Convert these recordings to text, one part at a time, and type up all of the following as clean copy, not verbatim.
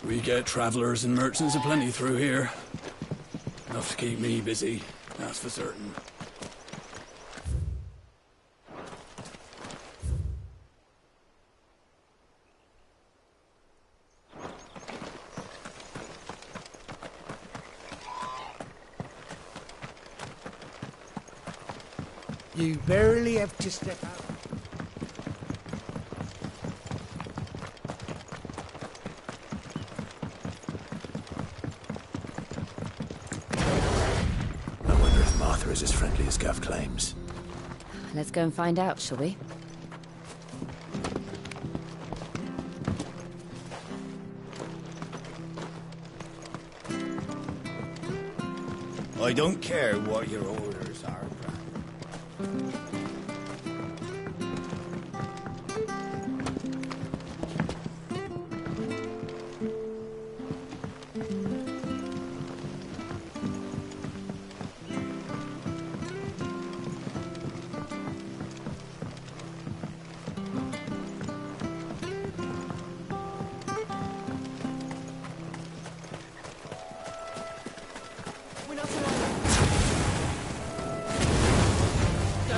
We get travellers and merchants aplenty through here. Enough to keep me busy, that's for certain. You barely have to step out. I wonder if Martha is as friendly as Gav claims. Let's go and find out, shall we? I don't care what your orders are, Brad.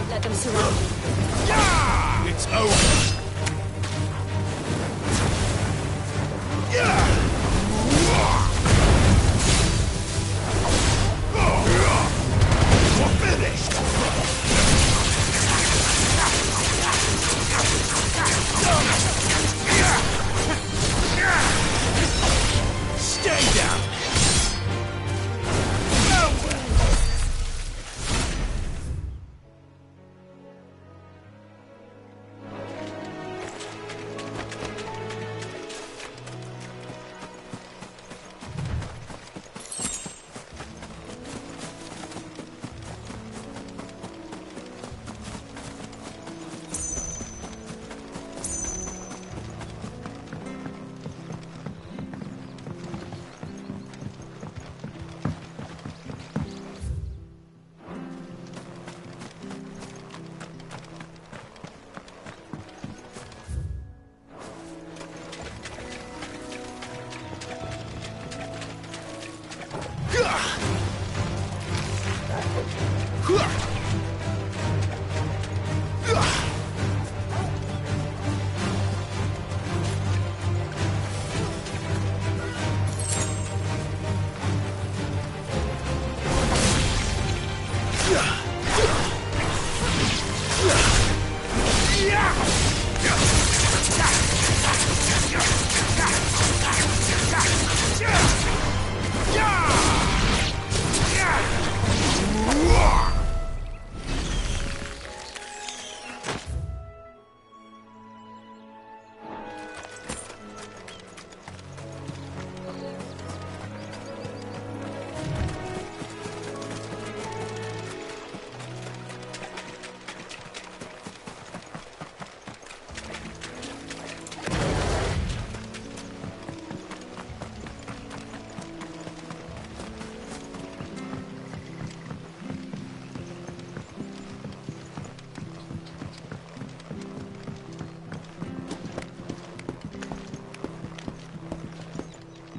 Let them surround you. It's over. We're finished. Stay down.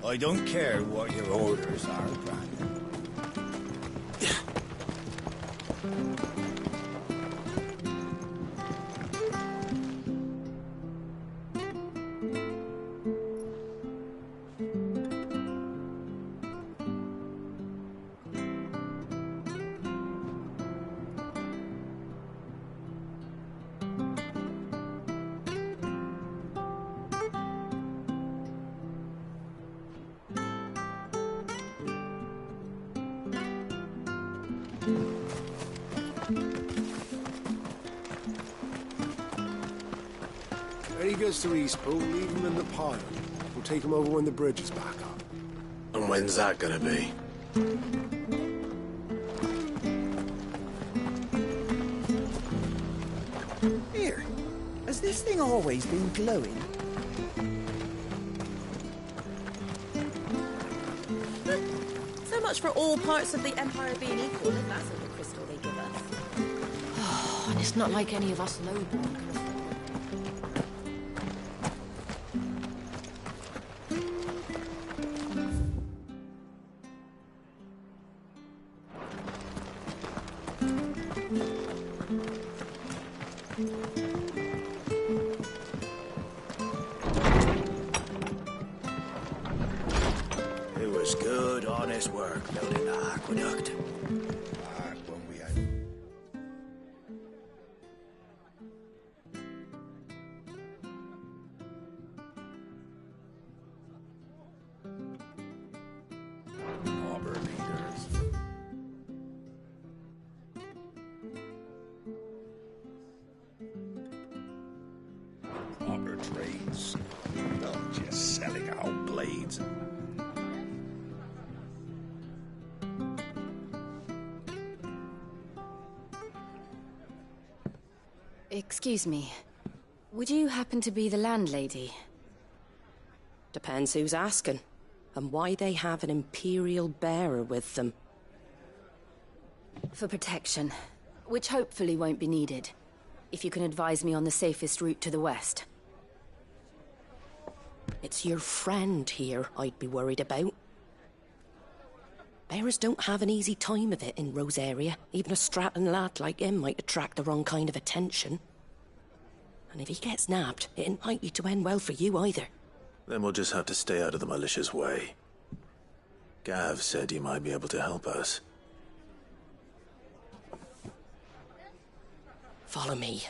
I don't care what your orders are, Brad. When he gets to Eastpool, leave him in the pilot. We'll take him over when the bridge is back up. And when's that gonna be? Here, has this thing always been glowing? But so much for all parts of the Empire being equal, if that's all the crystal they give us. Oh, and it's not like any of us lowborn can afford it. honest work building the aqueduct. When we had... Harbor leaders. Proper trades, not just selling out blades. Excuse me. Would you happen to be the landlady? Depends who's asking, and why they have an Imperial bearer with them. For protection, which hopefully won't be needed. If you can advise me on the safest route to the west. It's your friend here I'd be worried about. Bearers don't have an easy time of it in Rosaria. Even a Stratton lad like him might attract the wrong kind of attention. And if he gets nabbed, it ain't likely to end well for you either. Then we'll just have to stay out of the malicious way. Gav said he might be able to help us. Follow me.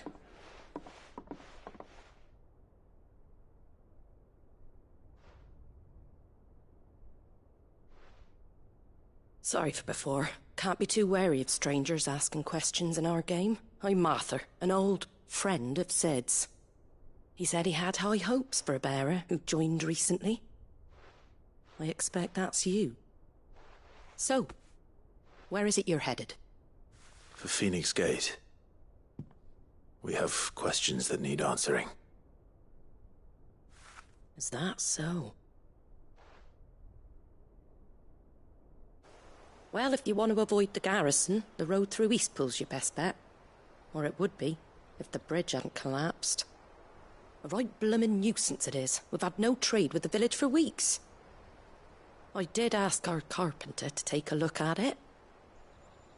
Sorry for before. Can't be too wary of strangers asking questions in our game. I'm Martha, an old friend of Sid's. He said he had high hopes for a bearer who joined recently. I expect that's you. So, where is it you're headed? For Phoenix Gate. We have questions that need answering. Is that so? Well, if you want to avoid the garrison, the road through Eastpool's your best bet. Or it would be, if the bridge hadn't collapsed. A right bloomin' nuisance it is. We've had no trade with the village for weeks. I did ask our carpenter to take a look at it.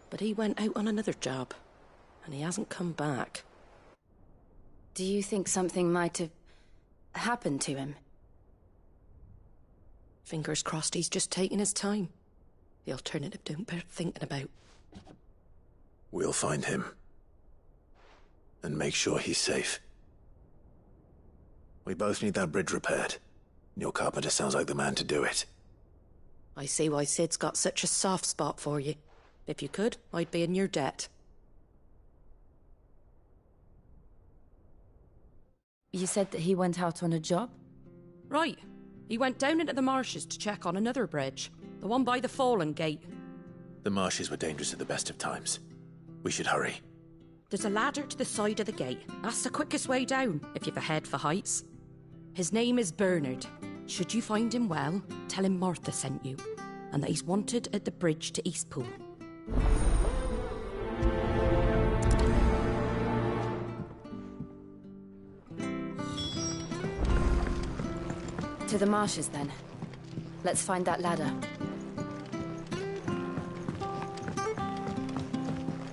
But he went out on another job, and he hasn't come back. Do you think something might have happened to him? Fingers crossed he's just taking his time. The alternative don't bear thinking about. We'll find him. And make sure he's safe. We both need that bridge repaired. Your carpenter sounds like the man to do it. I see why Sid's got such a soft spot for you. If you could, I'd be in your debt. You said that he went out on a job? Right. He went down into the marshes to check on another bridge. The one by the Fallen Gate. The marshes were dangerous at the best of times. We should hurry. There's a ladder to the side of the gate. That's the quickest way down, if you've a head for heights. His name is Bernard. Should you find him well, tell him Martha sent you, and that he's wanted at the bridge to Eastpool. To the marshes, then. Let's find that ladder.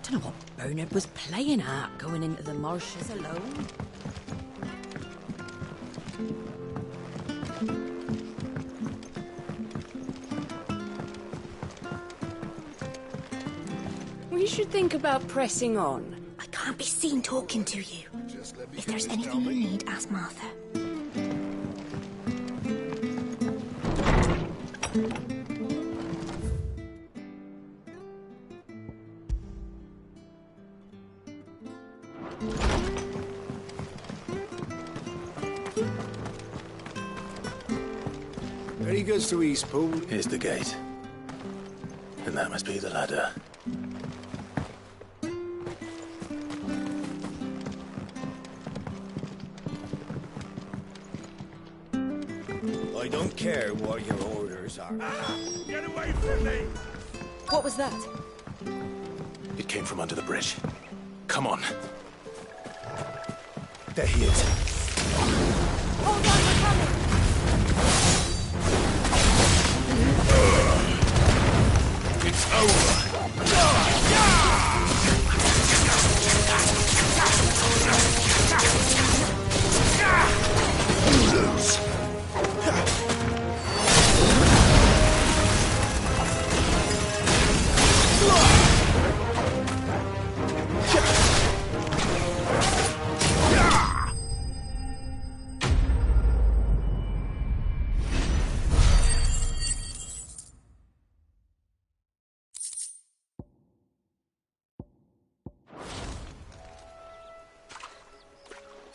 Don't know what Bernard was playing at, going into the marshes alone. We should think about pressing on. I can't be seen talking to you. If there's anything you need, ask Martha. Ready goes to Eastpool. Here's the gate. And that must be the ladder. I don't care what your orders are. Get away from me! What was that? It came from under the bridge. Come on. There he is. Hold on, we're coming! It's over!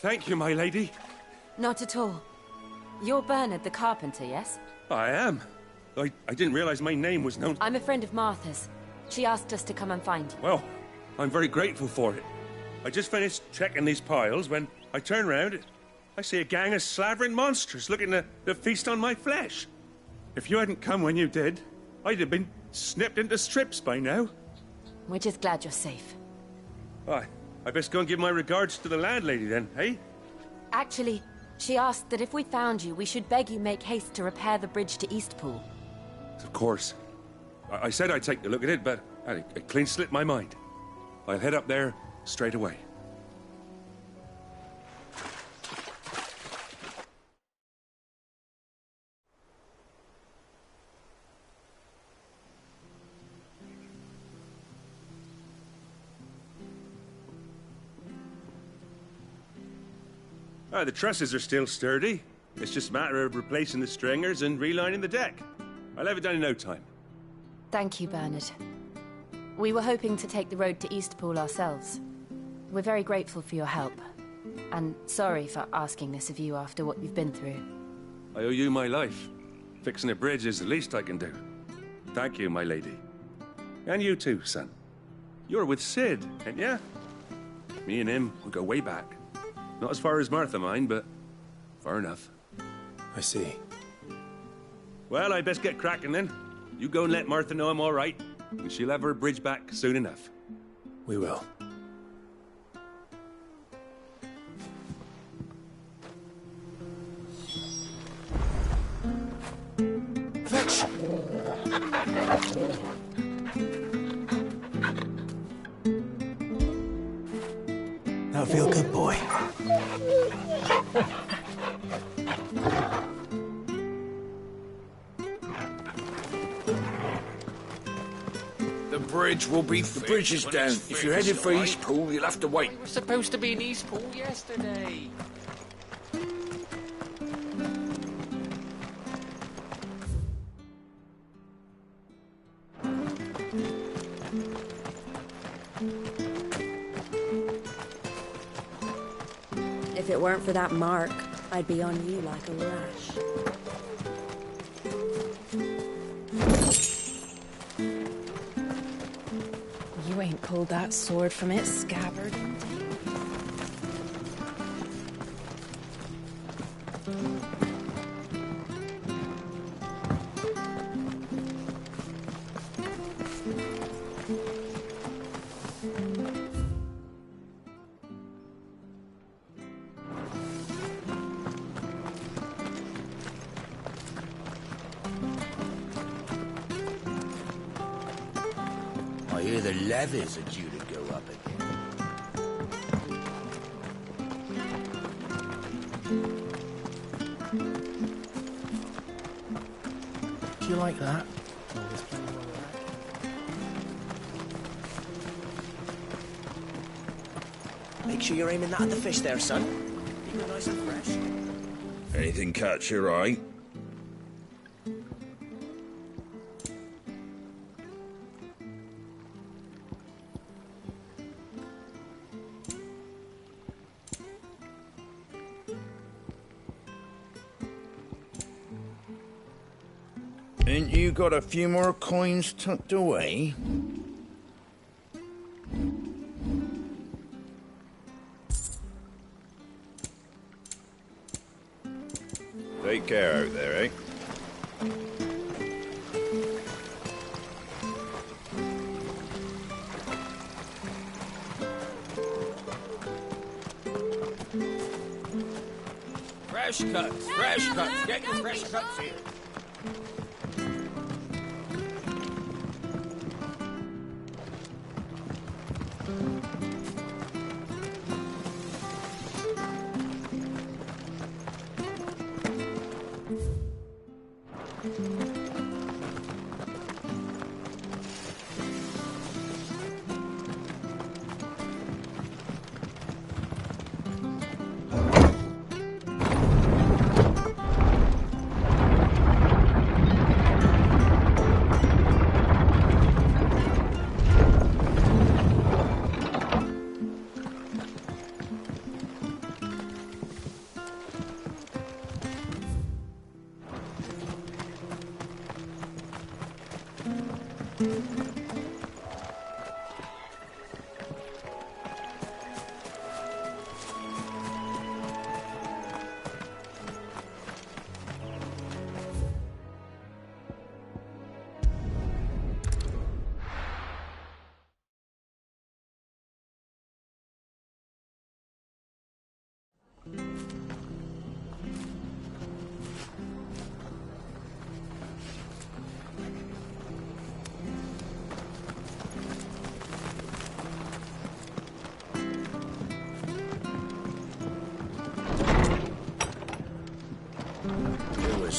Thank you, my lady. Not at all. You're Bernard the carpenter, yes? I am. I didn't realize my name was known. I'm a friend of Martha's. She asked us to come and find you. Well, I'm very grateful for it. I just finished checking these piles when I turn round. I see a gang of slavering monsters looking to feast on my flesh. If you hadn't come when you did, I'd have been snipped into strips by now. We're just glad you're safe. I best go and give my regards to the landlady then, eh? Actually, she asked that if we found you, we should beg you make haste to repair the bridge to Eastpool. Of course. I said I'd take a look at it, but it clean slipped my mind. I'll head up there straight away. The trusses are still sturdy. It's just a matter of replacing the stringers and relining the deck. I'll have it done in no time. Thank you, Bernard. We were hoping to take the road to Eastpool ourselves. We're very grateful for your help. And sorry for asking this of you after what you've been through. I owe you my life. Fixing a bridge is the least I can do. Thank you, my lady. And you too, son. You're with Sid, ain't ya? Me and him, we go way back. Not as far as Martha, mind, but far enough. I see. Well, I best get cracking then. You go and let Martha know I'm all right, and she'll have her bridge back soon enough. We will. Fetch! Now feel good, boy. The bridge will be fixed. The bridge is down. If you're headed for Eastpool, you'll have to wait. We were supposed to be in Eastpool yesterday. If it weren't for that mark, I'd be on you like a rash. You ain't pulled that sword from its scabbard. I hear the levies are due to go up again. Do you like that? Make sure you're aiming that at the fish there, son. Keep it nice and fresh. Anything catch your eye? Ain't you got a few more coins tucked away? Take care out there, eh? Fresh cuts, fresh cuts. Get your fresh cuts here.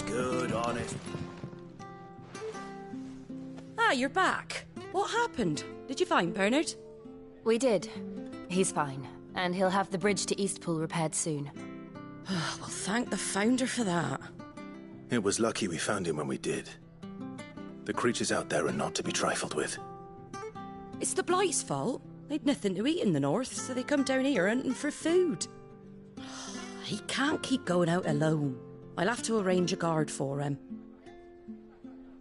Good, honest. Ah, you're back. What happened? Did you find Bernard? We did. He's fine, and he'll have the bridge to Eastpool repaired soon. Well, thank the Founder for that. It was lucky we found him when we did. The creatures out there are not to be trifled with. It's the Blight's fault. They'd nothing to eat in the north, so they come down here hunting for food. He can't keep going out alone. I'll have to arrange a guard for him.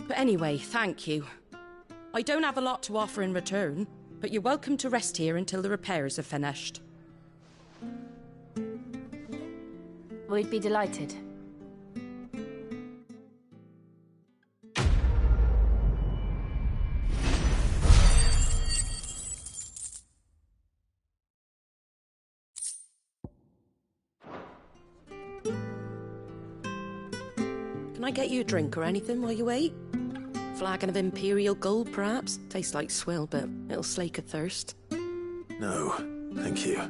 But anyway, thank you. I don't have a lot to offer in return, but you're welcome to rest here until the repairs are finished. We'd be delighted. Can I get you a drink or anything while you wait? Flagon of Imperial Gold, perhaps? Tastes like swill, but it'll slake a thirst. No, thank you.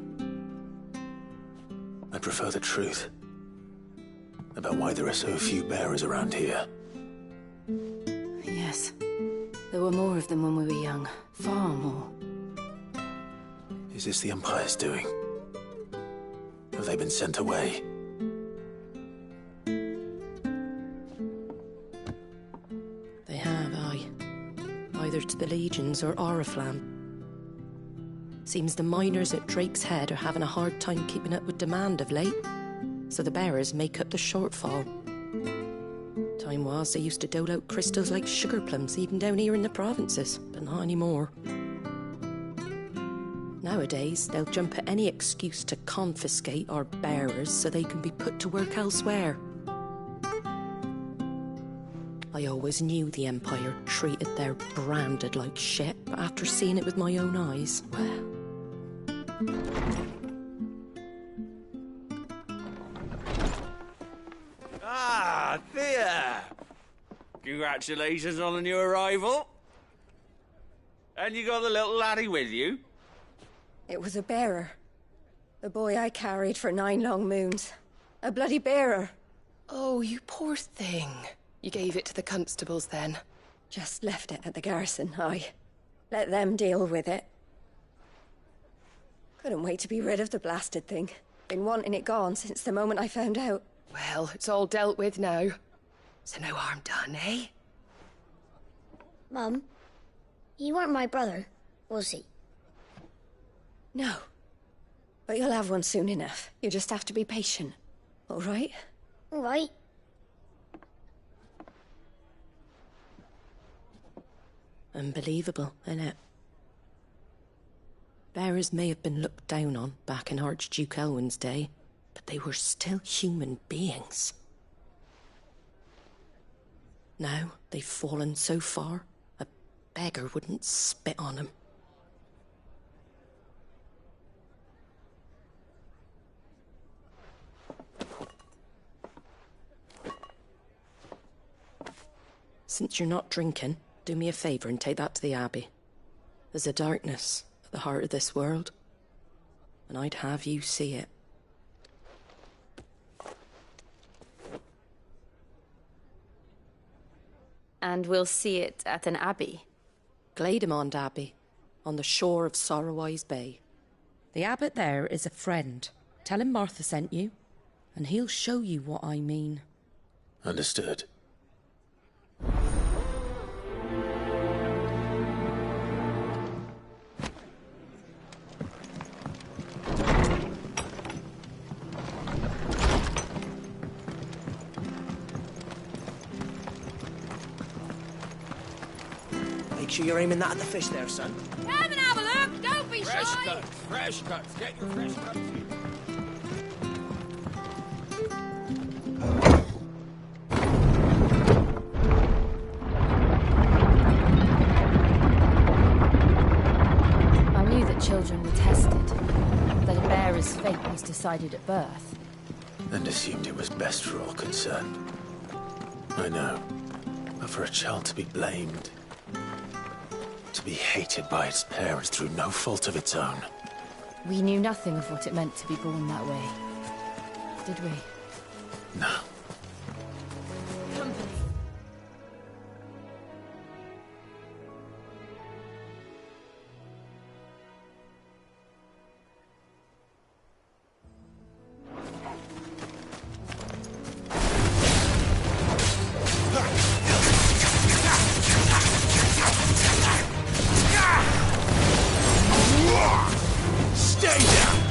I prefer the truth about why there are so few bearers around here. Yes. There were more of them when we were young. Far more. Is this the Empire's doing? Have they been sent away? They have, aye. Either to the Legions or Oriflamme. Seems the miners at Drake's Head are having a hard time keeping up with demand of late, so the bearers make up the shortfall. Time was they used to dole out crystals like sugar plums even down here in the provinces, but not anymore. Nowadays, they'll jump at any excuse to confiscate our bearers so they can be put to work elsewhere. I always knew the Empire treated their branded like shit, but after seeing it with my own eyes, well... Ah, Thea! Congratulations on the new arrival. And you got the little laddie with you? It was a bearer. The boy I carried for 9 long moons. A bloody bearer. Oh, you poor thing. You gave it to the constables then? Just left it at the garrison, aye. Let them deal with it. Couldn't wait to be rid of the blasted thing. Been wanting it gone since the moment I found out. Well, it's all dealt with now. So no harm done, eh? Mum, he weren't my brother, was he? No. But you'll have one soon enough. You just have to be patient. All right? All right. Unbelievable, innit? Bearers may have been looked down on back in Archduke Elwin's day, but they were still human beings. Now they've fallen so far, a beggar wouldn't spit on them. Since you're not drinking, do me a favour and take that to the Abbey. There's a darkness at the heart of this world, and I'd have you see it. And we'll see it at an abbey? Glademond Abbey, on the shore of Sorrowise Bay. The abbot there is a friend. Tell him Martha sent you, and he'll show you what I mean. Understood. sure you're aiming that at the fish there, son. Come and have a look. Don't be Fresh shy. cuts, fresh cuts. Get your fresh cuts here. I knew that children were tested, that a bearer's fate was decided at birth. And assumed it was best for all concerned. I know. But for a child to be blamed, to be hated by its parents through no fault of its own. We knew nothing of what it meant to be born that way, did we? No. Company. Stay down!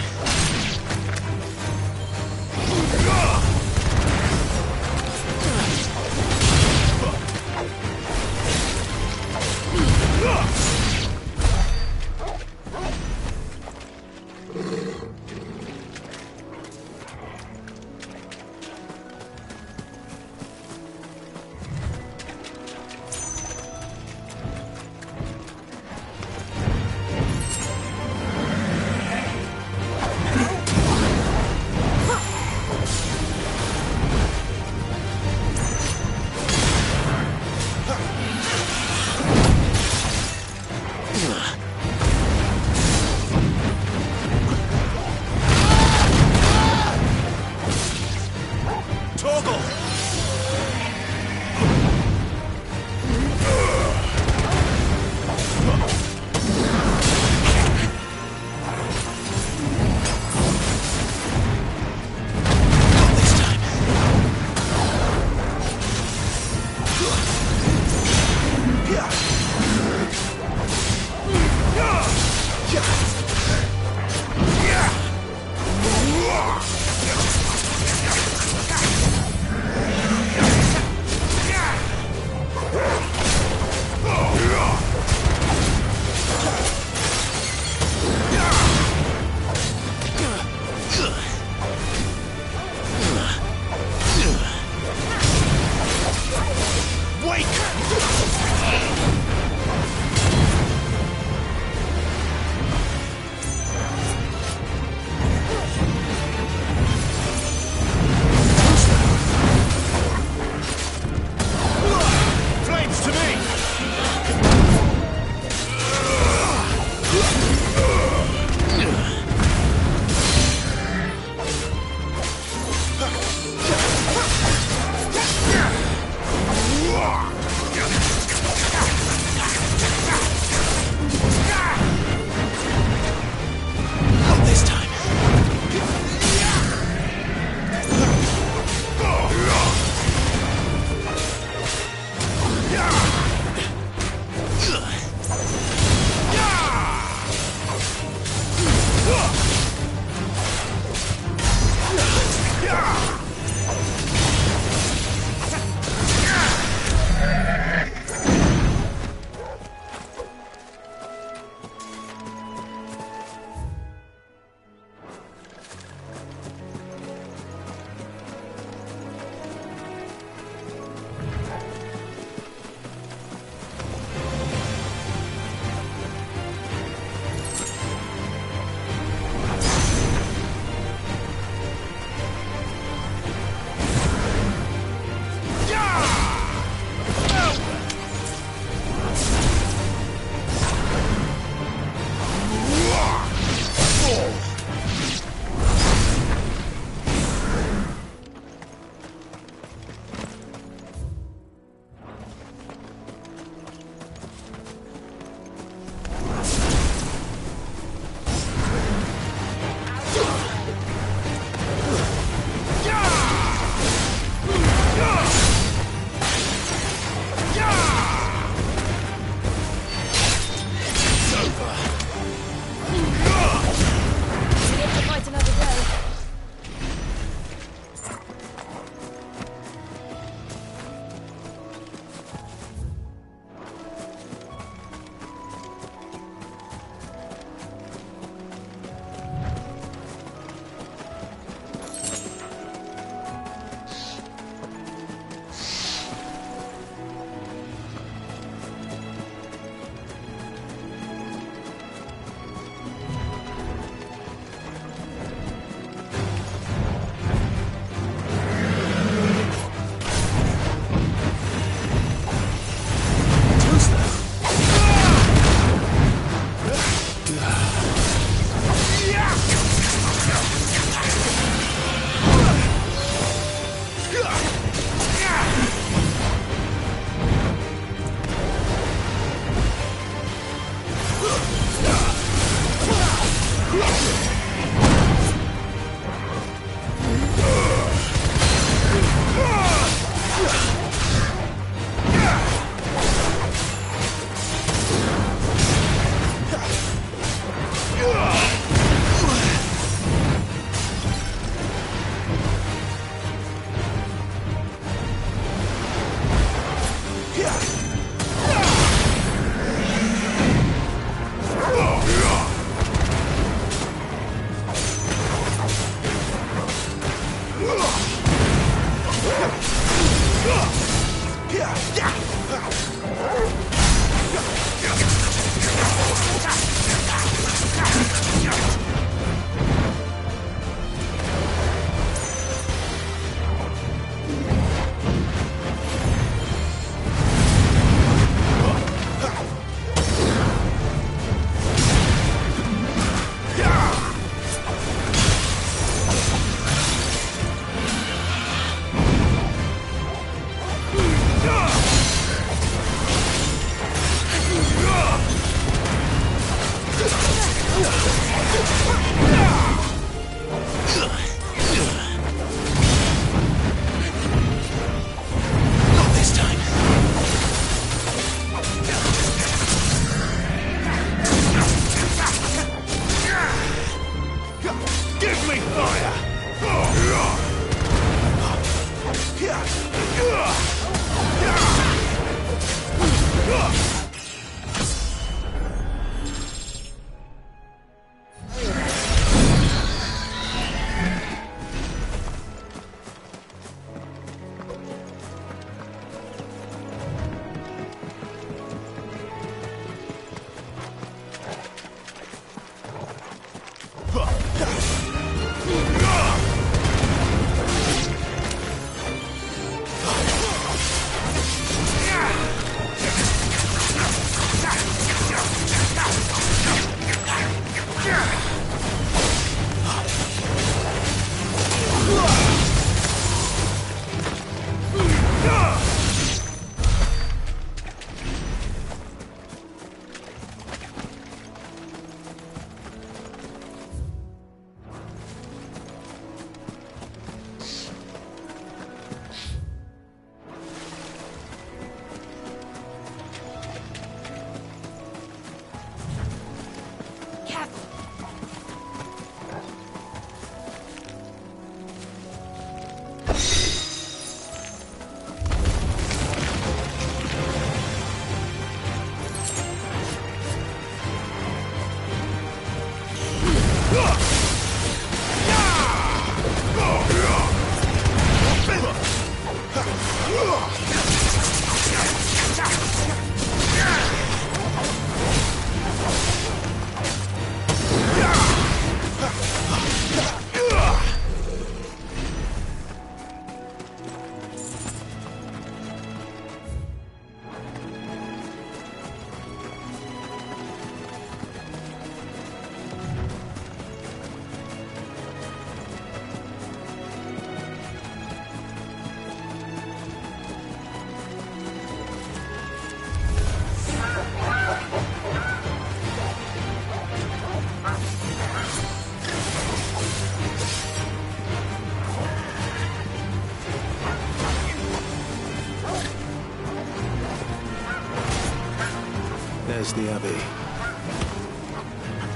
There's the Abbey.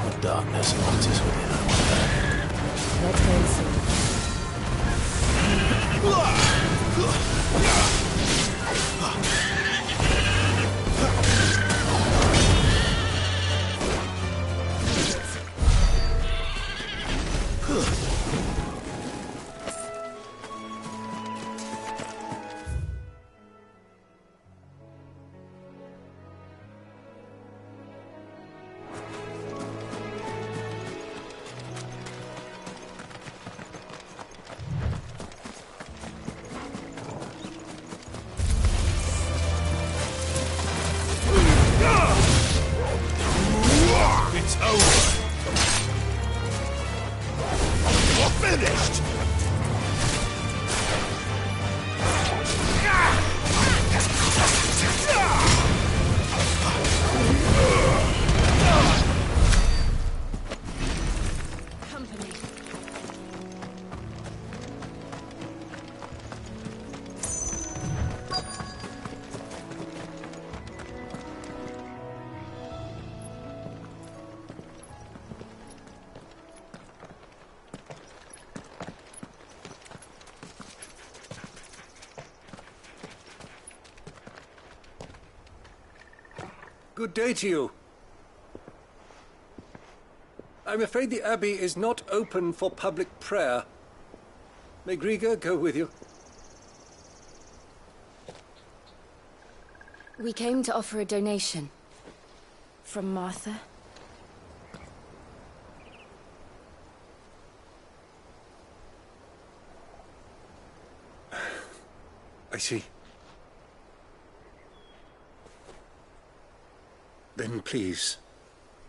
What darkness wanders within, I wonder. Let's go and see. It's over. You're finished. Good day to you. I'm afraid the Abbey is not open for public prayer. May Griga go with you? We came to offer a donation. From Martha. I see. Then please,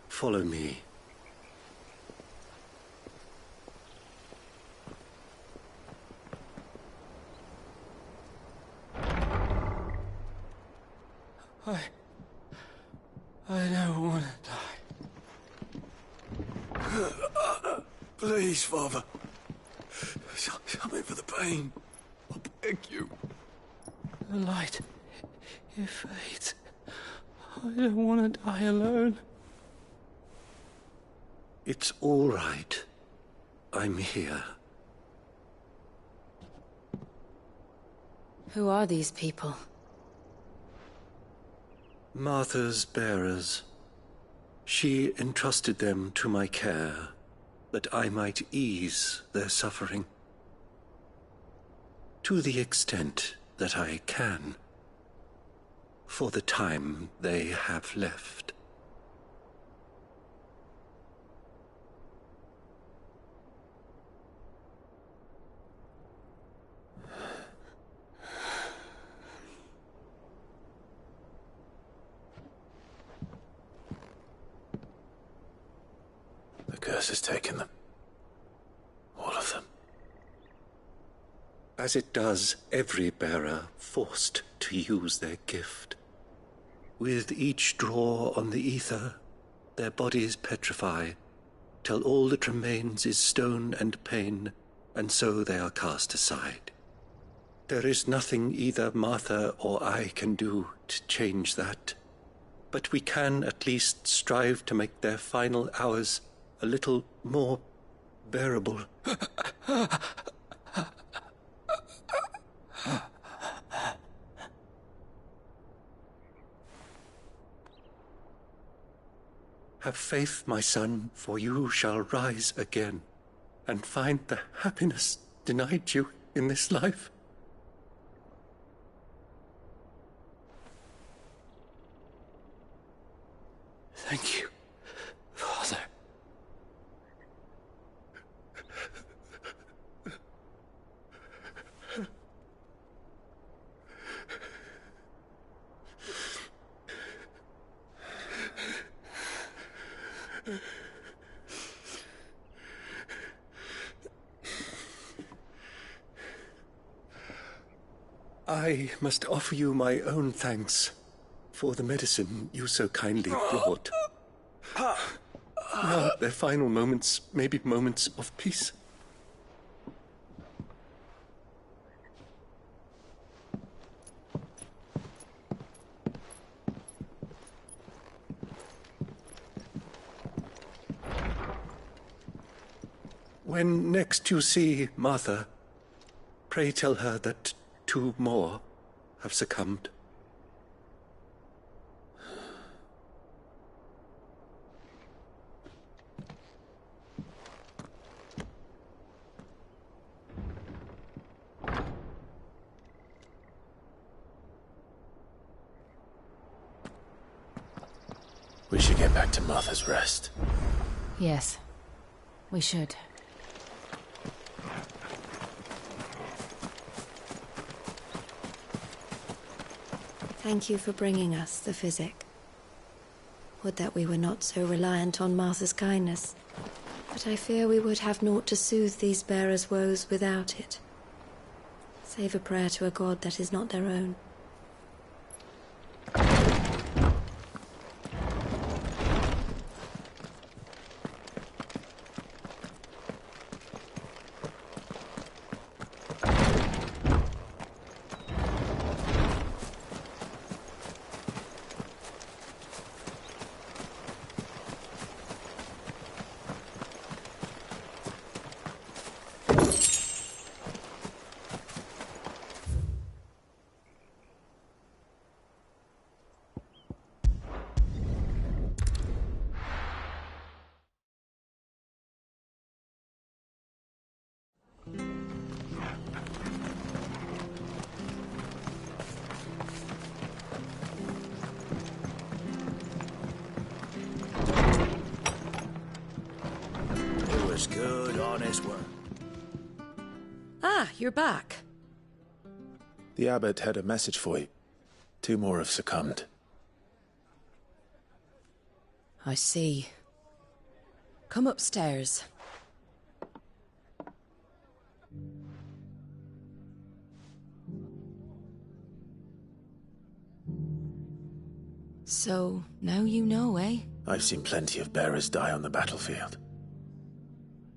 follow me. I don't want to die. Please, Father. Show me for the pain. I beg you. The light, it fades. I don't want to die alone. It's all right. I'm here. Who are these people? Martha's bearers. She entrusted them to my care, that I might ease their suffering. To the extent that I can, for the time they have left. The curse has taken them. All of them. As it does every bearer forced to use their gift. With each draw on the ether, their bodies petrify, till all that remains is stone and pain, and so they are cast aside. There is nothing either Martha or I can do to change that, but we can at least strive to make their final hours a little more bearable. Have faith, my son, for you shall rise again, and find the happiness denied you in this life. Thank you, Father. I must offer you my own thanks for the medicine you so kindly brought. Now, their final moments may be moments of peace. When next you see Martha, pray tell her that 2 more have succumbed. We should get back to Martha's Rest. Yes, we should. Thank you for bringing us the physic. Would that we were not so reliant on Martha's kindness. But I fear we would have naught to soothe these bearers' woes without it. Save a prayer to a god that is not their own. guess were. Ah, you're back. The abbot had a message for you. 2 more have succumbed. I see. Come upstairs. So, now you know, eh? I've seen plenty of bearers die on the battlefield.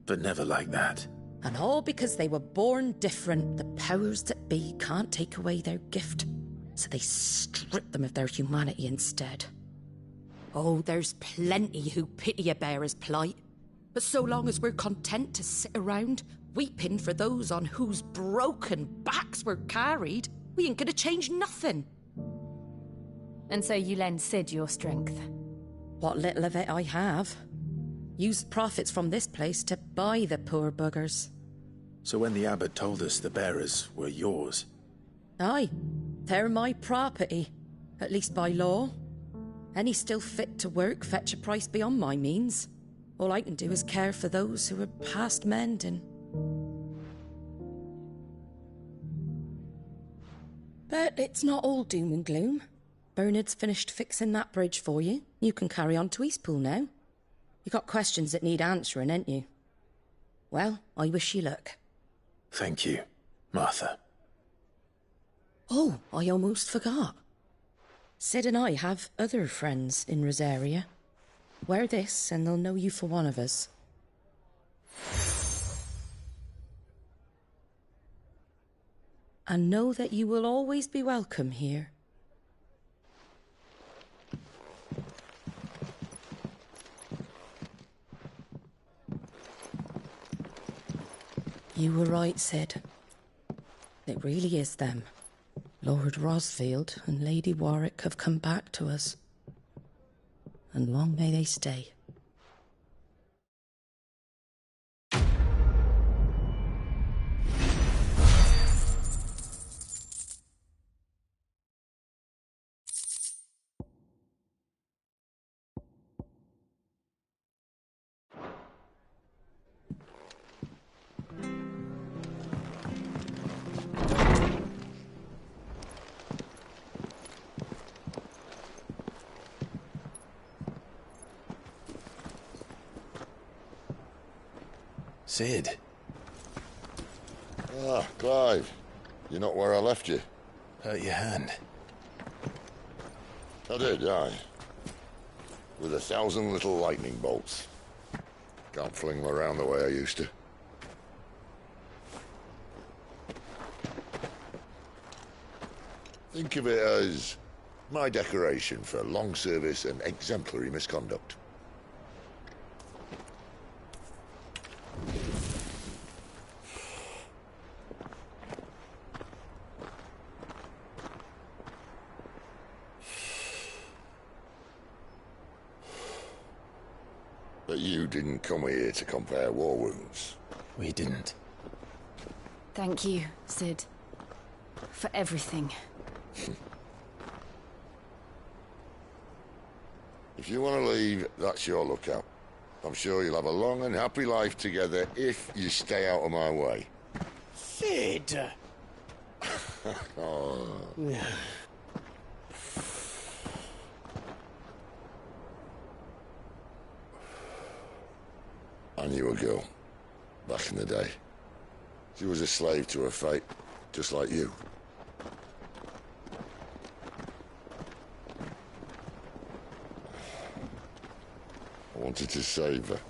But never like that. And all because they were born different. The powers that be can't take away their gift, so they strip them of their humanity instead. Oh, there's plenty who pity a bearer's plight. But so long as we're content to sit around, weeping for those on whose broken backs we're carried, we ain't gonna change nothing. And so you lend Sid your strength? What little of it I have. Used profits from this place to buy the poor buggers. So when the abbot told us the bearers were yours... Aye, they're my property, at least by law. Any still fit to work fetch a price beyond my means. All I can do is care for those who are past mending. But it's not all doom and gloom. Bernard's finished fixing that bridge for you. You can carry on to Eastpool now. You got questions that need answering, ain't you? Well, I wish you luck. Thank you, Martha. Oh, I almost forgot. Sid and I have other friends in Rosaria. Wear this and they'll know you for one of us. And know that you will always be welcome here. You were right, Sid. It really is them. Lord Rosfield and Lady Warwick have come back to us. And long may they stay. Sid. Ah, Clive. You're not where I left you. Hurt your hand. I did, aye. With 1,000 little lightning bolts. Can't fling them around the way I used to. Think of it as my decoration for long service and exemplary misconduct. But you didn't come here to compare war wounds. We didn't. Thank you, Sid. For everything. If you want to leave, that's your lookout. I'm sure you'll have a long and happy life together if you stay out of my way. Sid! Oh. I knew a girl, back in the day. She was a slave to her fate, just like you. I wanted to save her.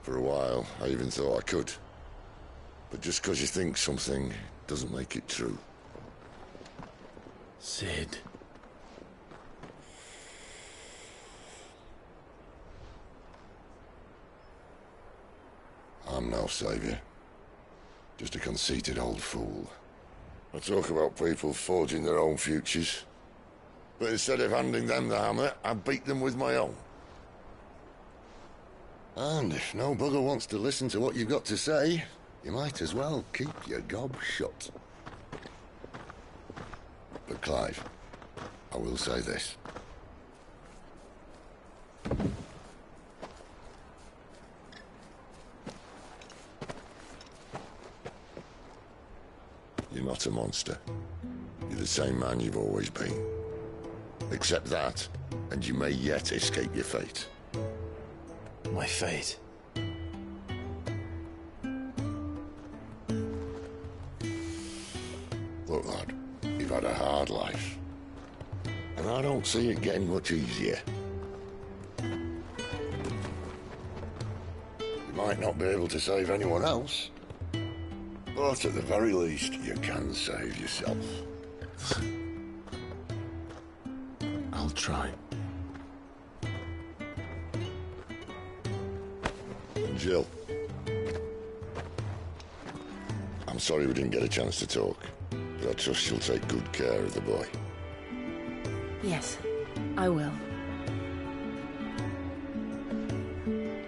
For a while, I even thought I could. But just because you think something doesn't make it true. Sid. I'm no savior. Just a conceited old fool. I talk about people forging their own futures. But instead of handing them the hammer, I beat them with my own. And if no bugger wants to listen to what you've got to say, you might as well keep your gob shut. But Clive, I will say this. You're not a monster. You're the same man you've always been. Accept that, and you may yet escape your fate. My fate? Look, lad, you've had a hard life. And I don't see it getting much easier. You might not be able to save anyone else, but at the very least, you can save yourself. I'll try. And Jill, I'm sorry we didn't get a chance to talk, but I trust she'll take good care of the boy. Yes, I will.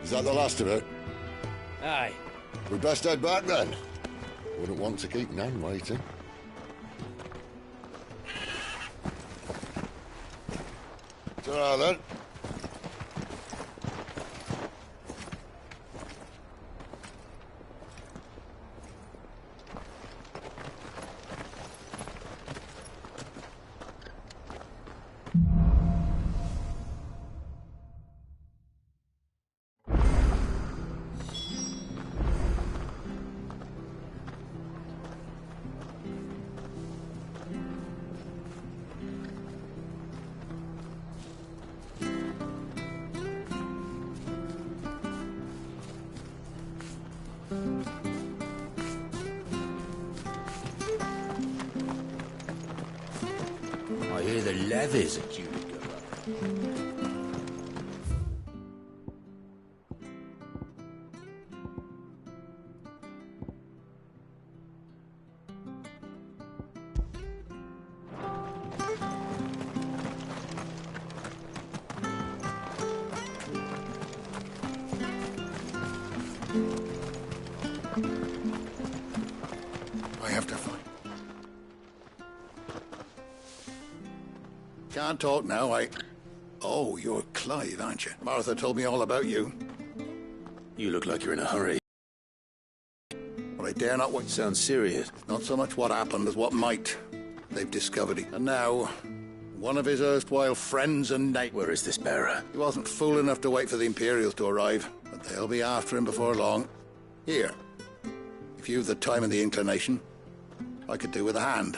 Is that the last of it? Aye. We'd best head back then. Wouldn't want to keep Nan waiting. Ta-ra then. I hear the levies are due to go up. I have to find. Can't talk now, Oh, you're Clive, aren't you? Martha told me all about you. You look like you're in a hurry. But I dare not wait. Sounds serious. Not so much what happened as what might. They've discovered it. And now, one of his erstwhile friends and neighbors. Where is this bearer? He wasn't fool enough to wait for the Imperials to arrive, but they'll be after him before long. Here, if you've the time and the inclination, I could do with a hand.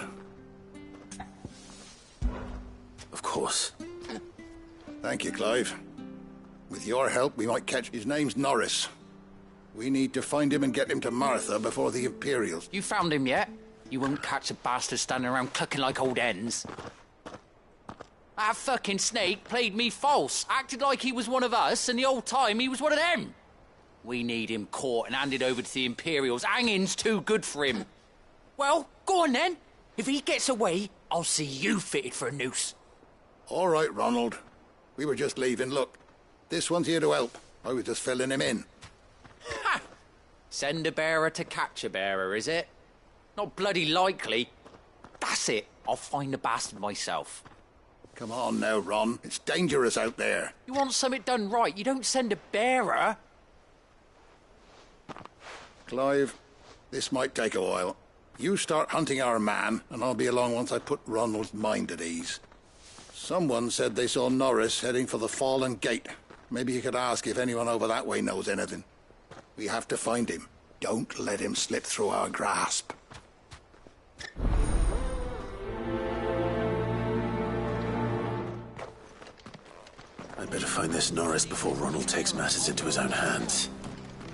Of course. Thank you, Clive. With your help, we might catch... His name's Norris. We need to find him and get him to Martha before the Imperials. You found him yet? You won't catch a bastard standing around clucking like old hens. That fucking snake played me false, acted like he was one of us, and the whole time he was one of them. We need him caught and handed over to the Imperials. Hanging's too good for him. Well, go on then. If he gets away, I'll see you fitted for a noose. All right, Ronald. We were just leaving. Look, this one's here to help. I was just filling him in. Ha! Send a bearer to catch a bearer, is it? Not bloody likely. That's it. I'll find the bastard myself. Come on now, Ron. It's dangerous out there. You want something done right, you don't send a bearer. Clive, this might take a while. You start hunting our man, and I'll be along once I put Ronald's mind at ease. Someone said they saw Norris heading for the Fallen Gate. Maybe you could ask if anyone over that way knows anything. We have to find him. Don't let him slip through our grasp. I'd better find this Norris before Ronald takes matters into his own hands.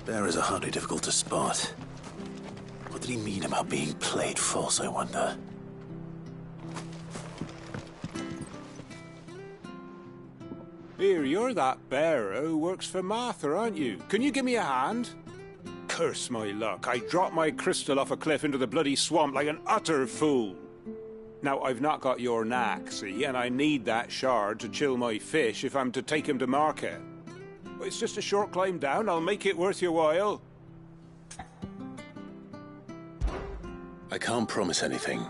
Bearers are hardly difficult to spot. What did he mean about being played false, I wonder? Here, you're that bearer who works for Martha, aren't you? Can you give me a hand? Curse my luck. I dropped my crystal off a cliff into the bloody swamp like an utter fool. Now, I've not got your knack, see, and I need that shard to chill my fish if I'm to take him to market. But it's just a short climb down. I'll make it worth your while. I can't promise anything.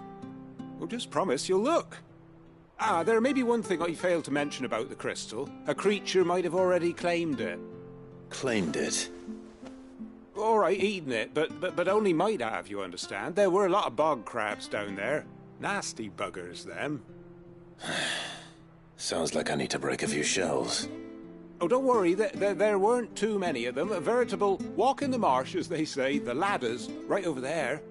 Well, just promise you'll look. Ah, there may be one thing I failed to mention about the crystal. A creature might have already claimed it. Claimed it? all right eating it, but only might have, you understand. There were a lot of bog crabs down there. Nasty buggers, them. Sounds like I need to break a few shells. Oh, don't worry, there weren't too many of them. A veritable walk in the marsh, as they say. The ladders, right over there.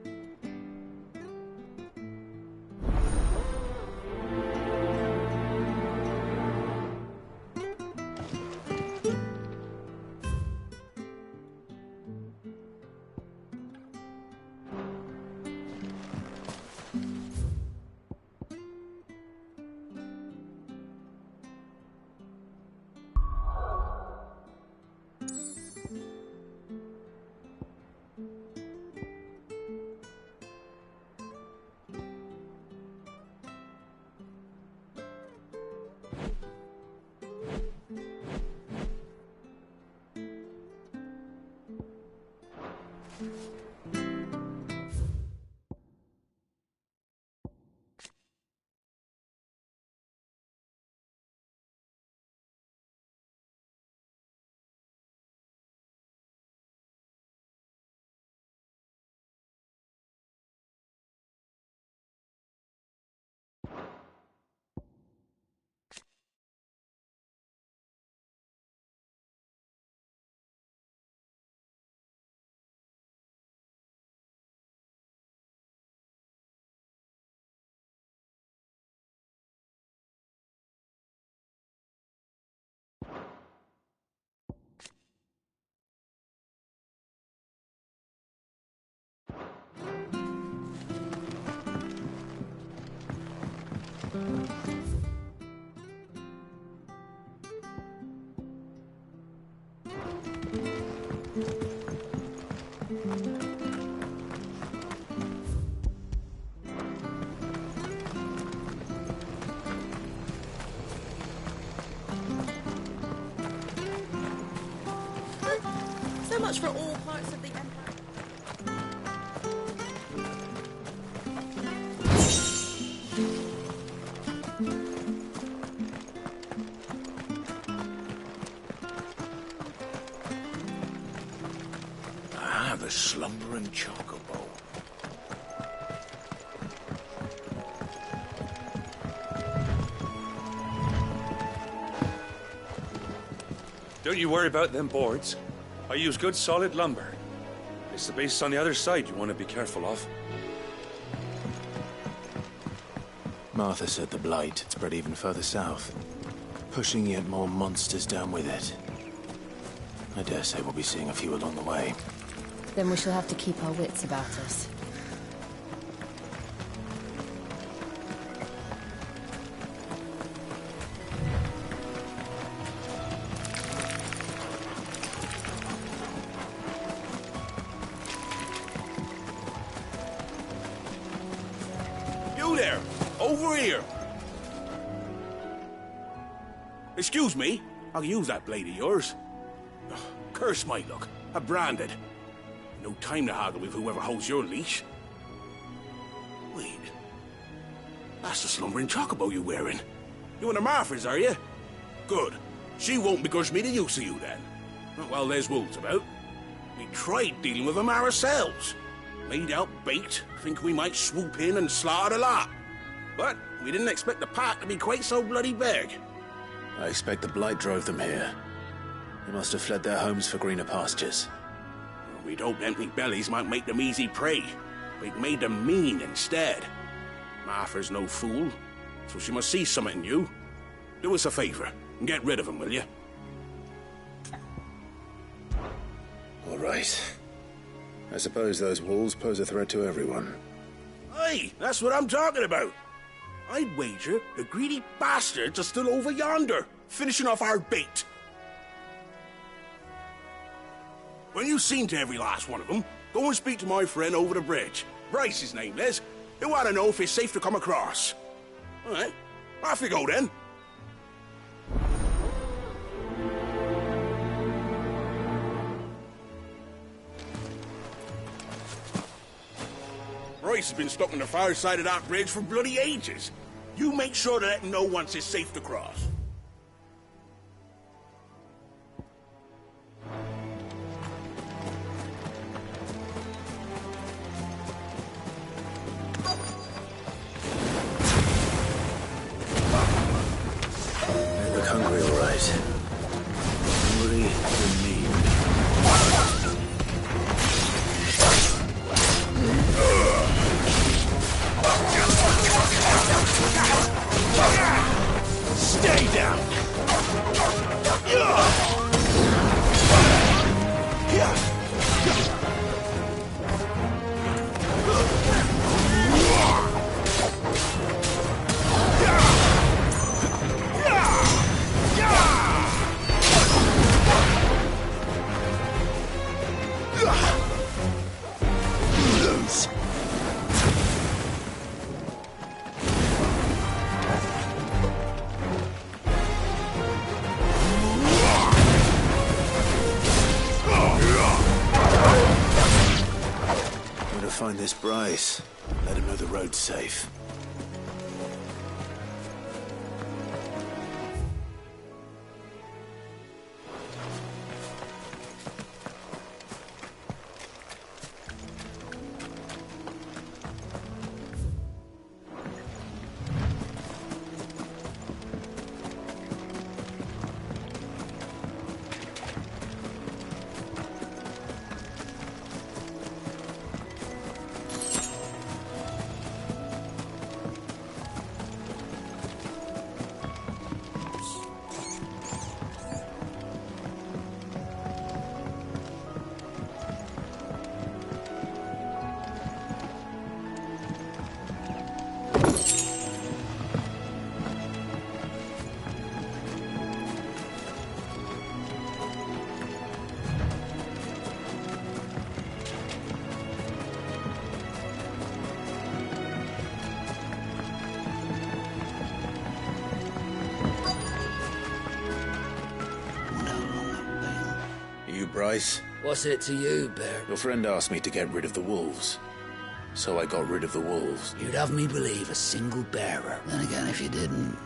So much for all parts of the Empire. Ah, the slumbering chocobo. Don't you worry about them boards. I use good solid lumber. It's the base on the other side you want to be careful of. Martha said the blight had spread even further south, pushing yet more monsters down with it. I dare say we'll be seeing a few along the way. Then we shall have to keep our wits about us. You there! Over here! Excuse me, I'll use that blade of yours. Ugh, curse my luck. I'm branded. No time to haggle with whoever holds your leash. Wait. That's the slumbering chocobo you're wearing. You and the Marthas, are you? Good. She won't begrudge me the use of you, then. Not while there's wolves about. We tried dealing with them ourselves. Made out bait, think we might swoop in and slaughter the lot. But we didn't expect the pack to be quite so bloody big. I expect the blight drove them here. They must have fled their homes for greener pastures. We'd hoped empty bellies might make them easy prey. We'd made them mean instead. Martha's no fool, so she must see something in you. Do us a favor and get rid of them, will you? All right. I suppose those wolves pose a threat to everyone. Aye, that's what I'm talking about. I'd wager the greedy bastards are still over yonder, finishing off our bait. When you've seen to every last one of them, go and speak to my friend over the bridge. Bryce, his name is. He'll want to know if it's safe to come across. All right, off you go then. Bryce has been stuck on the far side of that bridge for bloody ages. You make sure to let him know once it's safe to cross. bones. Gotta find this Bryce. Let him know the road's safe. Bryce? What's it to you, Bear? Your friend asked me to get rid of the wolves. So I got rid of the wolves. You'd have me believe a single bearer. Then again, if you didn't,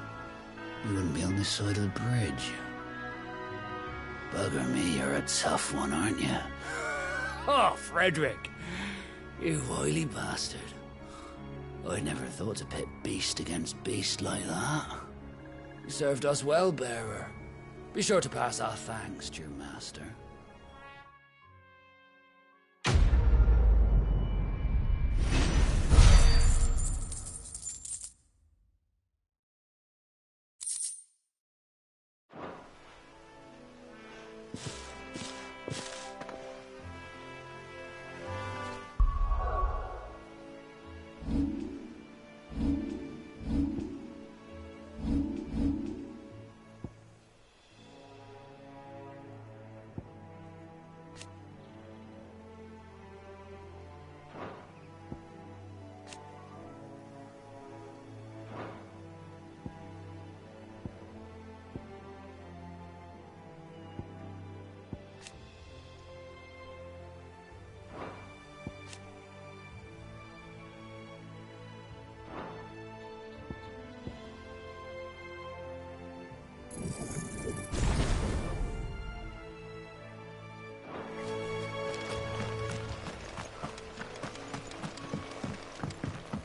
you wouldn't be on this side of the bridge. Bugger me, you're a tough one, aren't you? Oh, Frederick! You wily bastard. I'd never thought to pit beast against beast like that. You served us well, Bearer. Be sure to pass our thanks to your master.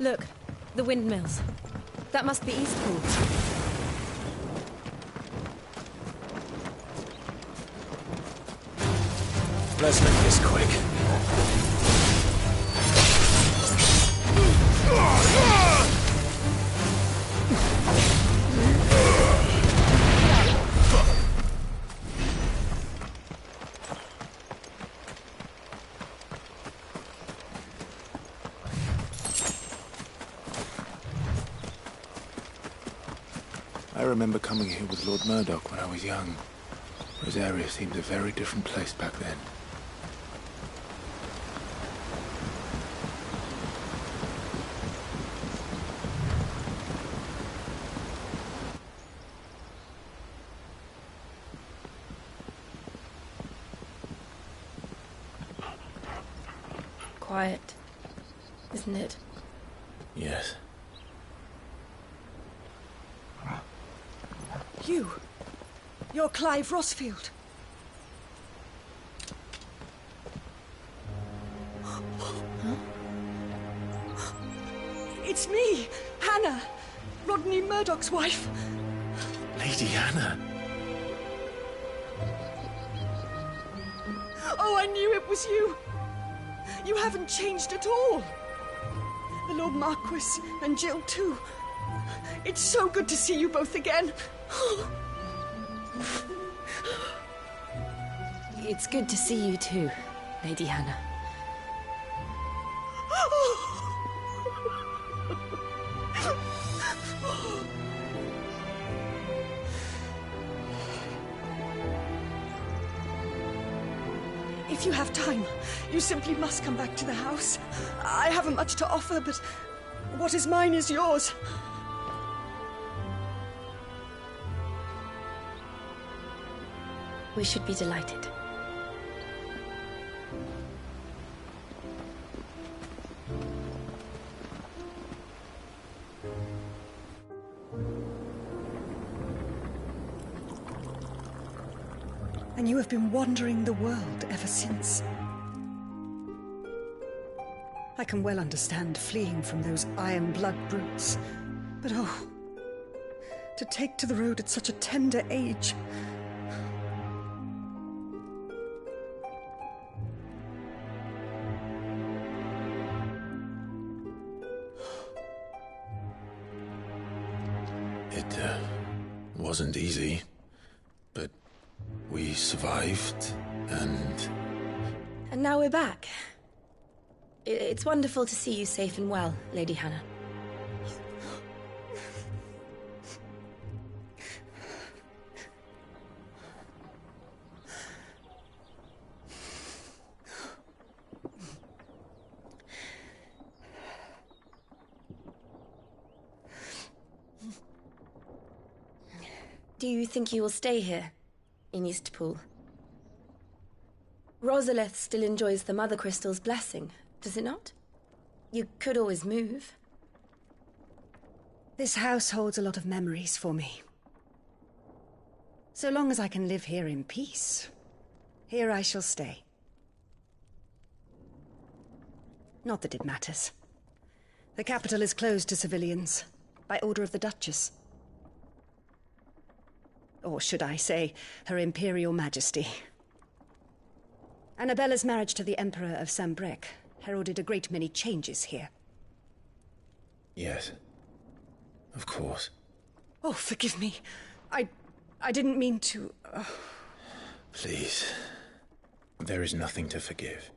Look, the windmills. That must be Eastpool. Let's make this quick. I remember coming here with Lord Murdoch when I was young. Rosaria seemed a very different place back then. Quiet, isn't it? Yes. You're Clive Rossfield. Huh? It's me, Hannah, Rodney Murdoch's wife. Lady Hannah. Oh, I knew it was you. You haven't changed at all. The Lord Marquis and Jill too. It's so good to see you both again. It's good to see you too, Lady Hannah. If If you have time, you simply must come back to the house. I haven't much to offer, but what is mine is yours. We should be delighted. And you have been wandering the world ever since. I can well understand fleeing from those iron blood brutes. But oh, to take to the road at such a tender age. It wasn't easy, but we survived, and... And now we're back. It's wonderful to see you safe and well, Lady Hannah. Do you think you will stay here, in Eastpool? Rosalith still enjoys the Mother Crystal's blessing, does it not? You could always move. This house holds a lot of memories for me. So long as I can live here in peace, here I shall stay. Not that it matters. The capital is closed to civilians, by order of the Duchess. Or should I say, Her Imperial Majesty. Annabella's marriage to the Emperor of Sambrec heralded a great many changes here. Yes, of course. Oh, forgive me. I didn't mean to... Please. There is nothing to forgive.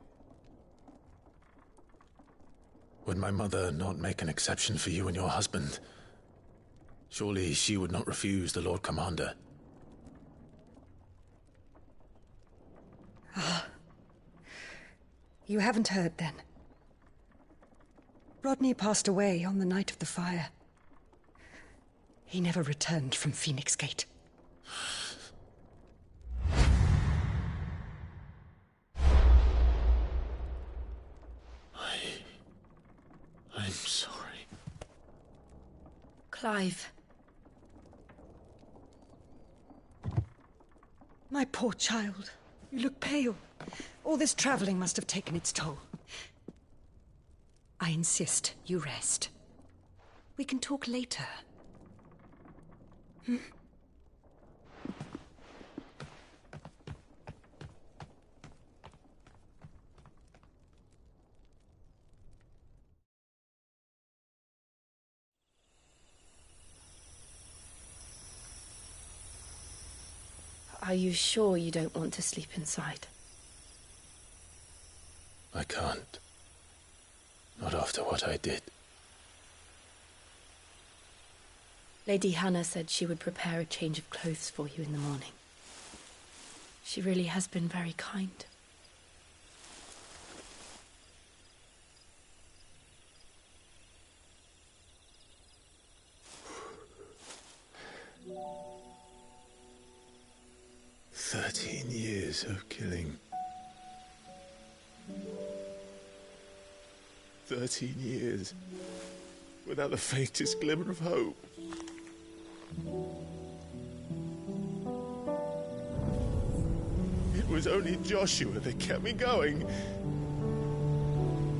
Would my mother not make an exception for you and your husband? Surely she would not refuse the Lord Commander. You haven't heard, then. Rodney passed away on the night of the fire. He never returned from Phoenix Gate. I'm sorry. Clive. My poor child. You look pale. All this traveling must have taken its toll. I insist you rest. We can talk later. Hmm? Are you sure you don't want to sleep inside? I can't. Not after what I did. Lady Hannah said she would prepare a change of clothes for you in the morning. She really has been very kind. Years of killing. 13 years without the faintest glimmer of hope. It was only Joshua that kept me going.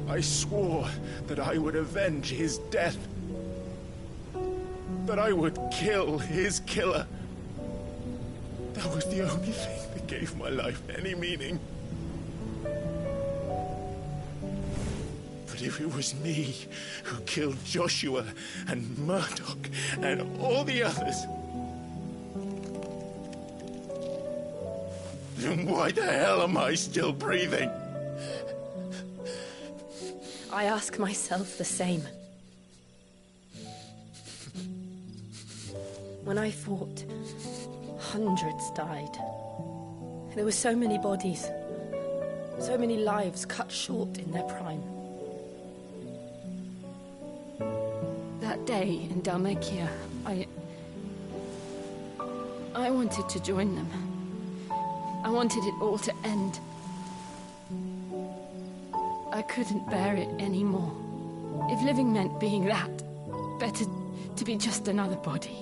I swore that I would avenge his death. That I would kill his killer. That was the only thing that gave my life any meaning. But if it was me who killed Joshua and Murdoch and all the others, then why the hell am I still breathing? I ask myself the same. When I fought, hundreds died. There were so many bodies. So many lives cut short in their prime. That day in Dalmacia, I wanted to join them. I wanted it all to end. I couldn't bear it anymore. If living meant being that, better to be just another body.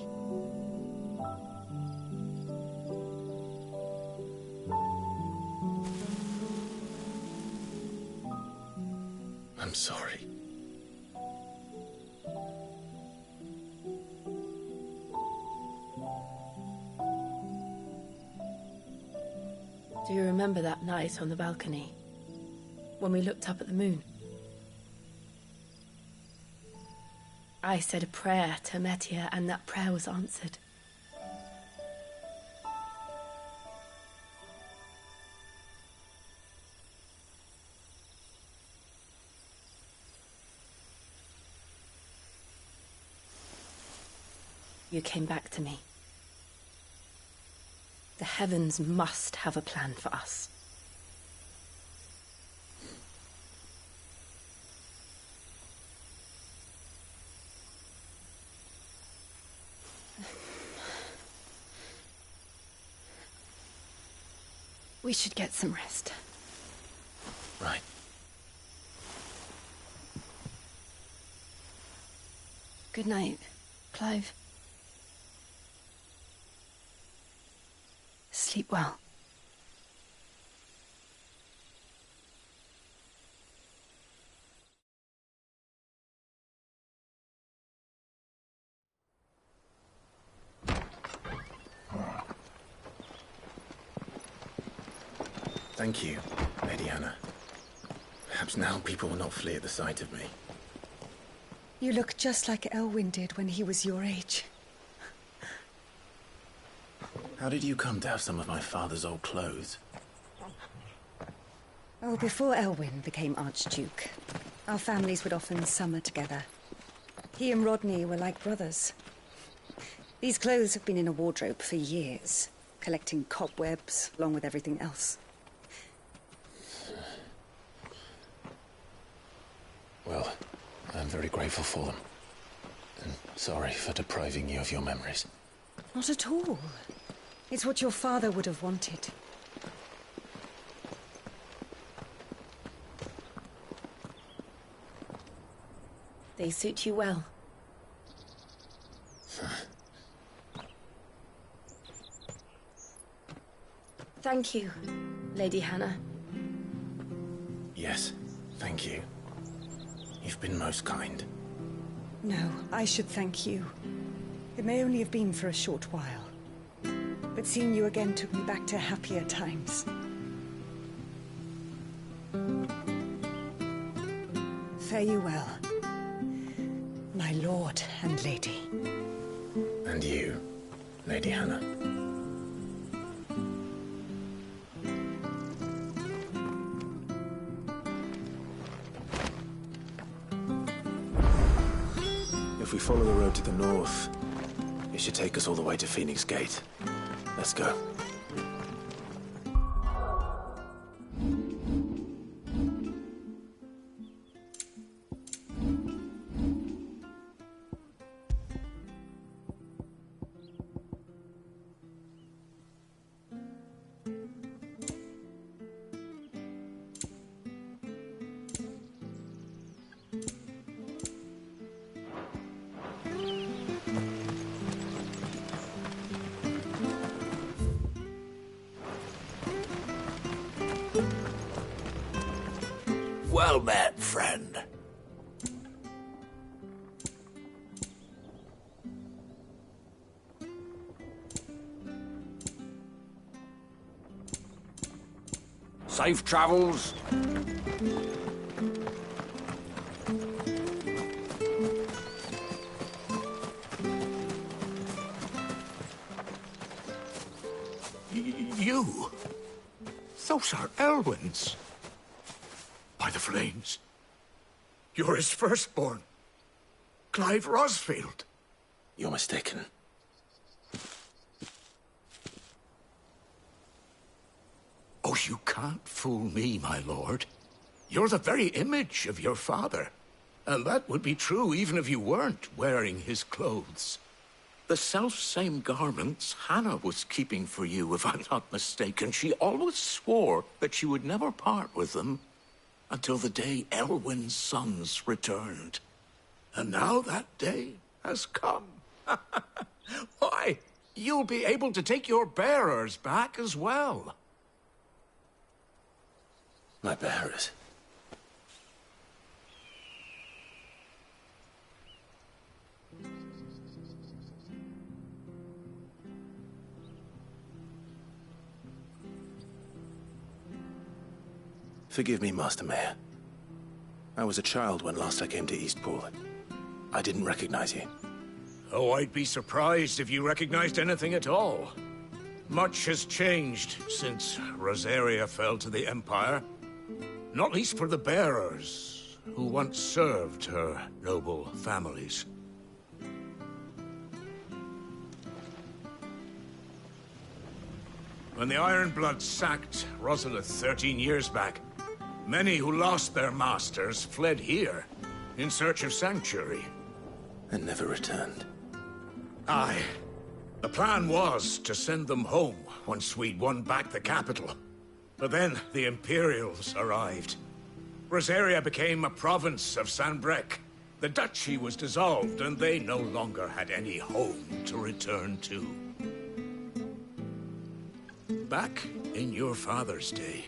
I'm sorry. Do you remember that night on the balcony? When we looked up at the moon? I said a prayer to Metia, and that prayer was answered. You came back to me. The heavens must have a plan for us. We should get some rest. Right. Good night, Clive. Sleep well. Thank you, Lady Hannah. Perhaps now people will not flee at the sight of me. You look just like Elwyn did when he was your age. How did you come to have some of my father's old clothes? Oh, before Elwyn became Archduke, our families would often summer together. He and Rodney were like brothers. These clothes have been in a wardrobe for years, collecting cobwebs along with everything else. Well, I'm very grateful for them. And sorry for depriving you of your memories. Not at all. It's what your father would have wanted. They suit you well. Thank you, Lady Hannah. Yes, thank you. You've been most kind. No, I should thank you. It may only have been for a short while, but seeing you again took me back to happier times. Fare you well, my lord and lady. And you, Lady Hannah. If we follow the road to the north, it should take us all the way to Phoenix Gate. Let's go. Well met, friend. Safe travels. You? Those are Elwyn's. By the flames. You're his firstborn. Clive Rosfield. You're mistaken. Oh, you can't fool me, my lord. You're the very image of your father. And that would be true even if you weren't wearing his clothes. The self-same garments Hannah was keeping for you, if I'm not mistaken. She always swore that she would never part with them until the day Elwyn's sons returned. And now that day has come. Why, you'll be able to take your bearers back as well. My bearers? Forgive me, Master Mayor. I was a child when last I came to Eastpool. I didn't recognize you. Oh, I'd be surprised if you recognized anything at all. Much has changed since Rosaria fell to the Empire. Not least for the bearers, who once served her noble families. When the Ironbloods sacked Rosalith 13 years back, many who lost their masters fled here, in search of sanctuary. And never returned. Aye. The plan was to send them home once we'd won back the capital. But then the Imperials arrived. Rosaria became a province of Sanbreque. The duchy was dissolved, and they no longer had any home to return to. Back in your father's day,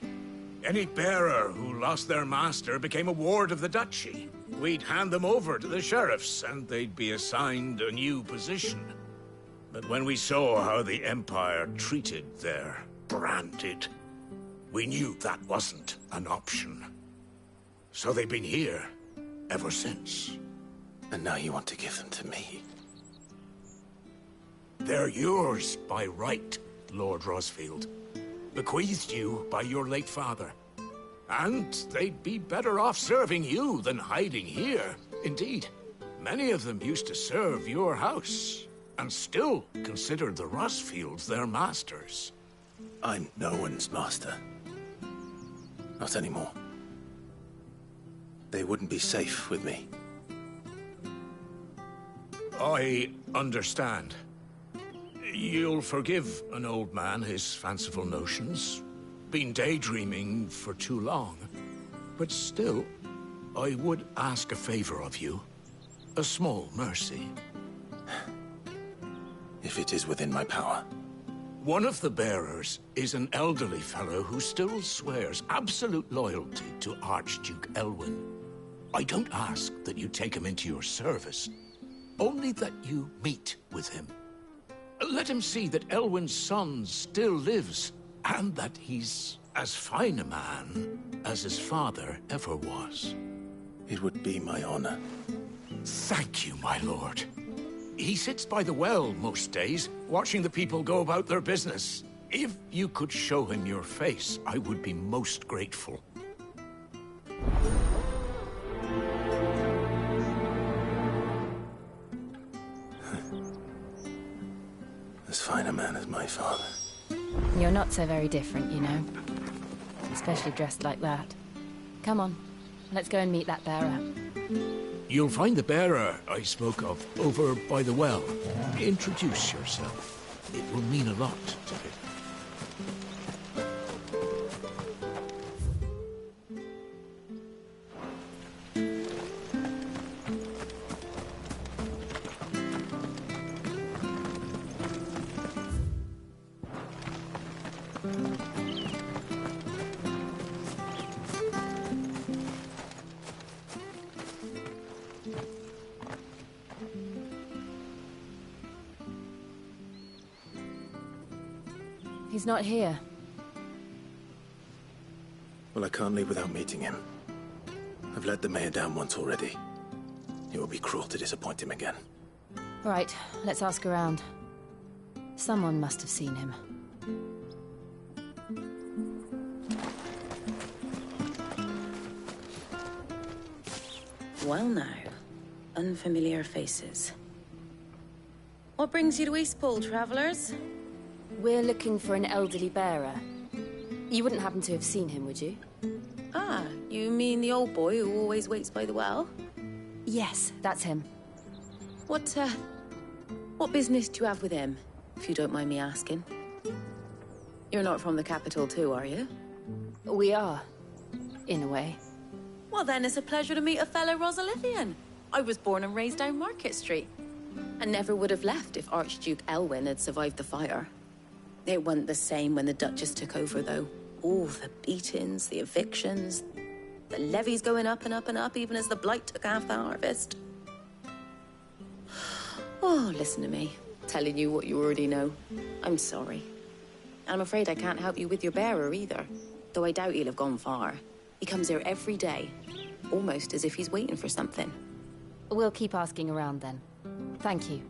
any bearer who lost their master became a ward of the duchy. We'd hand them over to the sheriffs, and they'd be assigned a new position. But when we saw how the Empire treated their branded, we knew that wasn't an option. So they've been here ever since. And now you want to give them to me? They're yours by right, Lord Rosfield. Bequeathed you by your late father. And they'd be better off serving you than hiding here. Indeed, many of them used to serve your house, and still considered the Rosfields their masters. I'm no one's master. Not anymore. They wouldn't be safe with me. I understand. You'll forgive an old man his fanciful notions. Been daydreaming for too long. But still, I would ask a favor of you. A small mercy. If it is within my power. One of the bearers is an elderly fellow who still swears absolute loyalty to Archduke Elwyn. I don't ask that you take him into your service, only that you meet with him. Let him see that Elwyn's son still lives, and that he's as fine a man as his father ever was. It would be my honor. Thank you, my lord. He sits by the well most days, watching the people go about their business. If you could show him your face, I would be most grateful. As fine a man as my father. You're not so very different, you know. Especially dressed like that. Come on, let's go and meet that bearer. You'll find the bearer I spoke of over by the well. Introduce yourself. It will mean a lot to him. He's not here. Well, I can't leave without meeting him. I've let the mayor down once already. It would be cruel to disappoint him again. Right, let's ask around. Someone must have seen him. Well now, unfamiliar faces. What brings you to Eastpool, travellers? We're looking for an elderly bearer. You wouldn't happen to have seen him, would you? Ah, you mean the old boy who always waits by the well? Yes, that's him. What business do you have with him, if you don't mind me asking? You're not from the capital too, are you? We are, in a way. Well, then it's a pleasure to meet a fellow Rosalithian. I was born and raised down Market Street. And never would have left if Archduke Elwyn had survived the fire. It wasn't the same when the Duchess took over, though. All the beatings, the evictions, the levies going up and up and up, even as the blight took half the harvest. Oh, listen to me, telling you what you already know. I'm sorry. And I'm afraid I can't help you with your bearer either, though I doubt he'll have gone far. He comes here every day, almost as if he's waiting for something. We'll keep asking around then. Thank you.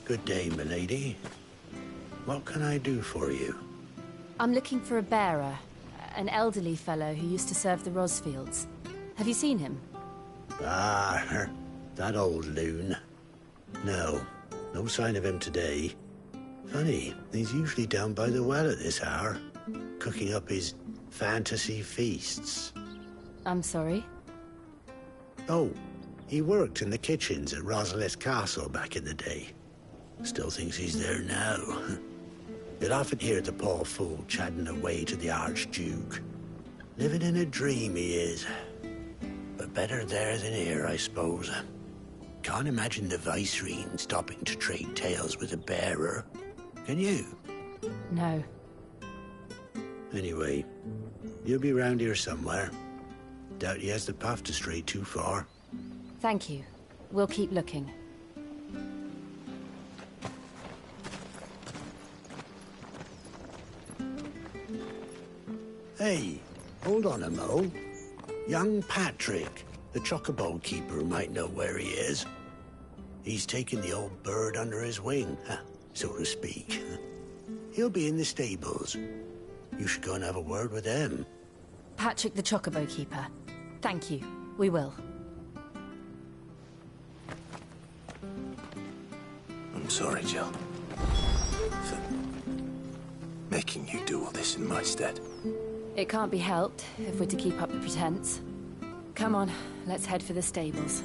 Good day, milady. What can I do for you? I'm looking for a bearer, an elderly fellow who used to serve the Rosfields. Have you seen him? Ah, that old loon. No sign of him today. Funny, he's usually down by the well at this hour, cooking up his fantasy feasts. I'm sorry? Oh, he worked in the kitchens at Rosalith Castle back in the day. Still thinks he's there now. You'll often hear the poor fool chatting away to the Archduke. Living in a dream, he is. But better there than here, I suppose. Can't imagine the Vicereine stopping to trade tales with a bearer. Can you? No. Anyway, you'll be round here somewhere. Doubt he has the path to stray too far. Thank you. We'll keep looking. Hey, hold on a mo. Young Patrick, the chocobo keeper, might know where he is. He's taken the old bird under his wing, so to speak. He'll be in the stables. You should go and have a word with him. Patrick the Chocobo Keeper. Thank you. We will. I'm sorry, Jill. For making you do all this in my stead. It can't be helped if we're to keep up the pretense. Come on, let's head for the stables.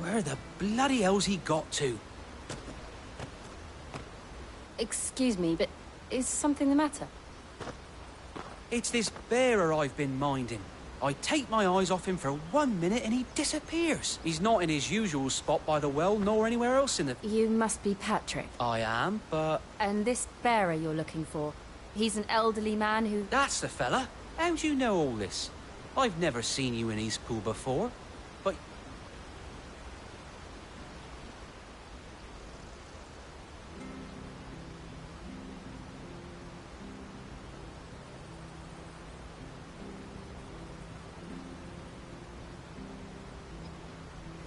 Where the bloody hell's he got to? Excuse me, but is something the matter? It's this bearer I've been minding. I take my eyes off him for 1 minute and he disappears. He's not in his usual spot by the well, nor anywhere else in the... You must be Patrick. I am, but... And this bearer you're looking for, he's an elderly man who... That's the fella. How do you know all this? I've never seen you in Eastpool before, but...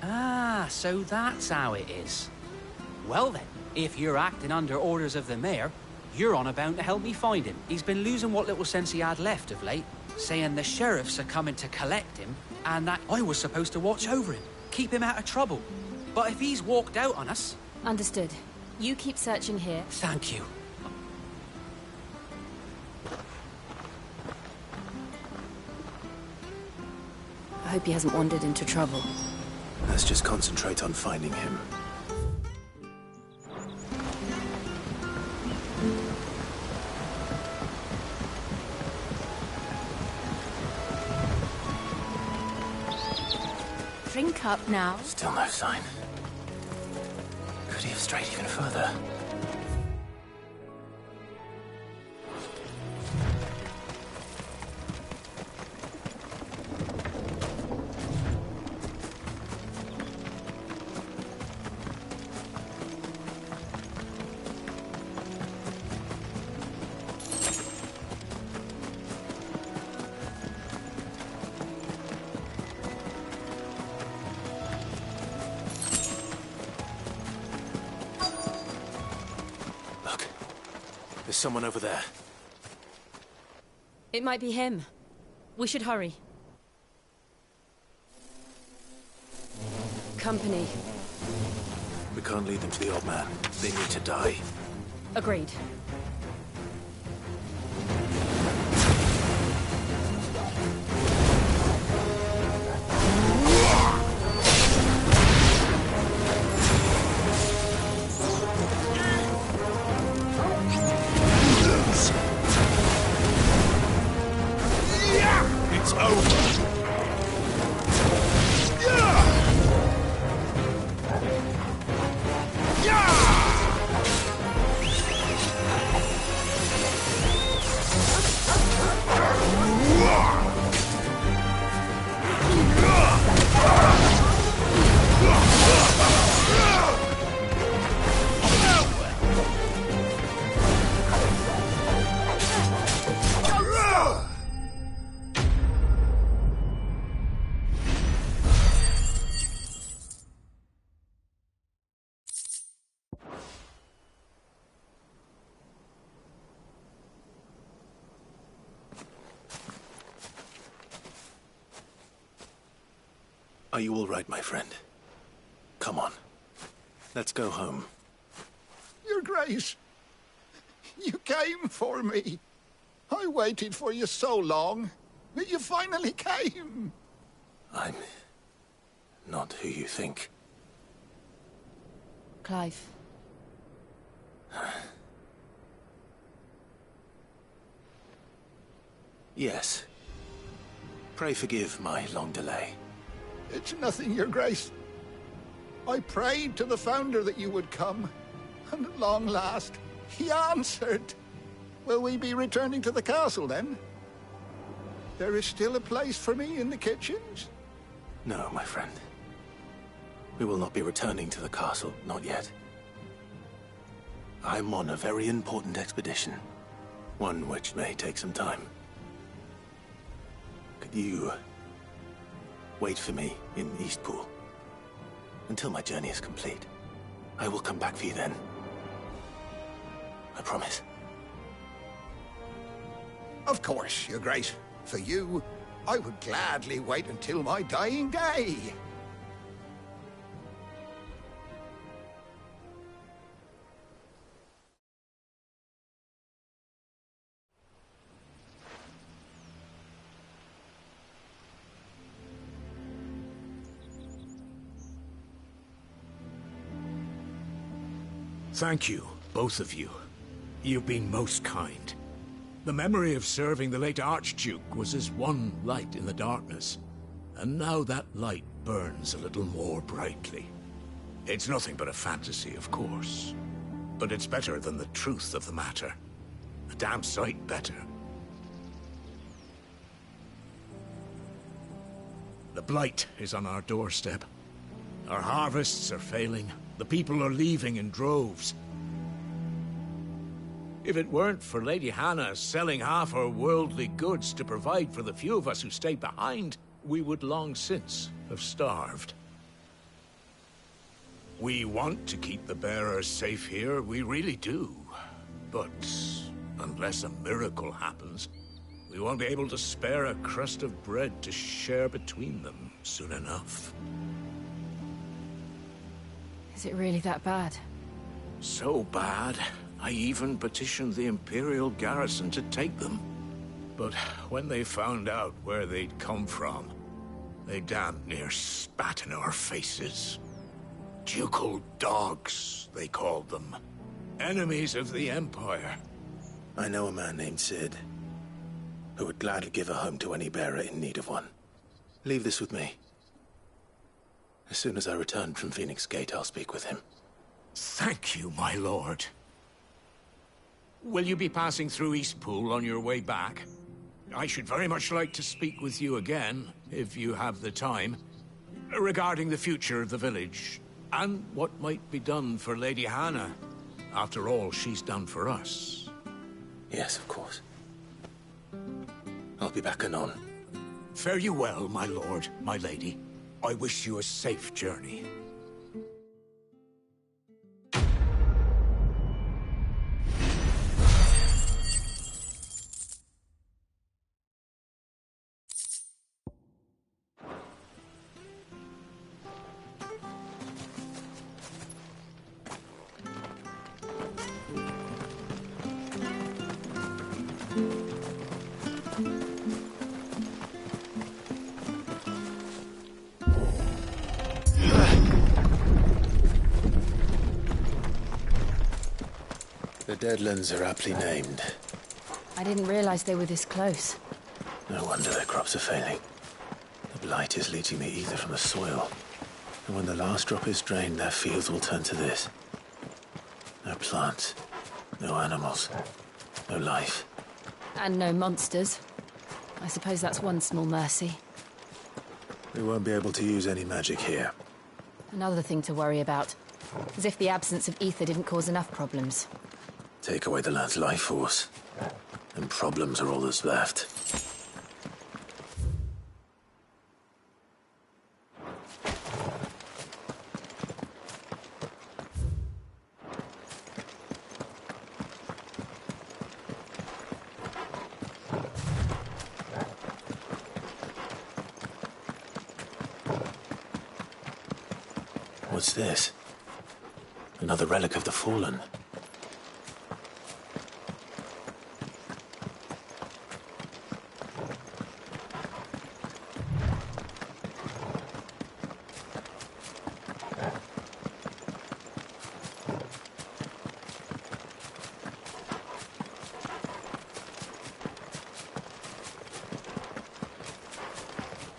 Ah, so that's how it is. Well then, if you're acting under orders of the mayor, you're on about to help me find him. He's been losing what little sense he had left of late, saying the sheriffs are coming to collect him, and that I was supposed to watch over him, keep him out of trouble. But if he's walked out on us... Understood. You keep searching here. Thank you. I hope he hasn't wandered into trouble. Let's just concentrate on finding him. Drink up now. Still no sign. Could he have strayed even further? someone over there. It might be him. We should hurry. Company. We can't lead them to the old man. They need to die. Agreed. It's over. Are you all right, my friend? Come on. Let's go home. Your Grace, you came for me. I waited for you so long, but you finally came. I'm not who you think. Clive. Yes. Pray forgive my long delay. It's nothing, Your Grace. I prayed to the Founder that you would come, and at long last, he answered. Will we be returning to the castle, then? There is still a place for me in the kitchens? No, my friend. We will not be returning to the castle, not yet. I'm on a very important expedition. One which may take some time. Could you wait for me in Eastpool until my journey is complete? I will come back for you then. I promise. Of course, Your Grace. For you, I would gladly wait until my dying day. Thank you, both of you. You've been most kind. The memory of serving the late Archduke was as one light in the darkness, and now that light burns a little more brightly. It's nothing but a fantasy, of course, but it's better than the truth of the matter. A damn sight better. The blight is on our doorstep. Our harvests are failing. The people are leaving in droves. If it weren't for Lady Hannah selling half her worldly goods to provide for the few of us who stayed behind, we would long since have starved. We want to keep the bearers safe here, we really do. But unless a miracle happens, we won't be able to spare a crust of bread to share between them soon enough. Is it really that bad? So bad, I even petitioned the Imperial garrison to take them. But when they found out where they'd come from, they damn near spat in our faces. Ducal dogs, they called them. Enemies of the Empire. I know a man named Sid, who would gladly give a home to any bearer in need of one. Leave this with me. As soon as I return from Phoenix Gate, I'll speak with him. Thank you, my lord. Will you be passing through Eastpool on your way back? I should very much like to speak with you again, if you have the time, regarding the future of the village, and what might be done for Lady Hannah. After all she's done for us. Yes, of course. I'll be back anon. Fare you well, my lord, my lady. I wish you a safe journey. Deadlands are aptly named. I didn't realize they were this close. No wonder their crops are failing. The blight is leaching the ether from the soil. And when the last drop is drained, their fields will turn to this. No plants, no animals, no life. And no monsters. I suppose that's one small mercy. We won't be able to use any magic here. Another thing to worry about. As if the absence of ether didn't cause enough problems. Take away the land's life force, and problems are all that's left. What's this? Another relic of the Fallen.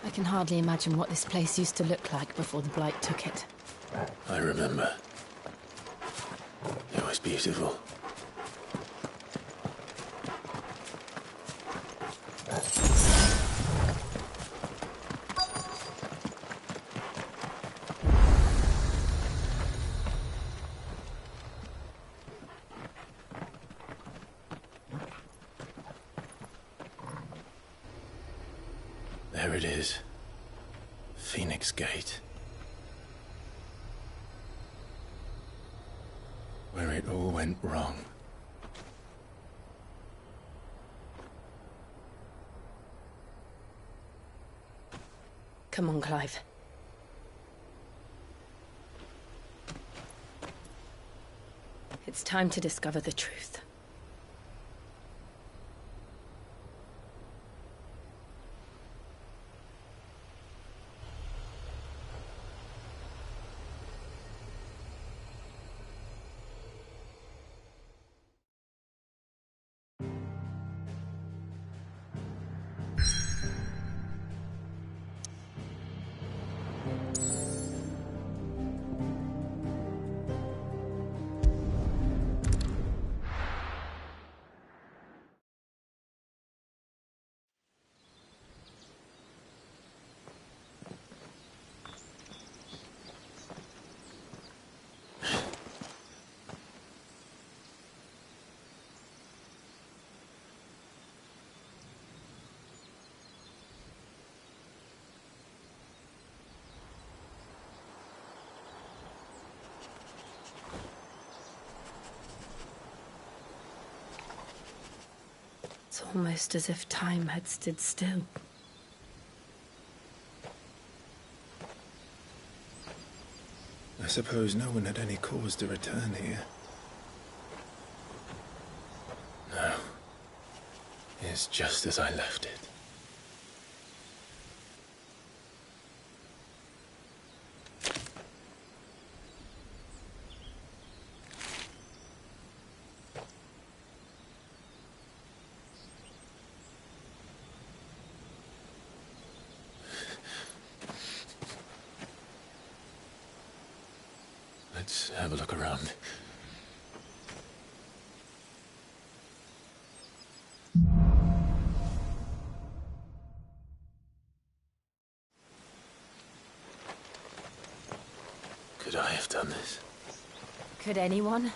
I can hardly imagine what this place used to look like before the Blight took it. I remember. It was beautiful. There it is. Phoenix Gate. Where it all went wrong. Come on, Clive. It's time to discover the truth. It's almost as if time had stood still. I suppose no one had any cause to return here. No. It's just as I left it. Let's have a look around. Could I have done this? Could anyone?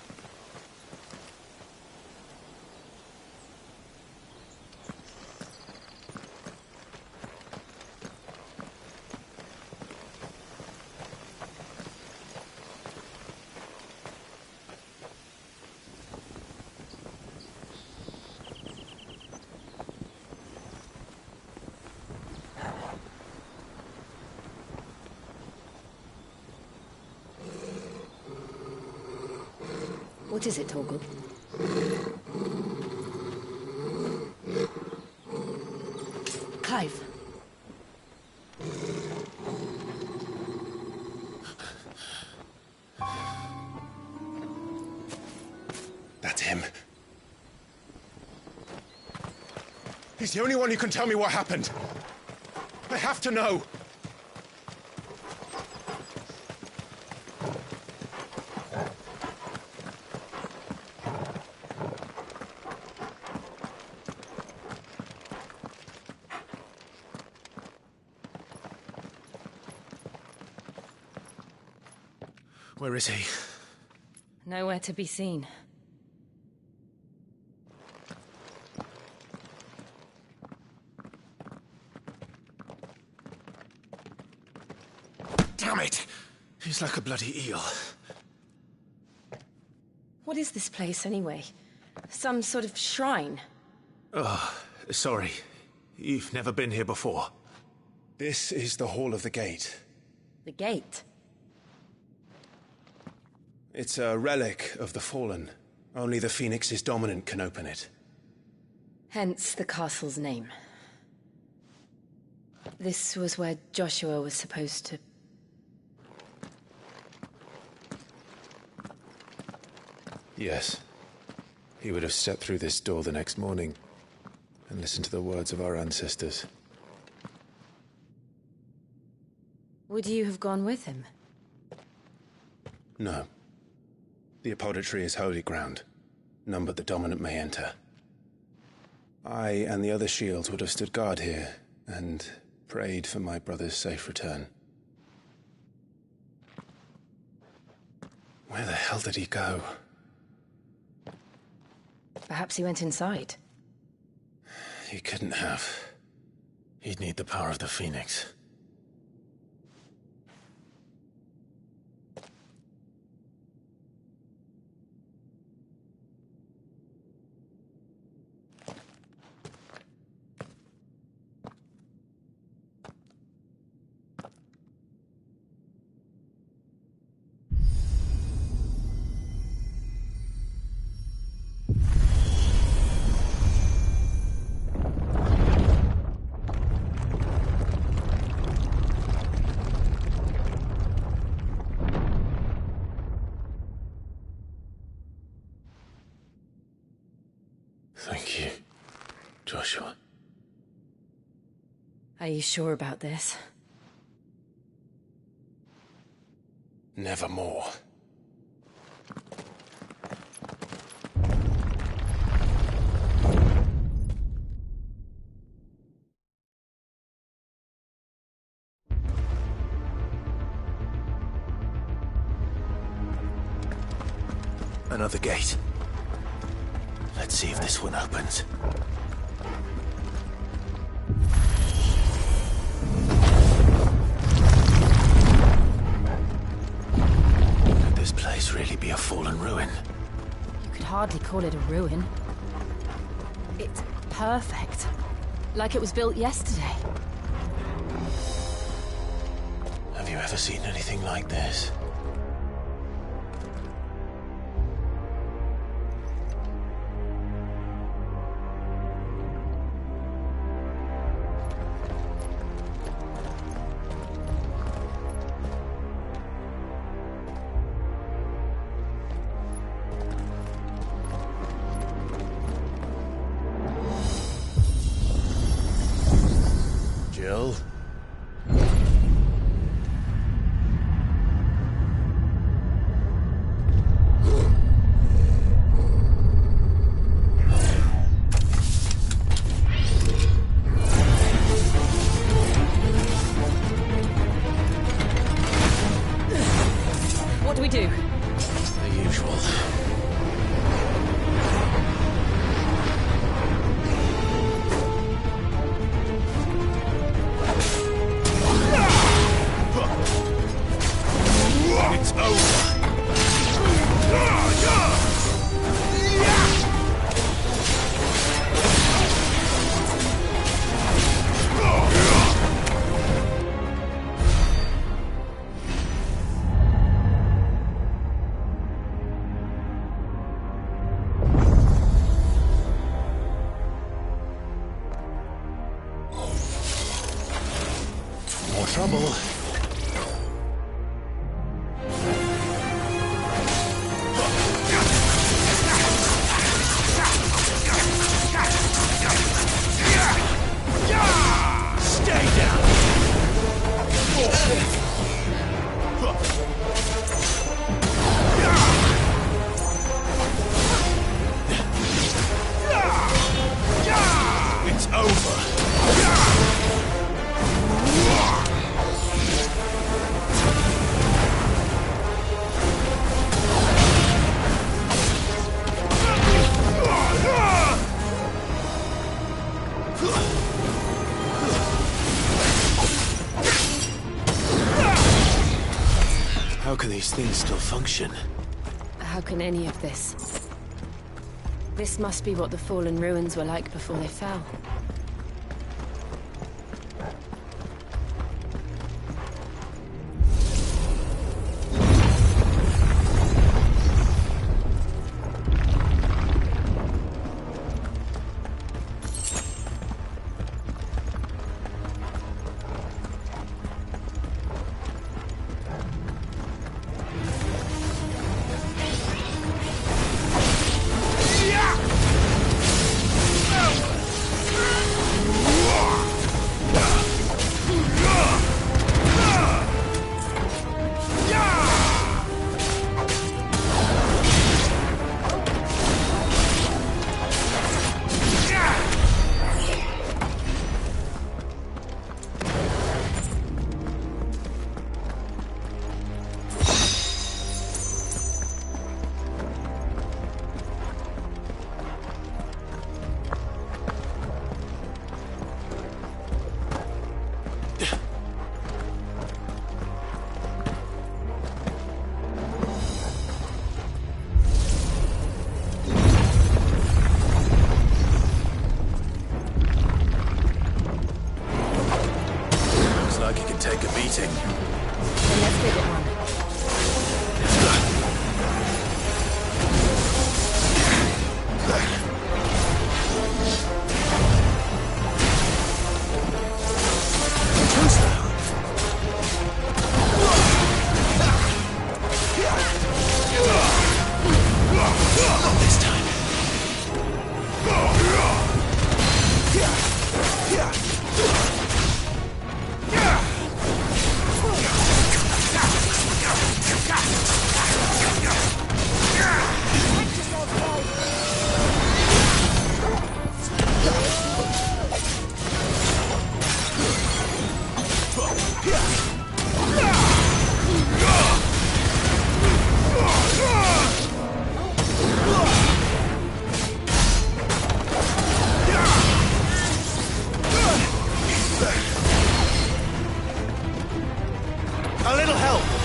What is it, Torgal? Clive. That's him. He's the only one who can tell me what happened. I have to know. Where is he? Nowhere to be seen. Damn it! He's like a bloody eel. What is this place, anyway? Some sort of shrine? Oh, sorry. You've never been here before. This is the Hall of the Gate. The gate? It's a relic of the Fallen. Only the Phoenix's dominant can open it. Hence the castle's name. This was where Joshua was supposed to... Yes. He would have stepped through this door the next morning and listened to the words of our ancestors. Would you have gone with him? No. The apodatory is holy ground. None but the dominant may enter. I and the other shields would have stood guard here and prayed for my brother's safe return. Where the hell did he go? Perhaps he went inside. He couldn't have. He'd need the power of the Phoenix. Thank you, Joshua. Are you sure about this? Nevermore. Another gate. Let's see if this one opens. Could this place really be a fallen ruin? You could hardly call it a ruin. It's perfect. Like it was built yesterday. Have you ever seen anything like this? Jill? What do we do? The usual. It's over. More trouble. How can these things still function? How can any of this? This must be what the fallen ruins were like before they fell.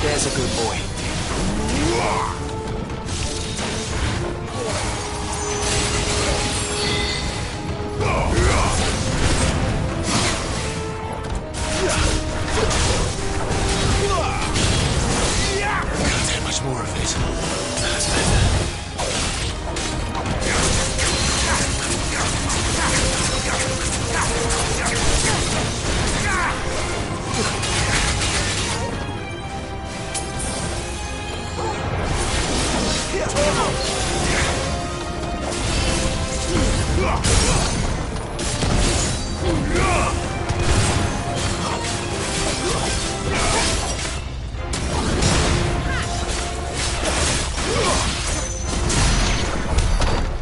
There's a good boy. Can't take much more of it. That's better.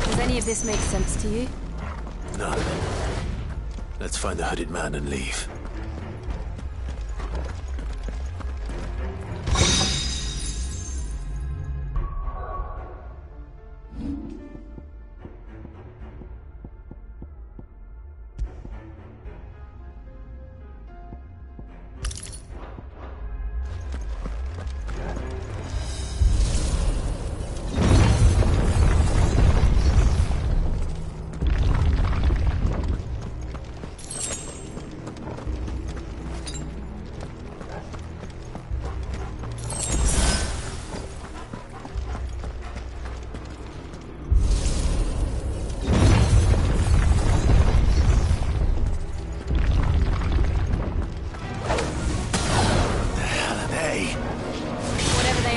Does any of this make sense to you? None. Let's find the hooded man and leave.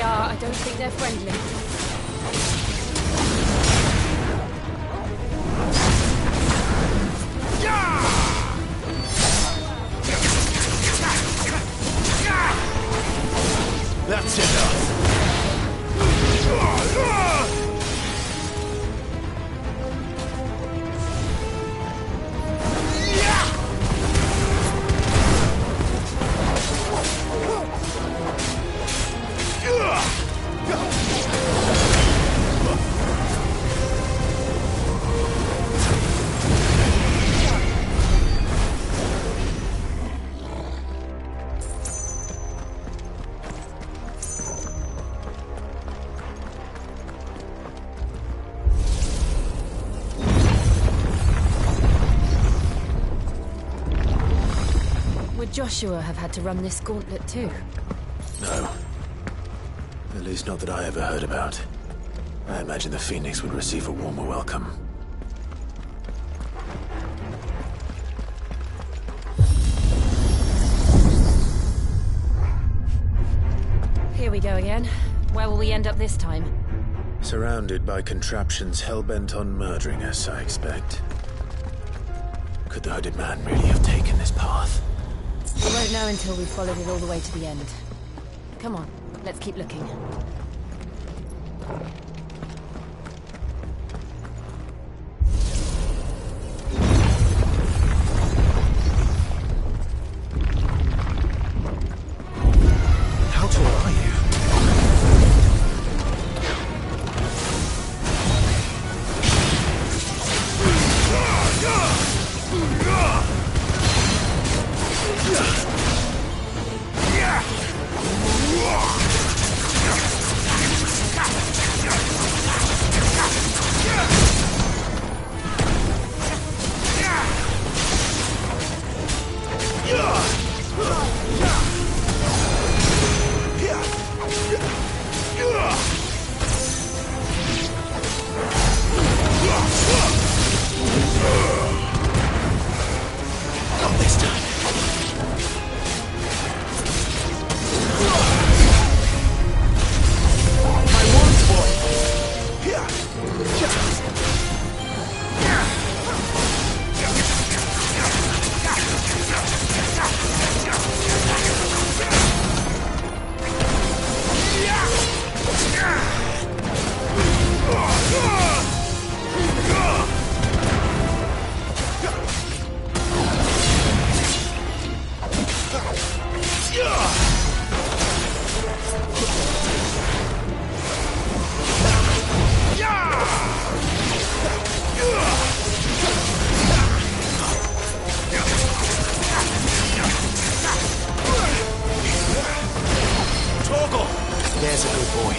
I don't think they're friendly. That's enough. Joshua have had to run this gauntlet too? No. At least not that I ever heard about. I imagine the Phoenix would receive a warmer welcome. Here we go again. Where will we end up this time? Surrounded by contraptions hell-bent on murdering us, I expect. Could the hooded man really have taken this path? We won't know until we've followed it all the way to the end. Come on, let's keep looking. How tall are you? Not this time. My wounds, boy. Torgal! There's a good boy.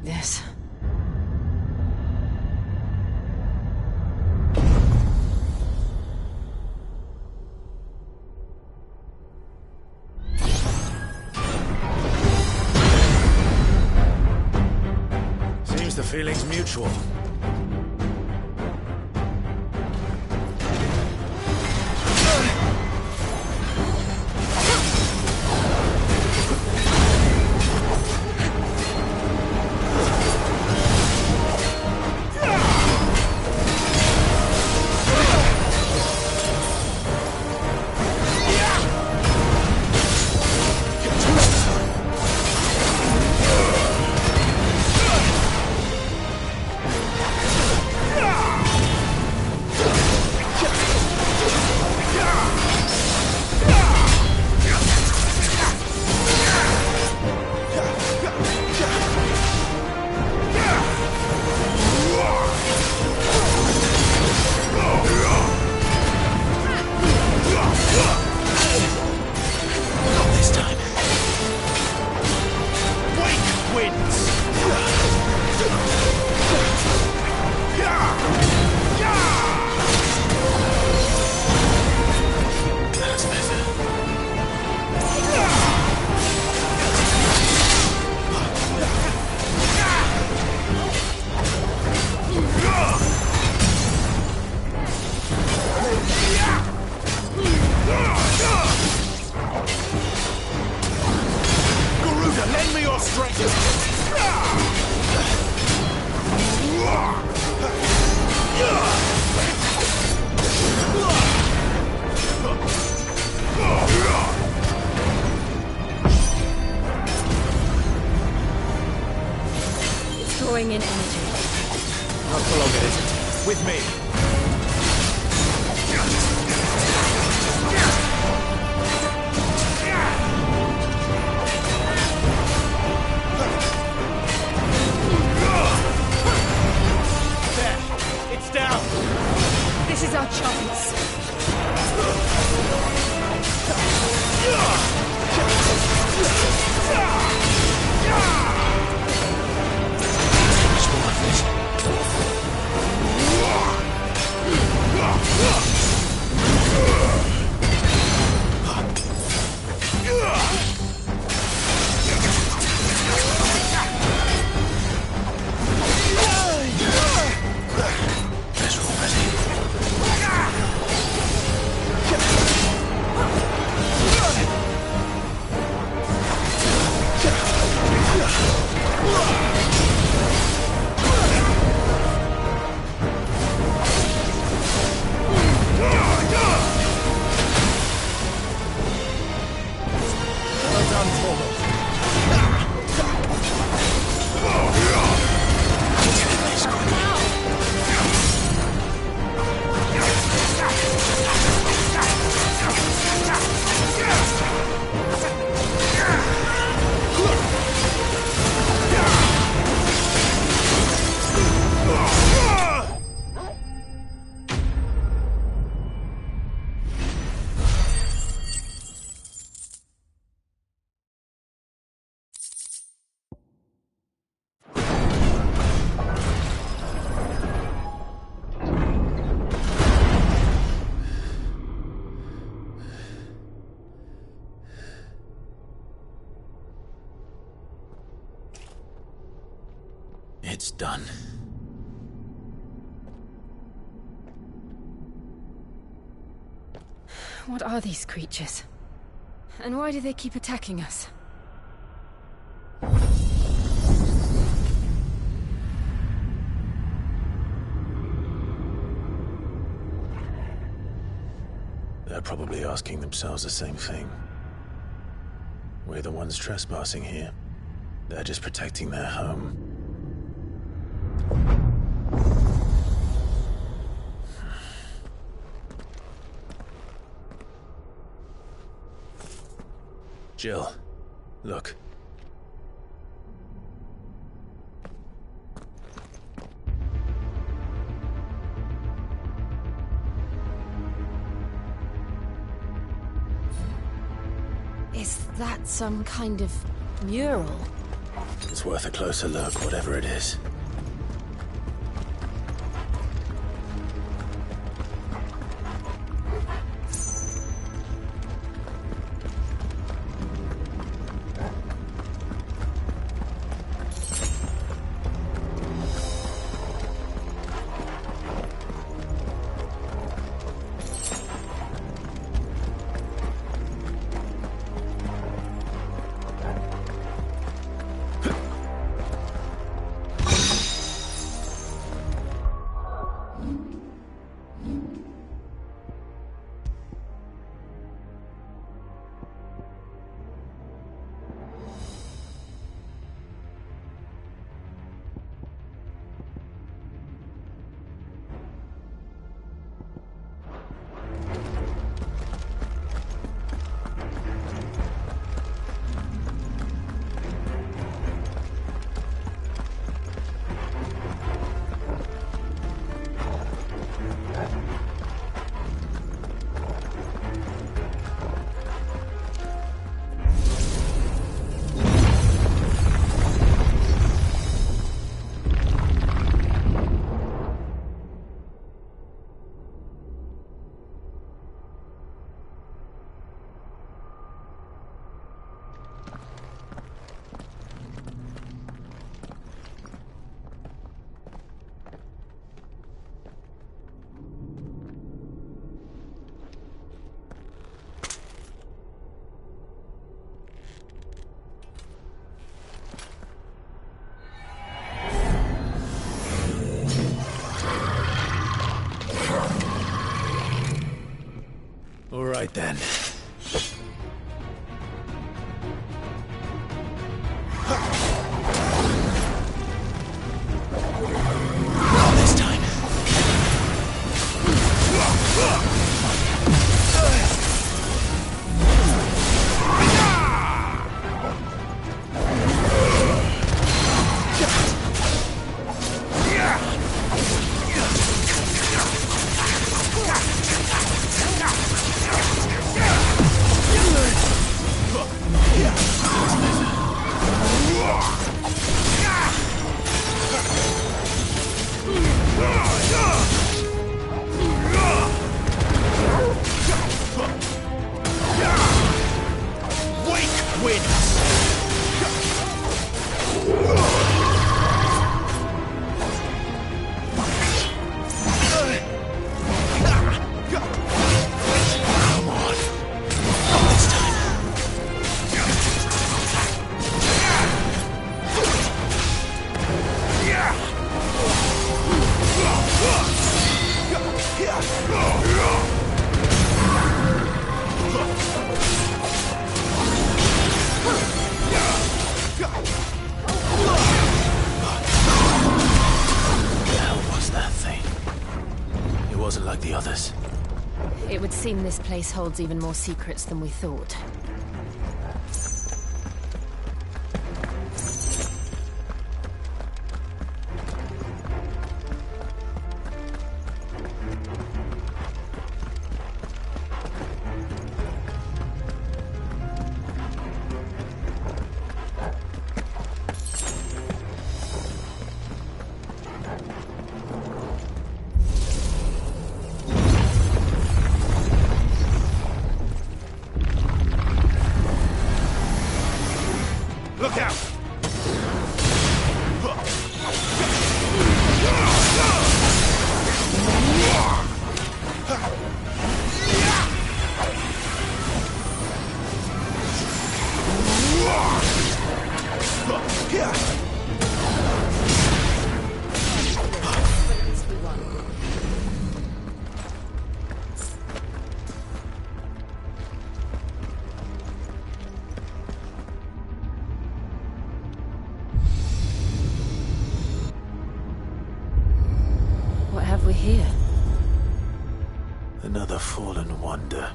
like this. Seems the feeling's mutual. Drawing in energy. Not for long, it isn't. With me. There. It's down. This is our chance. It's done. What are these creatures? And why do they keep attacking us? They're probably asking themselves the same thing. We're the ones trespassing here. They're just protecting their home. Jill, look. Is that some kind of mural? It's worth a closer look, whatever it is. All right then. Not this time. It would seem this place holds even more secrets than we thought. Look out! What have we here? Another fallen wonder.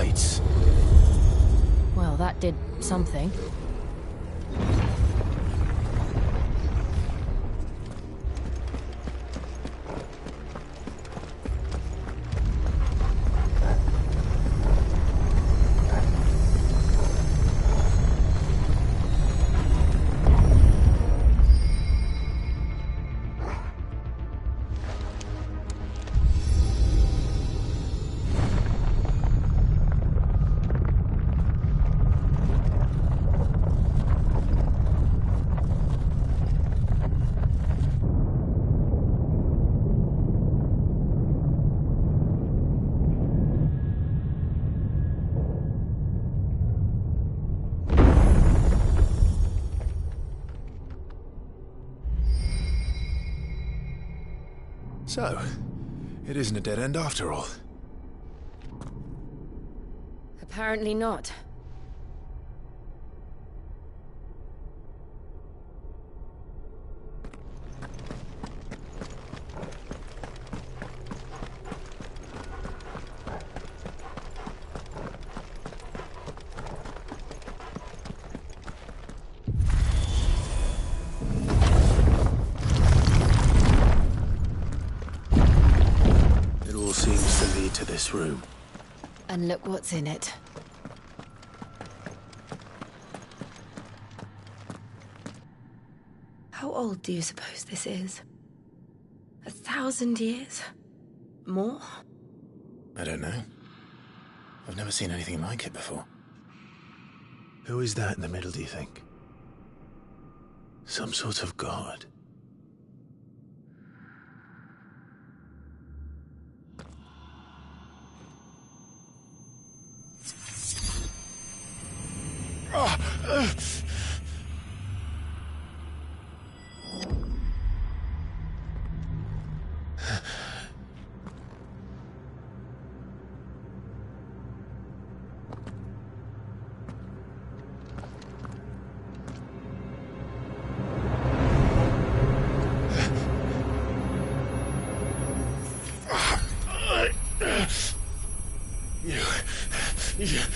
lights. Well, that did something. So, it isn't a dead end after all. Apparently not. It all seems to lead to this room. And look what's in it. How old do you suppose this is? 1,000 years? More? I don't know. I've never seen anything like it before. Who is that in the middle, do you think? Some sort of god?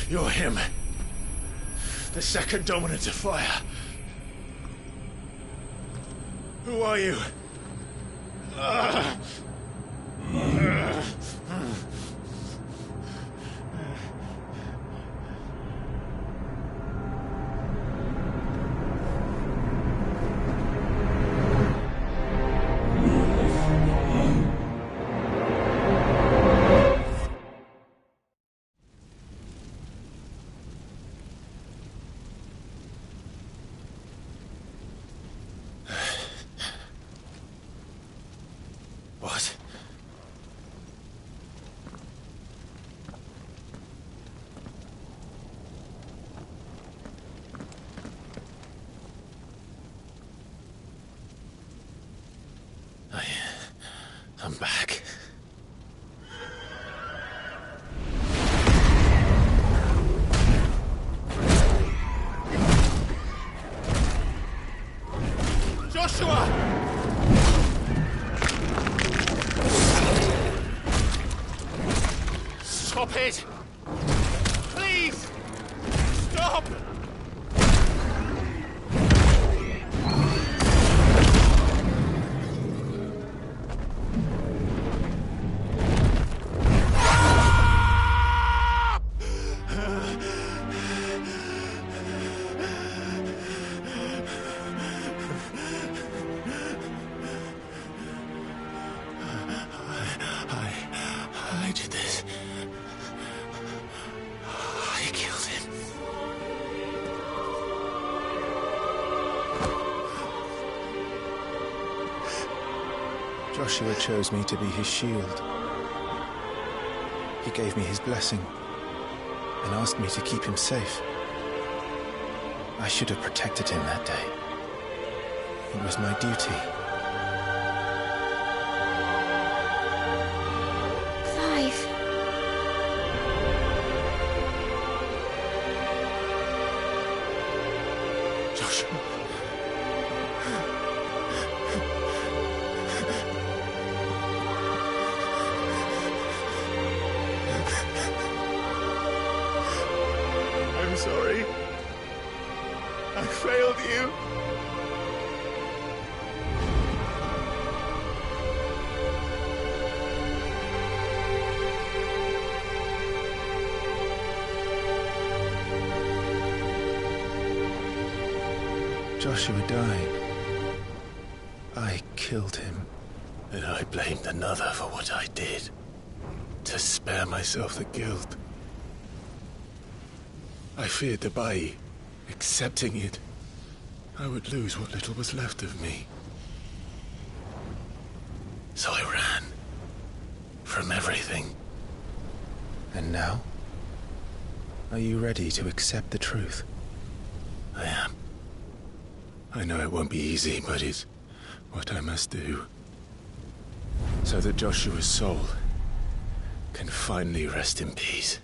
You're him. The second dominant of fire. Who are you? What? I'm back. Joshua! Stop it! Please! Stop! I did this. I killed him. Joshua chose me to be his shield. He gave me his blessing and asked me to keep him safe. I should have protected him that day. It was my duty. Clive. Joshua. sorry. I failed you. Joshua died. I killed him. And I blamed another for what I did. To spare myself the guilt. I feared that by accepting it, I would lose what little was left of me. So I ran. From everything. And now? Are you ready to accept the truth? I am. I know it won't be easy, but it's what I must do. So that Joshua's soul can finally rest in peace.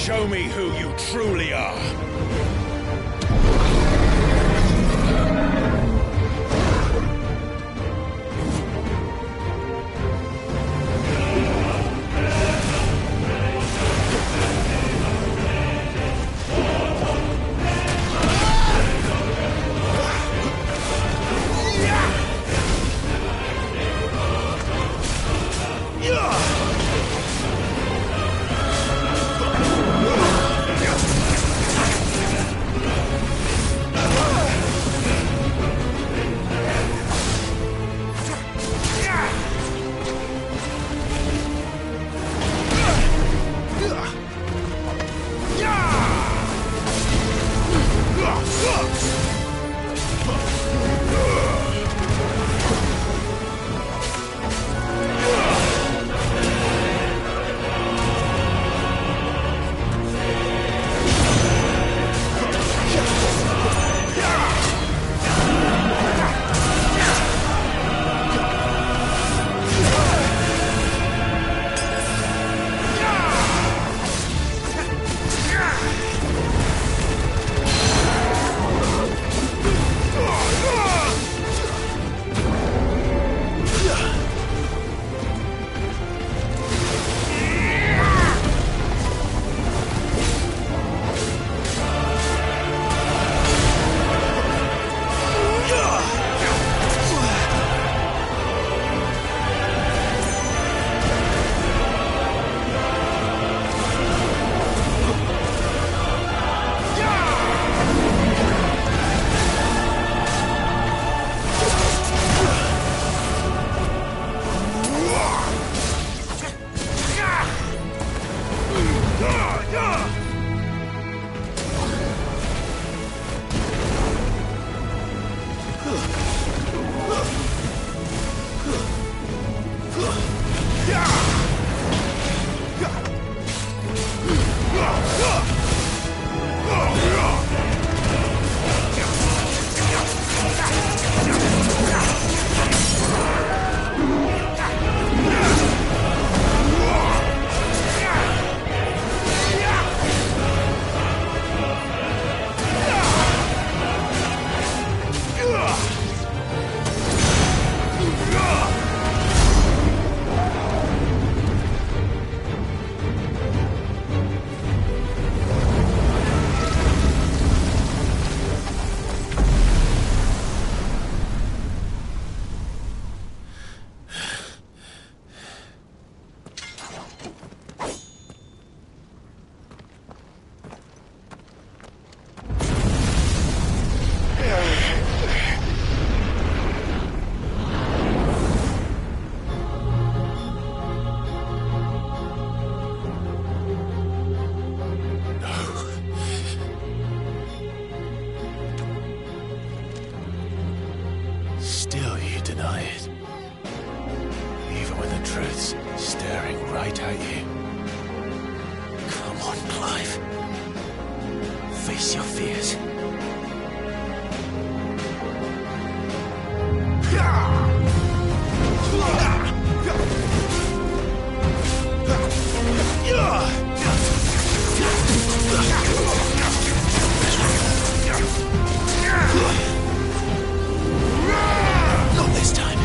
Show me who you truly are. Still you deny it. Even when the truth's staring right at you. Come on, Clive. Face your fears. Not this time.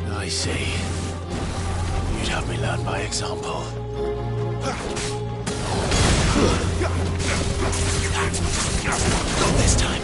I see. You'd have me learn by example. Not this time.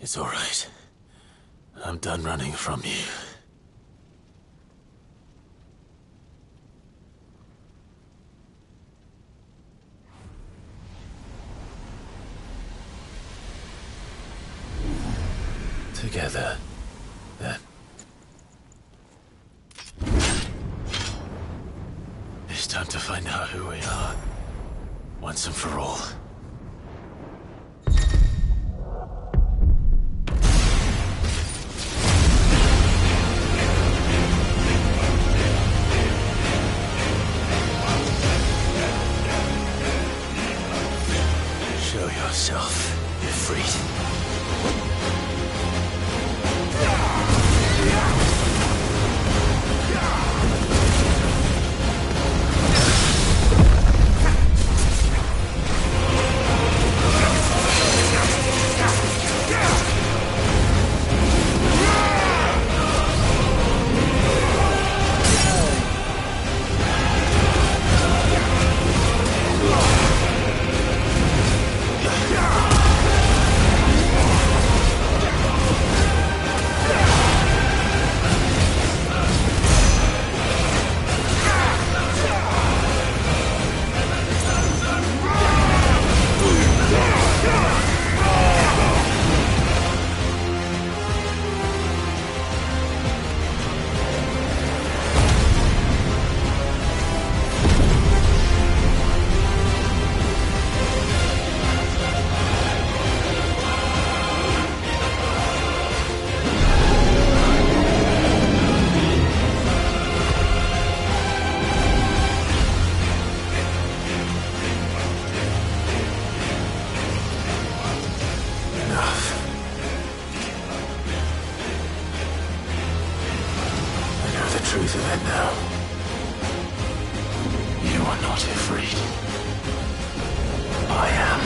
It's all right. I'm done running from you. Together, then. It's time to find out who we are, once and for all. Show yourself, Ifrit. Truth of it now. You are not Ifrit. I am.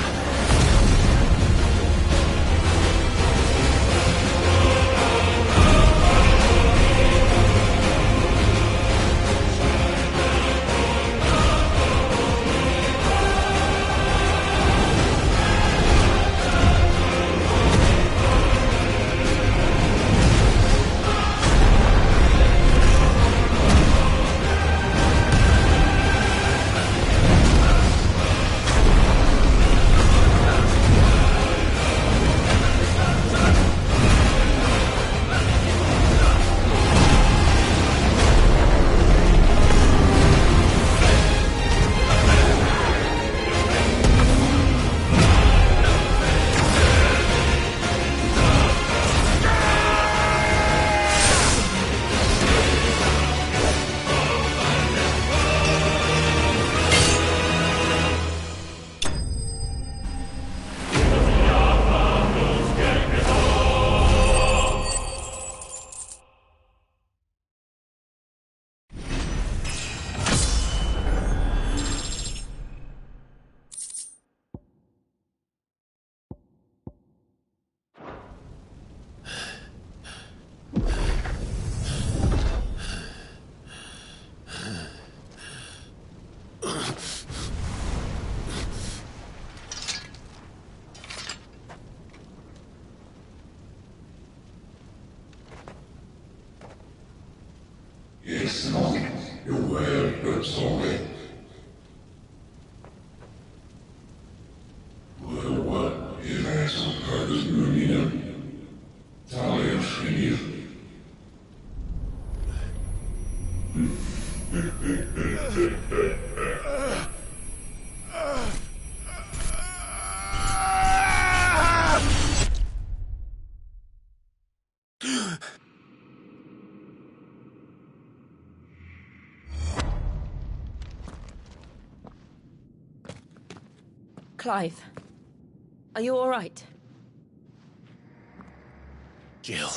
Clive, are you all right? Jill.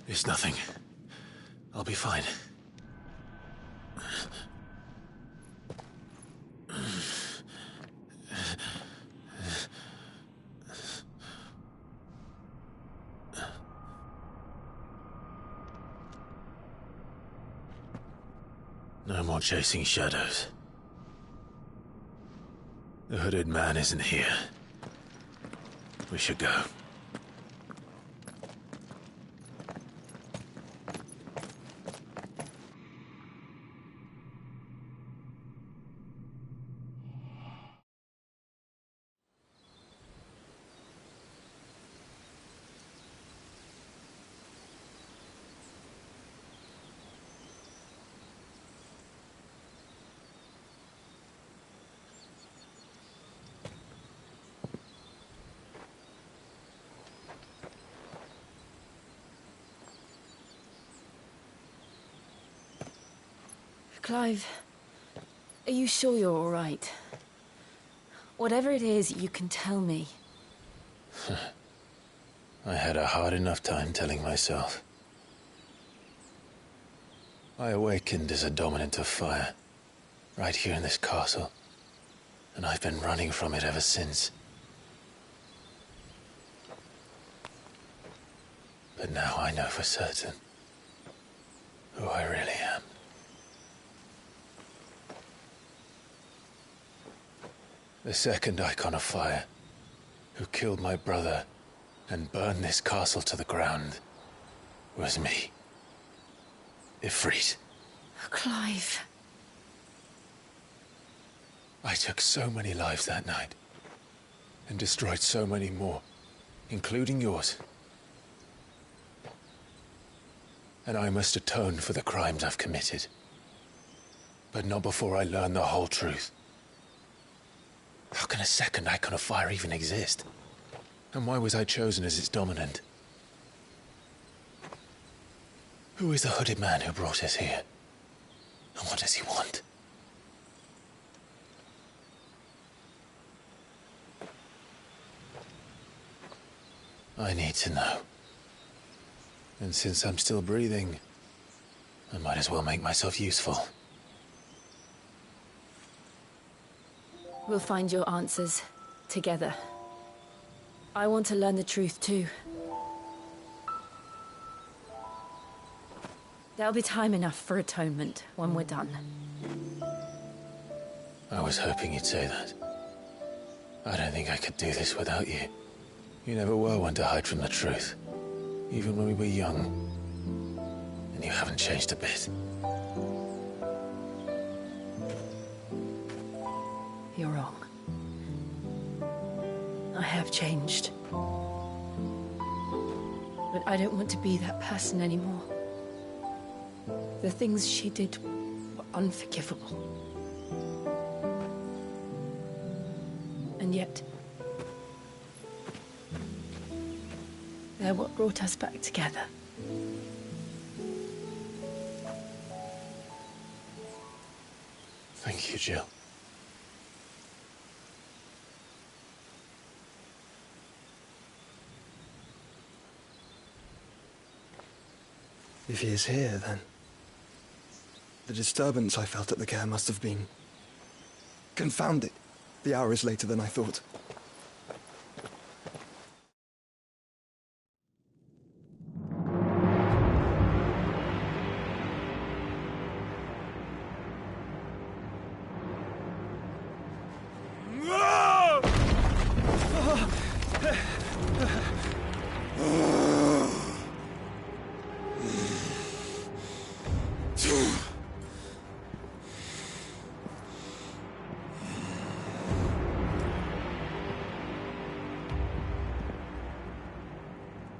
It's nothing. I'll be fine. No more chasing shadows. The hooded man isn't here. We should go. Clive, are you sure you're all right? Whatever it is, you can tell me. I had a hard enough time telling myself. I awakened as a dominant of fire, right here in this castle, and I've been running from it ever since. But now I know for certain who I really am. The second icon of fire, who killed my brother and burned this castle to the ground, was me. Ifrit. Clive. I took so many lives that night, and destroyed so many more, including yours. And I must atone for the crimes I've committed. But not before I learn the whole truth. How can a second icon of fire even exist? And why was I chosen as its dominant? Who is the hooded man who brought us here? And what does he want? I need to know. And since I'm still breathing, I might as well make myself useful. We'll find your answers together. I want to learn the truth too. There'll be time enough for atonement when we're done. I was hoping you'd say that. I don't think I could do this without you. You never were one to hide from the truth, even when we were young. And you haven't changed a bit. You're wrong. I have changed. But I don't want to be that person anymore. The things she did were unforgivable. And yet, they're what brought us back together. Thank you, Jill. If he is here, then the disturbance I felt at the care must have been confounded. The hour is later than I thought.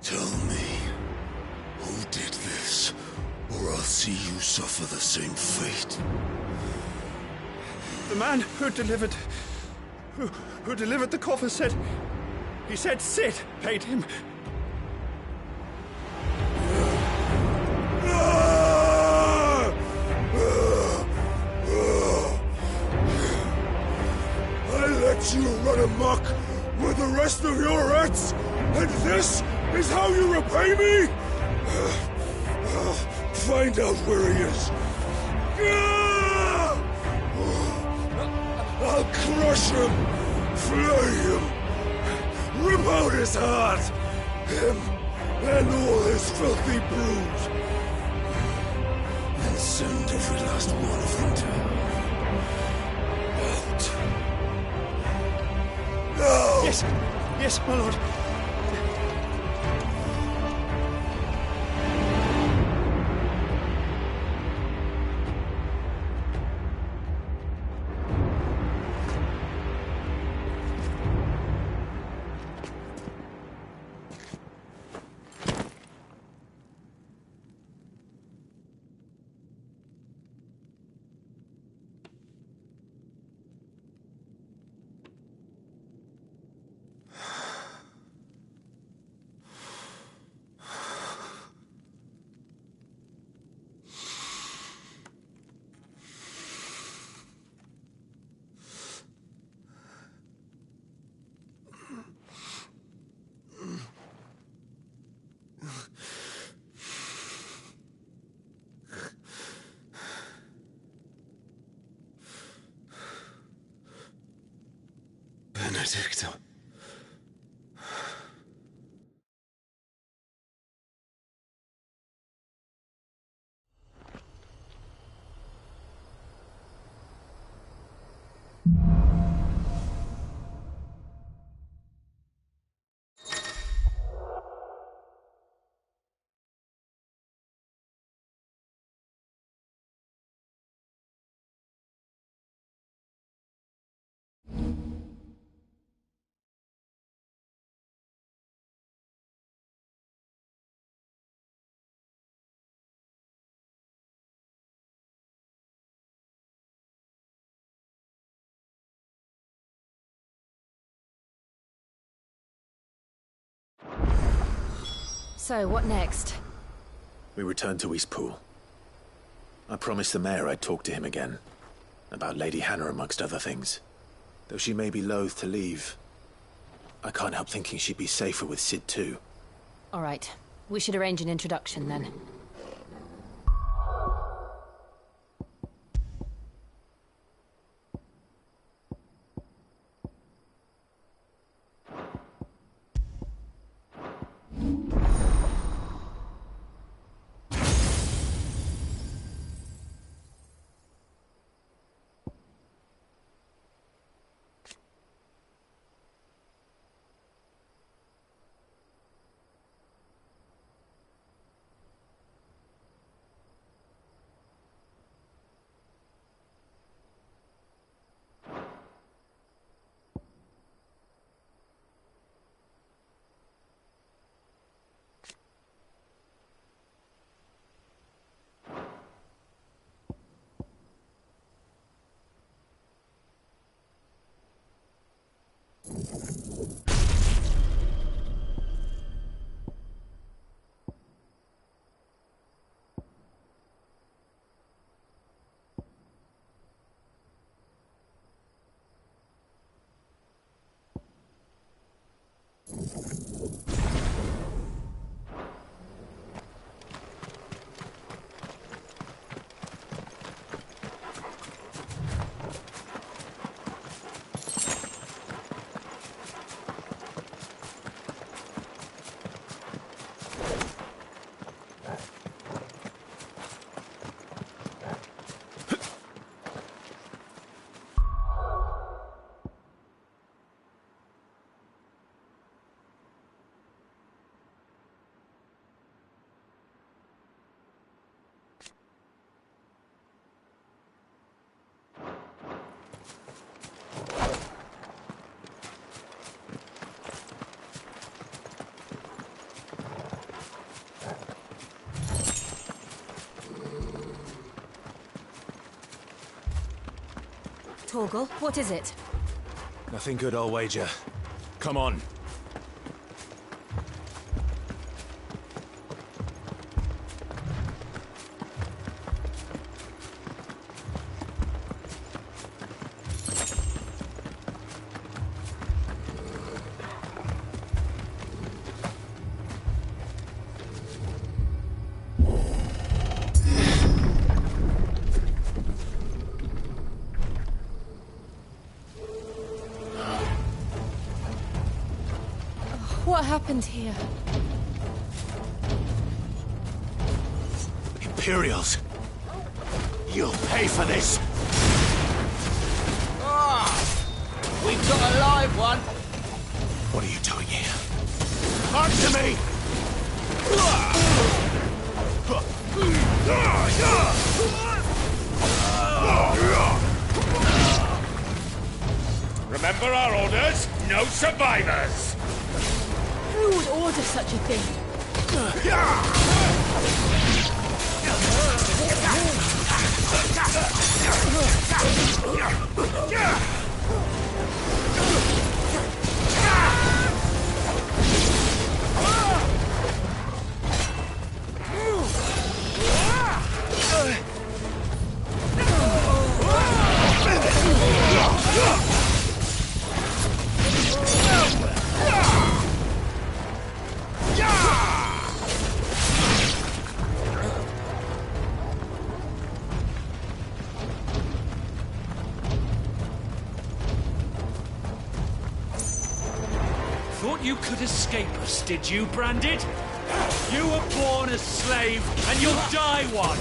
Tell me, who did this, or I'll see you suffer the same fate. The man who delivered the coffer said... He said Sid paid him. I let you run amok with the rest of your rats, and this is how you repay me? Find out where he is. I'll crush him, flay him, rip out his heart, him and all his filthy brood, and send every last one of them to hell. Out. No! Yes, my lord. Benedicto. So, what next? We return to Eastpool. I promised the mayor I'd talk to him again. About Lady Hannah, amongst other things. Though she may be loath to leave, I can't help thinking she'd be safer with Sid too. All right. We should arrange an introduction then. Torgal, what is it? Nothing good, I'll wager. Come on. What happened here? Imperials! You'll pay for this! We've got a live one! What are you doing here? Answer me! Remember our orders? No survivors! Who would order such a thing? thought you could escape us, did you, Branded? You were born a slave, and you'll die one!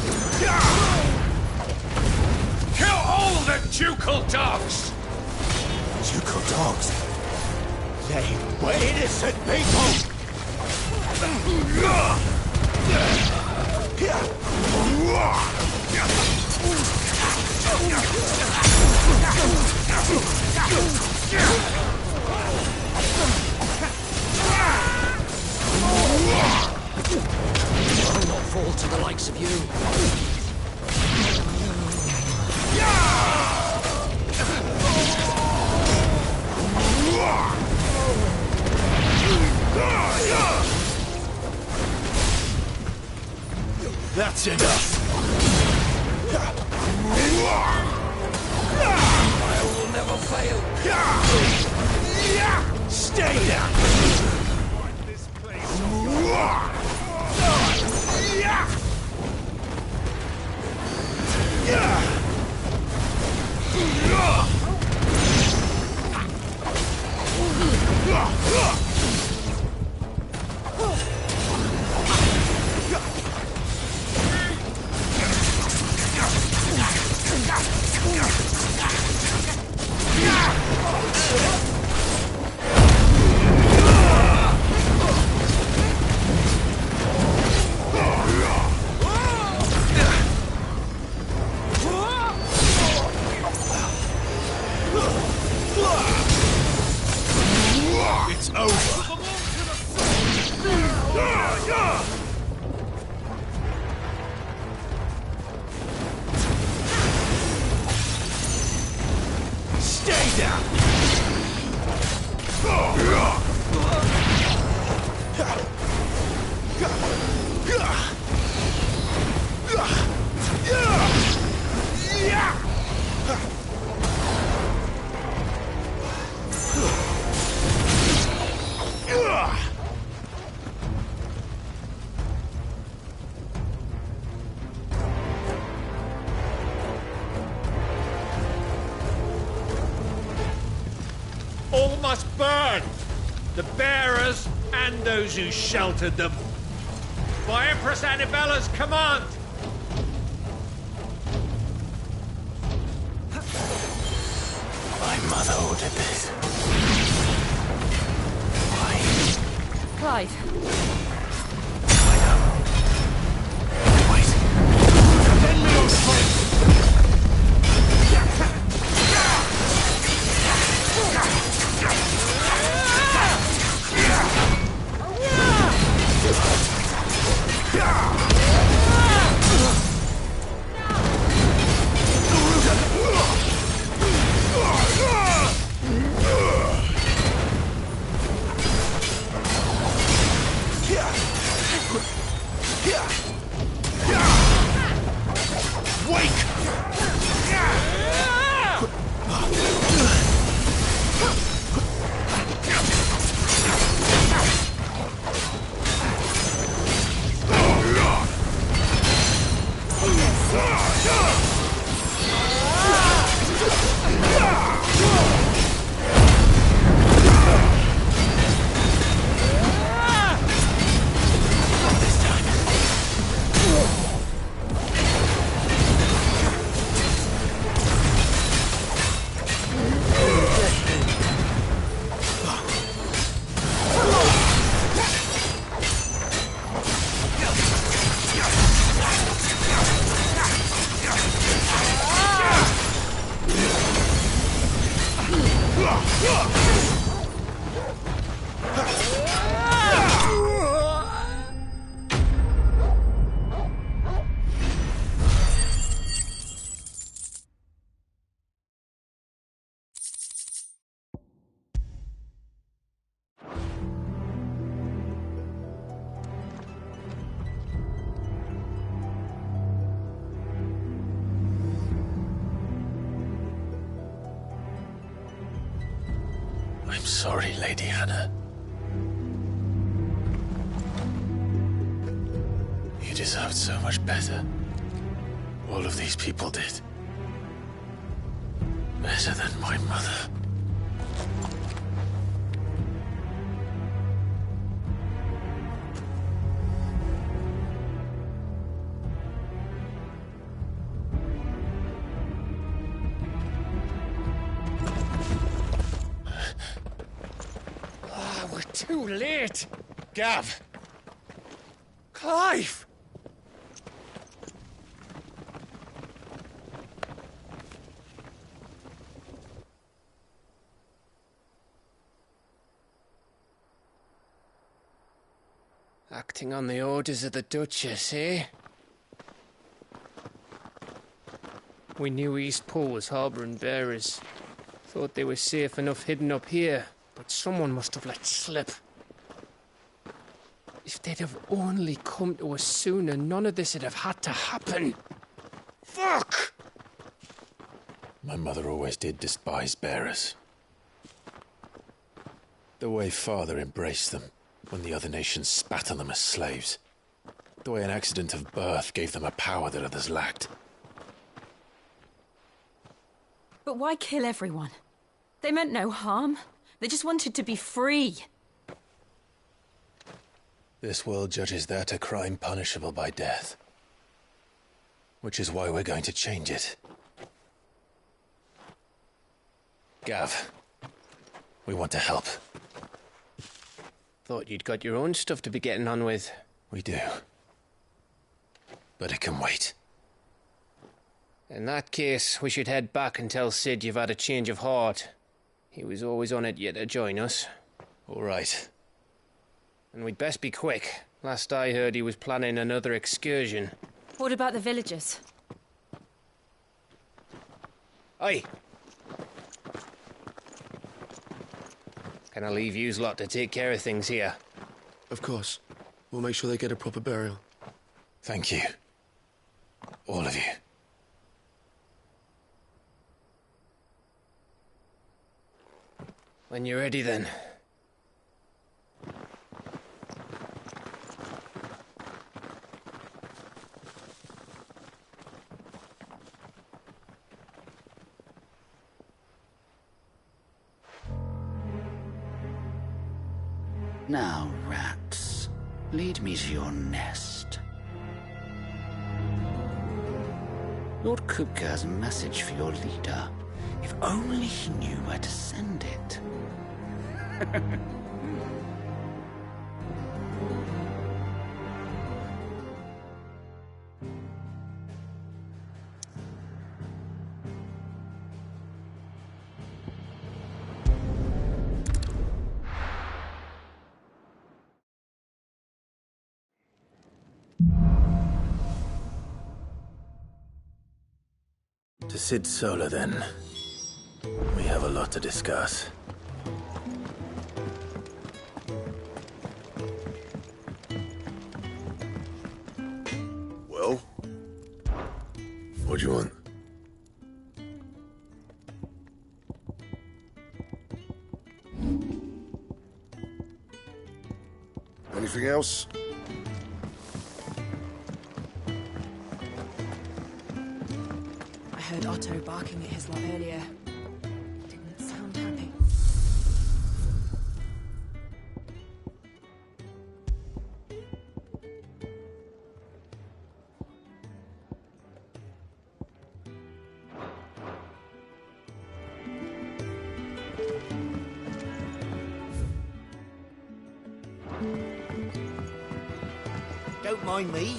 Kill all the ducal dogs! Ducal dogs? They were innocent people! I'll not fall to the likes of you. That's enough! I will never fail! Stay down! This place It's over! Stay down! All must burn! The bearers and those who sheltered them. By Empress Annabella's command! My mother ordered this. Clive. Lend me your strength! I'm sorry, Lady Hannah. You deserved so much better. All of these people did. Better than my mother. We're too late! Gav! Clive! Acting on the orders of the Duchess, eh? We knew Eastpool was harbouring bearers. Thought they were safe enough hidden up here, but someone must have let slip. If they'd have only come to us sooner, none of this would have had to happen. Fuck! My mother always did despise bearers. The way Father embraced them when the other nations spat on them as slaves. The way an accident of birth gave them a power that others lacked. But why kill everyone? They meant no harm. They just wanted to be free. This world judges that a crime punishable by death. Which is why we're going to change it. Gav, we want to help. Thought you'd got your own stuff to be getting on with. We do. But it can wait. In that case, we should head back and tell Sid you've had a change of heart. He was always on it yet to join us. All right. And we'd best be quick. Last I heard, he was planning another excursion. What about the villagers? Aye. Can I leave yous lot to take care of things here? Of course. We'll make sure they get a proper burial. Thank you. All of you. When you're ready, then. Now, rats, lead me to your nest. Lord Kupka has a message for your leader. If only he knew where to send it. To Sid Solar, then. We have a lot to discuss. Well? What do you want? Anything else? I heard Otto barking at his lot earlier. Didn't sound happy. Don't mind me.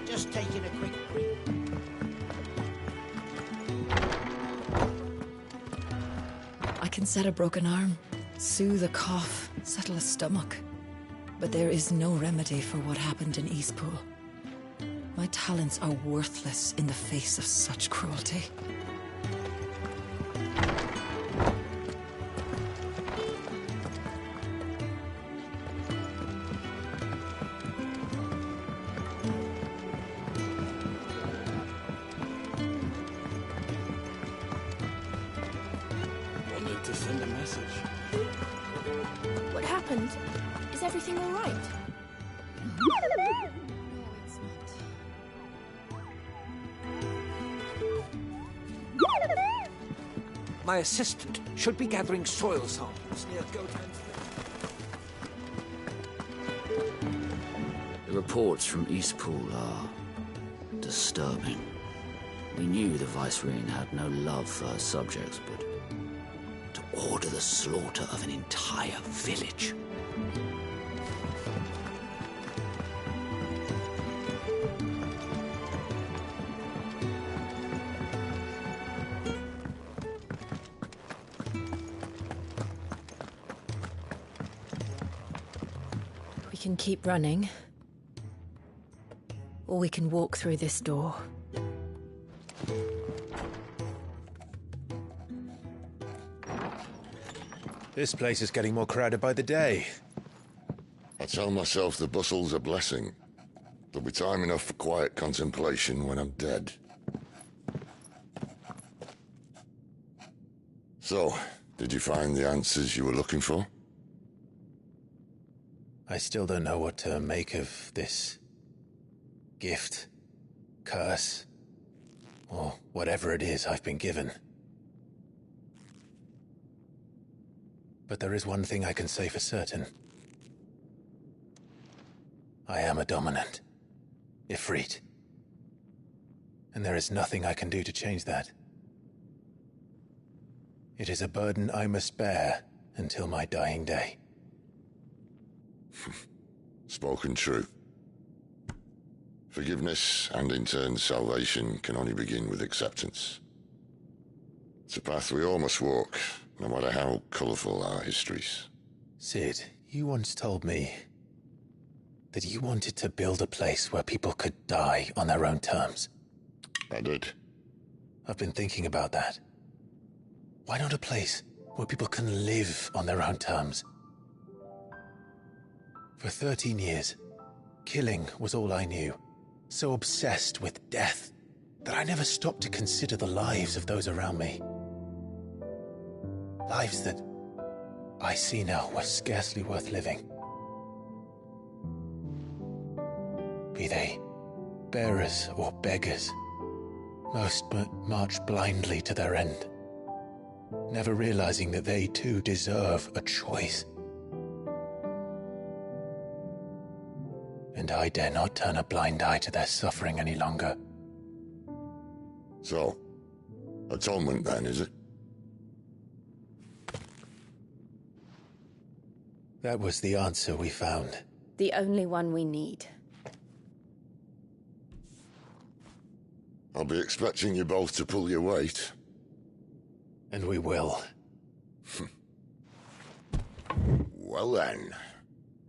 Just taking a quick break. I can set a broken arm, soothe a cough, settle a stomach. But there is no remedy for what happened in Eastpool. My talents are worthless in the face of such cruelty. We'll need to send a message. What happened? Is everything all right? My assistant should be gathering soil samples near Goathand's. The reports from Eastpool are disturbing. We knew the Vicereine had no love for her subjects, but to order the slaughter of an entire village. We can keep running, or we can walk through this door. This place is getting more crowded by the day. I tell myself the bustle's a blessing. There'll be time enough for quiet contemplation when I'm dead. So, did you find the answers you were looking for? I still don't know what to make of this gift, curse, or whatever it is I've been given. But there is one thing I can say for certain. I am a dominant, Ifrit. And there is nothing I can do to change that. It is a burden I must bear until my dying day. Spoken true. Forgiveness, and in turn salvation, can only begin with acceptance. It's a path we all must walk, no matter how colourful our histories. Sid, you once told me that you wanted to build a place where people could die on their own terms. I did. I've been thinking about that. Why not a place where people can live on their own terms? For 13 years, killing was all I knew. So obsessed with death that I never stopped to consider the lives of those around me. Lives that I see now were scarcely worth living. Be they bearers or beggars, most march blindly to their end, never realizing that they too deserve a choice. And I dare not turn a blind eye to their suffering any longer. So, atonement then, is it? That was the answer we found. The only one we need. I'll be expecting you both to pull your weight. And we will. Well then,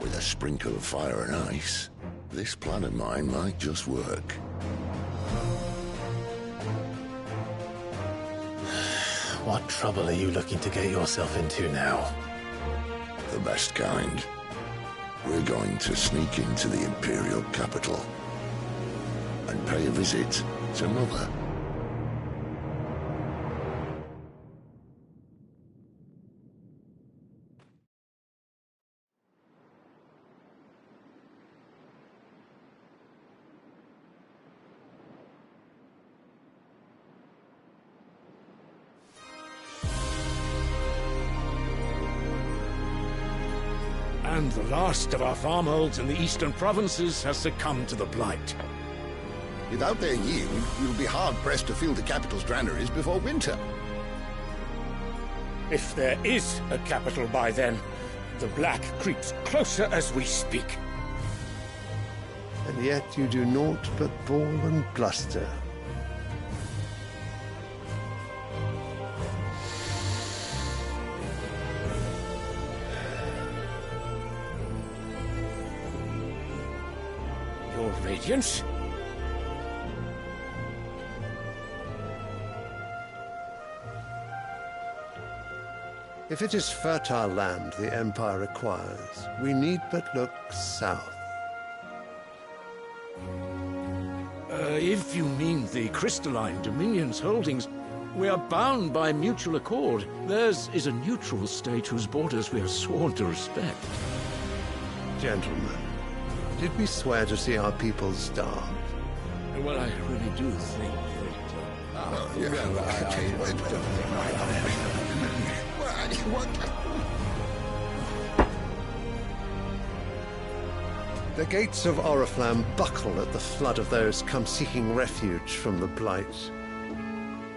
with a sprinkle of fire and ice, this plan of mine might just work. What trouble are you looking to get yourself into now? The best kind. We're going to sneak into the Imperial capital and pay a visit to Mother. And the last of our farmholds in the eastern provinces has succumbed to the blight. Without their yield, we'll be hard-pressed to fill the capital's granaries before winter. If there is a capital by then, the black creeps closer as we speak. And yet you do naught but bawl and bluster. Your Radiance? If it is fertile land the Empire requires, we need but look south. If you mean the crystalline Dominion's holdings, we are bound by mutual accord. Theirs is a neutral state whose borders we are sworn to respect. Gentlemen, did we swear to see our people starve? Well, I really do think The gates of Oriflamme buckle at the flood of those come seeking refuge from the blight.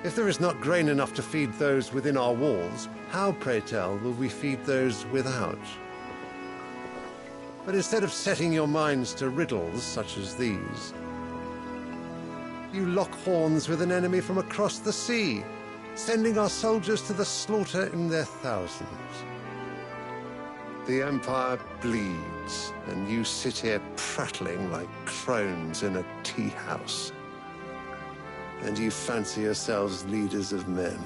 If there is not grain enough to feed those within our walls, How, pray tell, will we feed those without? But instead of setting your minds to riddles such as these, you lock horns with an enemy from across the sea, sending our soldiers to the slaughter in their thousands. The Empire bleeds, and you sit here prattling like crones in a tea house. And you fancy yourselves leaders of men.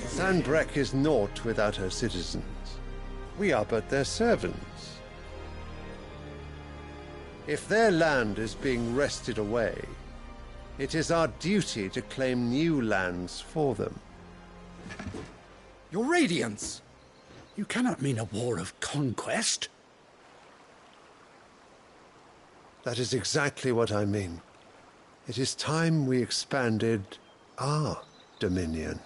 Sandbreck is naught without her citizens. We are but their servants. If their land is being wrested away, it is our duty to claim new lands for them. Your Radiance! You cannot mean a war of conquest. That is exactly what I mean. It is time we expanded our dominion.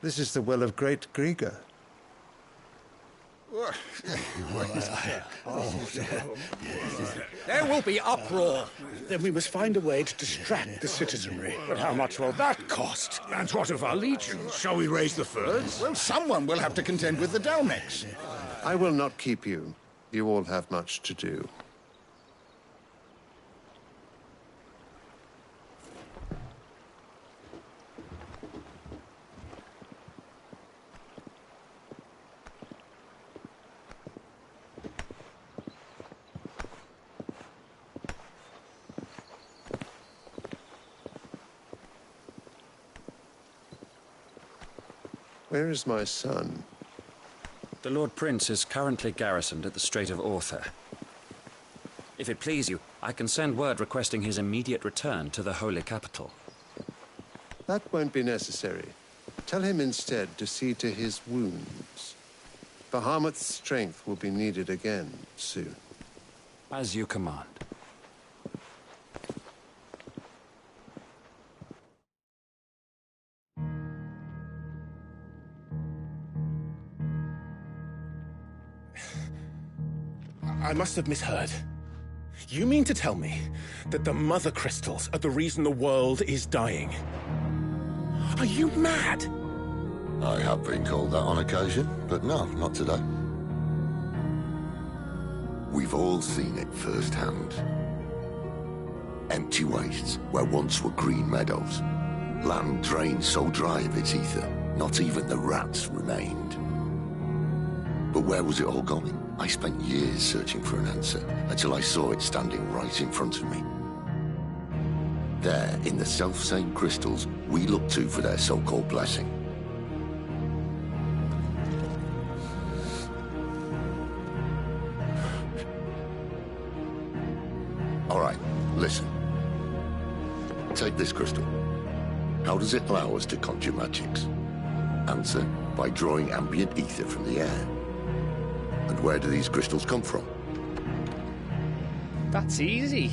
This is the will of great Grieger. There will be uproar. Then we must find a way to distract the citizenry. But how much will that cost? And what of our legions? Shall we raise the furs? Well, someone will have to contend with the Dalmex. I will not keep you. You all have much to do. Where is my son? The Lord Prince is currently garrisoned at the Strait of Arthur. If it please you, I can send word requesting his immediate return to the Holy Capital. That won't be necessary. Tell him instead to see to his wounds. Bahamut's strength will be needed again soon. As you command. I must have misheard. You mean to tell me that the mother crystals are the reason the world is dying? Are you mad? I have been called that on occasion, but no, not today. We've all seen it firsthand. Empty wastes where once were green meadows. Land drained so dry of its ether, not even the rats remained. But where was it all going? I spent years searching for an answer, until I saw it standing right in front of me. There, in the self-same crystals we look to for their so-called blessing. All right, listen. Take this crystal. How does it allow us to conjure magics? Answer, by drawing ambient ether from the air. And where do these crystals come from? That's easy.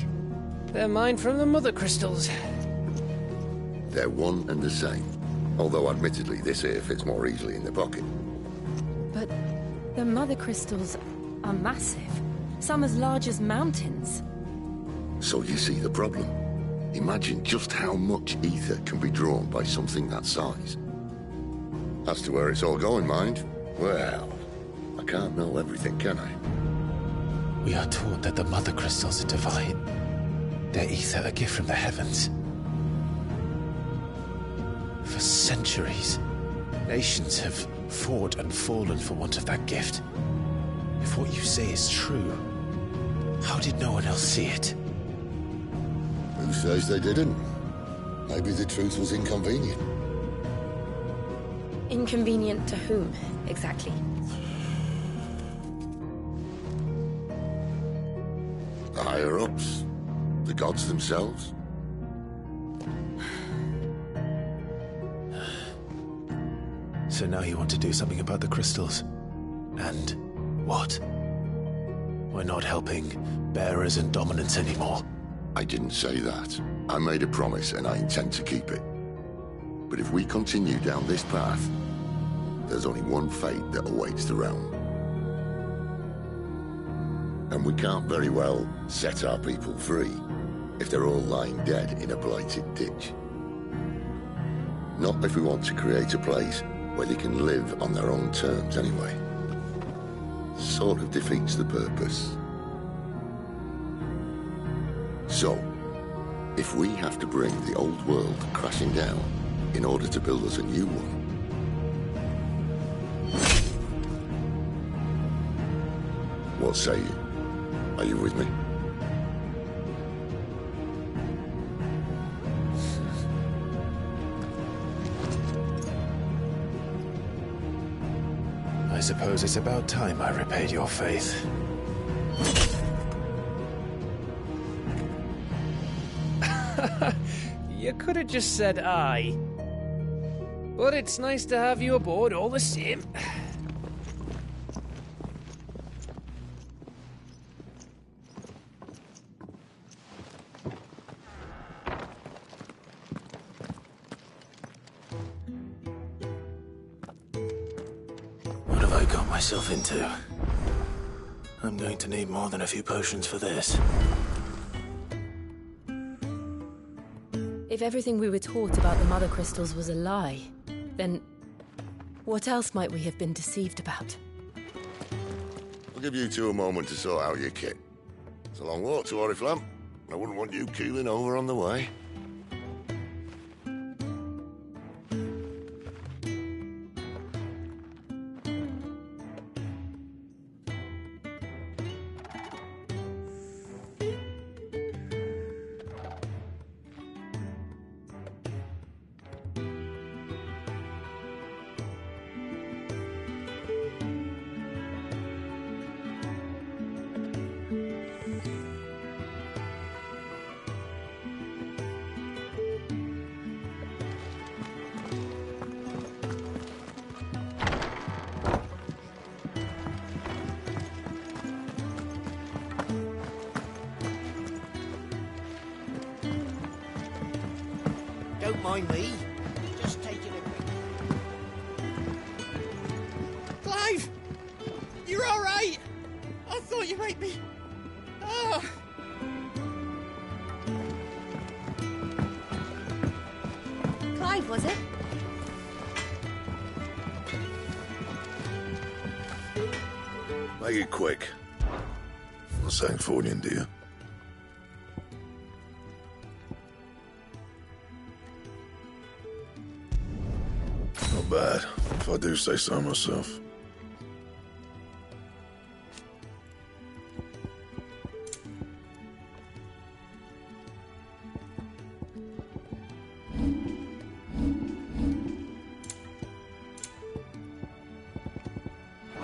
They're mine from the mother crystals. They're one and the same. Although admittedly this here fits more easily in the pocket. But the mother crystals are massive. Some as large as mountains. So you see the problem. Imagine just how much ether can be drawn by something that size. As to where it's all going, mind? Well, I can't know everything, can I? We are taught that the mother crystals are divine. Their ether a gift from the heavens. For centuries, nations have fought and fallen for want of that gift. If what you say is true, how did no one else see it? Who says they didn't? Maybe the truth was inconvenient. Inconvenient to whom, exactly? The higher-ups? The gods themselves? So now you want to do something about the crystals? And what? We're not helping bearers and dominants anymore. I didn't say that. I made a promise and I intend to keep it. But if we continue down this path, there's only one fate that awaits the realm. And we can't very well set our people free if they're all lying dead in a blighted ditch. Not if we want to create a place where they can live on their own terms anyway. Sort of defeats the purpose. So, if we have to bring the old world crashing down in order to build us a new one, what say you? Are you with me? I suppose it's about time I repaid your faith. You could have just said aye. But it's nice to have you aboard all the same. What have I got myself into? I'm going to need more than a few potions for this. If everything we were taught about the Mother Crystals was a lie, then what else might we have been deceived about? I'll give you two a moment to sort out your kit. It's a long walk to Oriflamme. I wouldn't want you keeling over on the way. Don't mind me. Just taking a quick... Clive! You're all right! I thought you might be... Ah! Clive, was it? Make it quick. Not saying Fornian, do you? Not bad, if I do say so myself.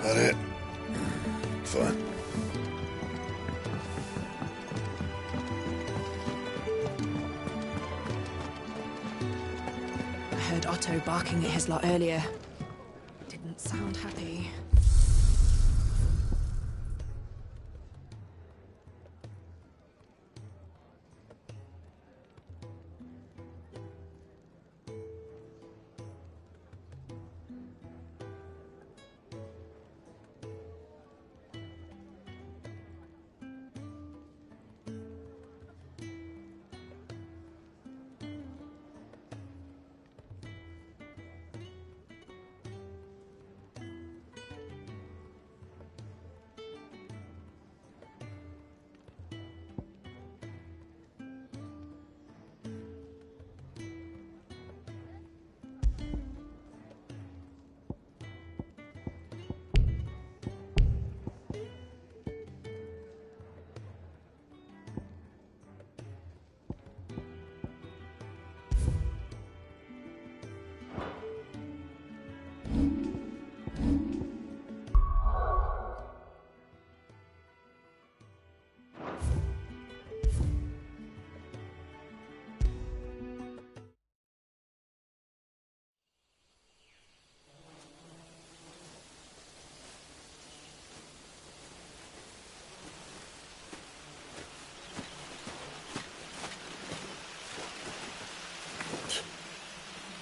That it? Fine. I heard Otto barking at his lot earlier. Didn't sound happy.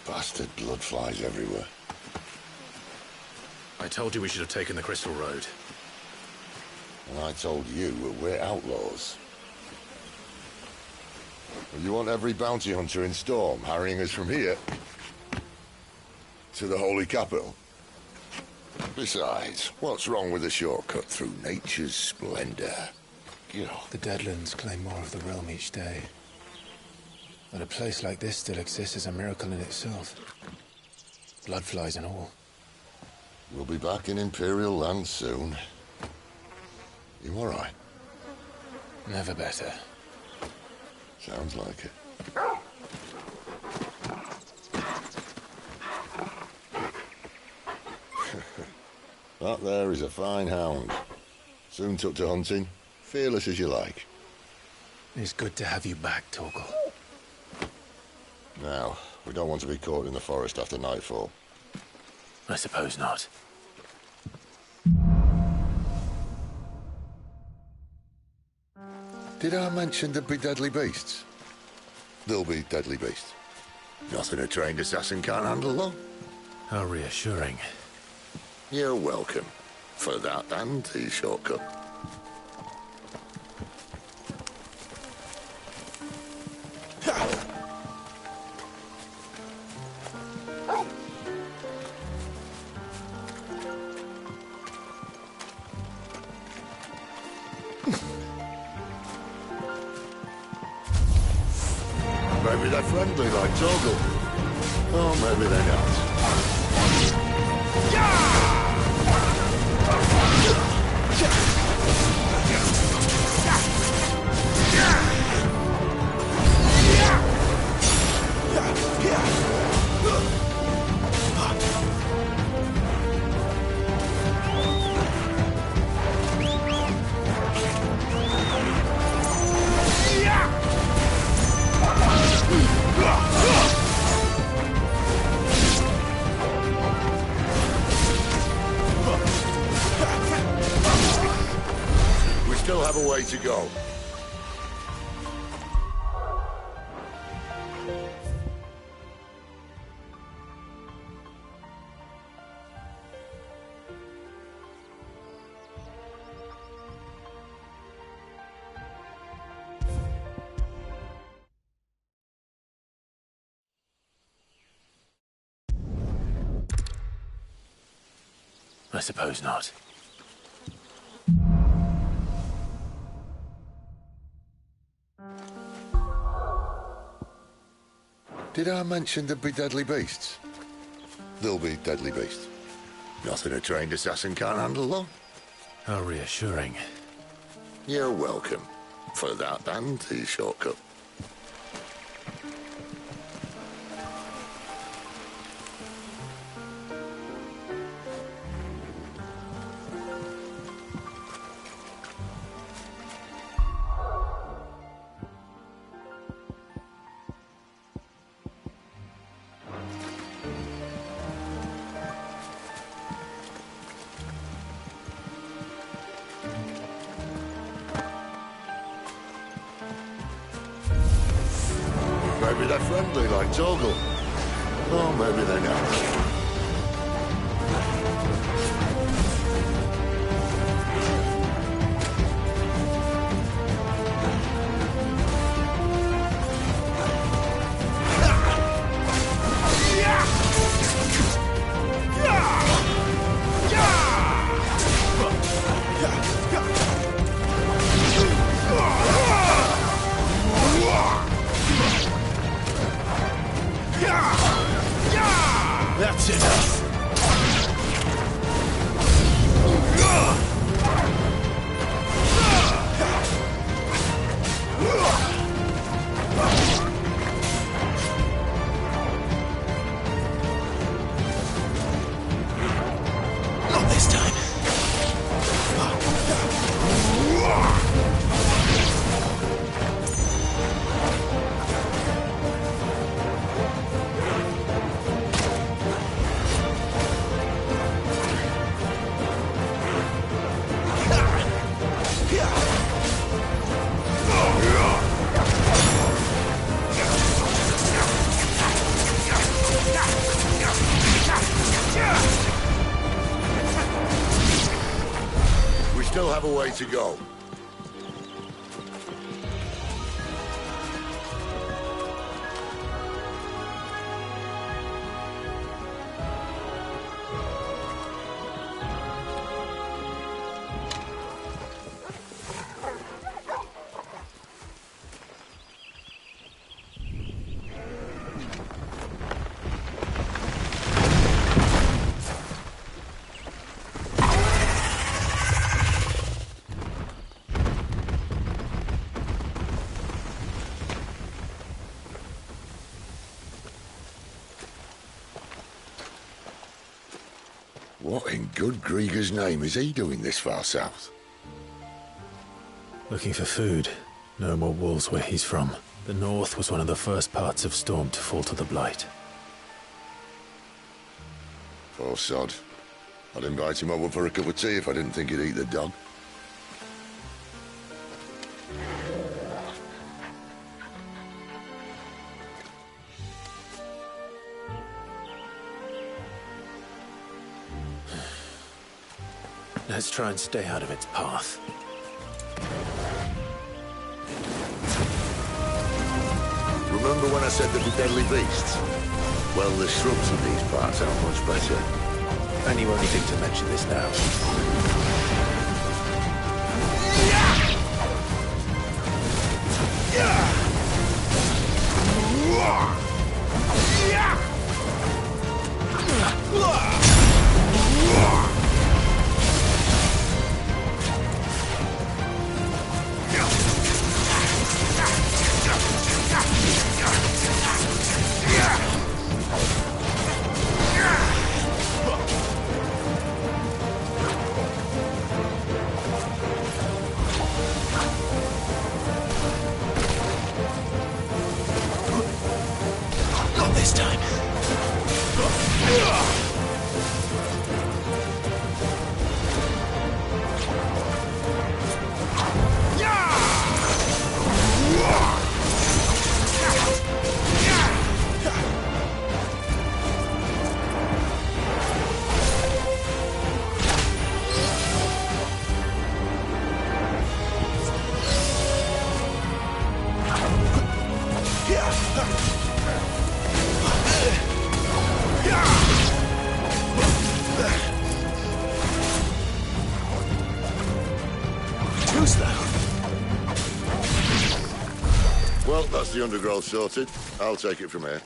Bastard blood flies everywhere. I told you we should have taken the Crystal Road. And I told you we're outlaws. You want every bounty hunter in Storm harrying us from here to the Holy Capital? Besides, what's wrong with a shortcut through nature's splendor? The Deadlands claim more of the realm each day. But a place like this still exists is a miracle in itself. Bloodflies and all. We'll be back in Imperial land soon. You all right? Never better. Sounds like it. That there is a fine hound. Soon took to hunting. Fearless as you like. It's good to have you back, Torgal. Now, we don't want to be caught in the forest after nightfall. I suppose not. Did I mention there'd be deadly beasts? There'll be deadly beasts. Nothing a trained assassin can't handle, though. How reassuring. You're welcome. For that and the shortcut. Maybe they're friendly like Torgal. Or maybe they're not. We still have a way to go. I suppose not. Did I mention there'd be deadly beasts? There'll be deadly beasts. Nothing a trained assassin can't handle, though. How reassuring. You're welcome. For that and the shortcut. Maybe they're friendly like Torgal. Or maybe they're not. That's enough. Not this time. We still have a way to go. What in good Grieger's name is he doing this far south? Looking for food. No more wolves where he's from. The north was one of the first parts of Storm to fall to the Blight. Poor sod. I'd invite him over for a cup of tea if I didn't think he'd eat the dog. Let's try and stay out of its path. Remember when I said there'd be deadly beasts? Well, the shrubs in these parts are much better. And you won't think to mention this now. Not this time. Too slow. Well, that's the undergrowth sorted. I'll take it from here.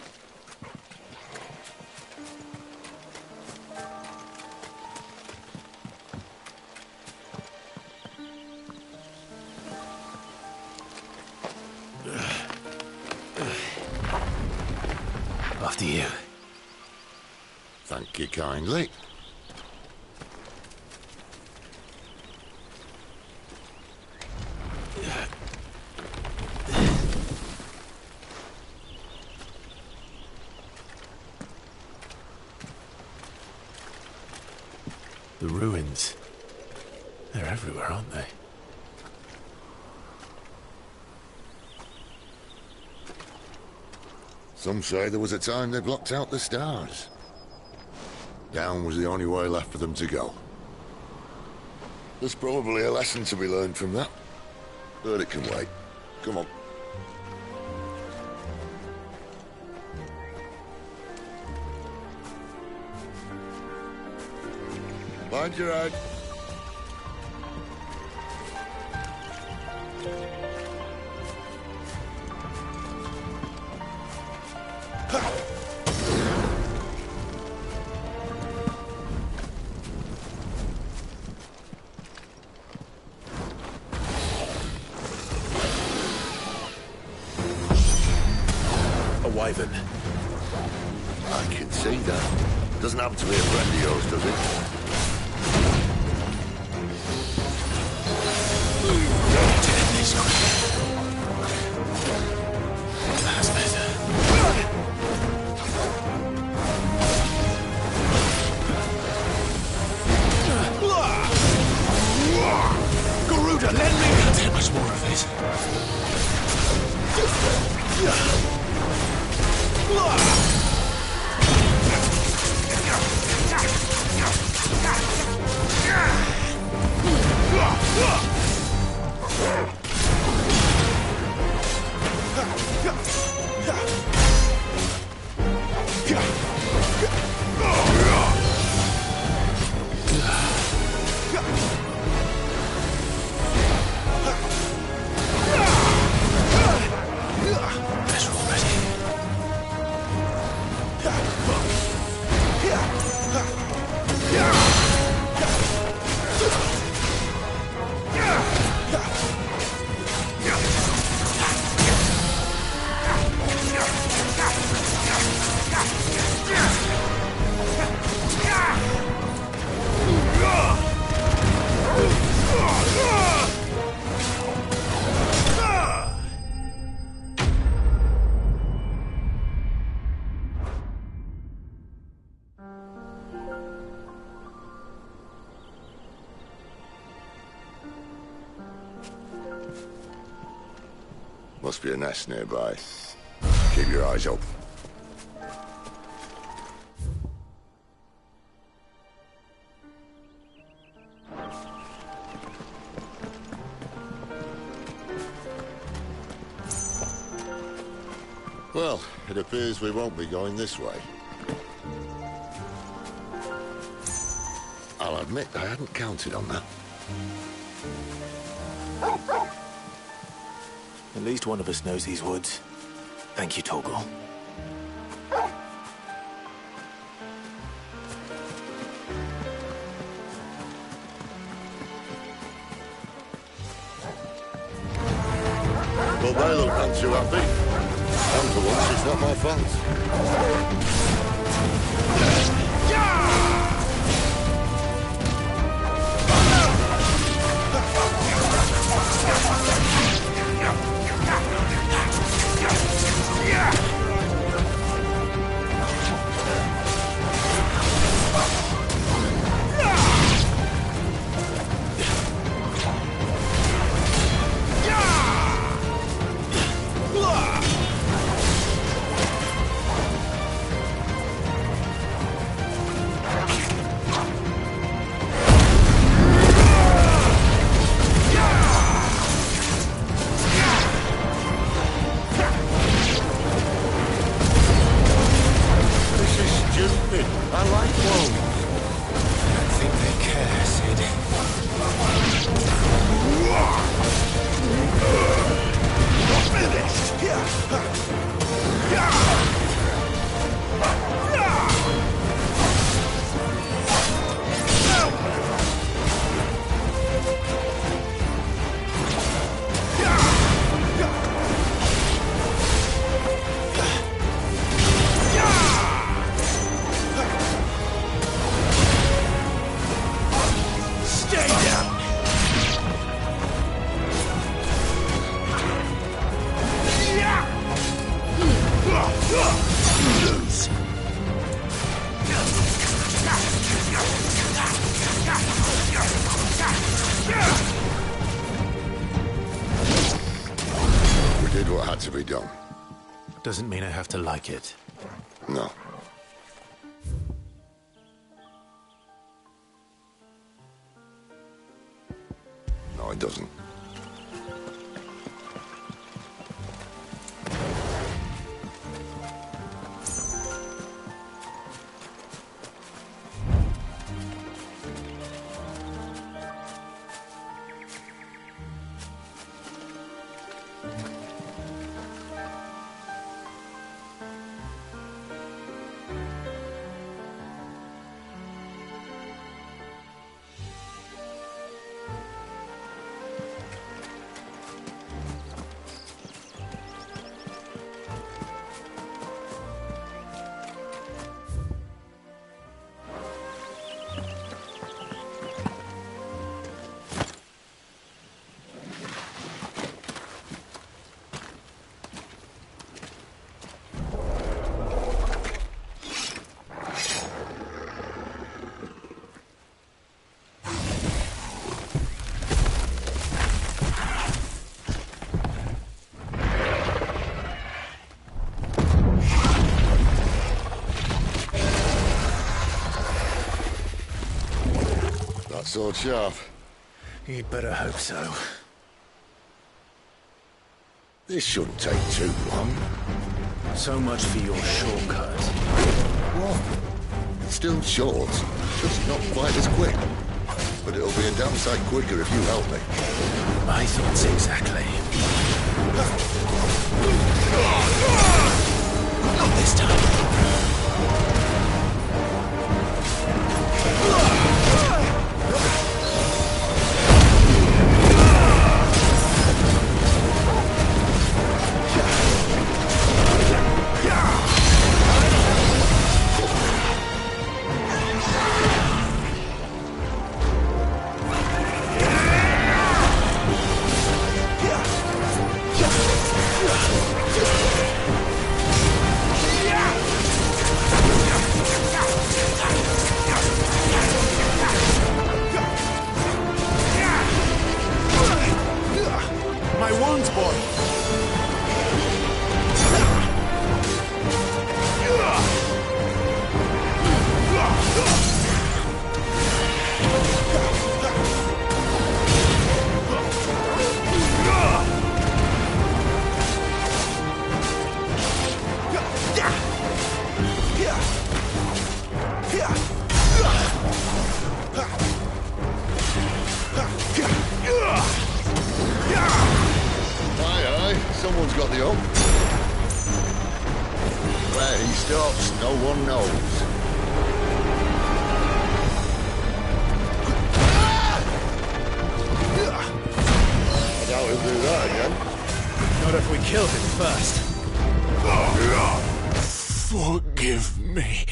After you. Thank you kindly. The ruins. They're everywhere, aren't they? Some say there was a time they blocked out the stars. Down was the only way left for them to go. There's probably a lesson to be learned from that. But it can wait. Come on. Mind your head. A wyvern. I can see that. Doesn't happen to be a friend of yours, does it? That's better. Garuda, lend me! Can't take much more of it. must be a nest nearby. Keep your eyes open. Well, it appears we won't be going this way. I'll admit I hadn't counted on that. At least one of us knows these woods. Thank you, Torgal. Well, they look none too happy. And for once, it's not my fault. To be done. Doesn't mean I have to like it. No. No, it doesn't. Sword sharp. You'd better hope so. This shouldn't take too long. So much for your shortcut. What? It's still short, just not quite as quick. But it'll be a damn sight quicker if you help me. My thoughts exactly. Not this time. stops, no one knows. I doubt he'll do that again. Not if we killed him first. Forgive me.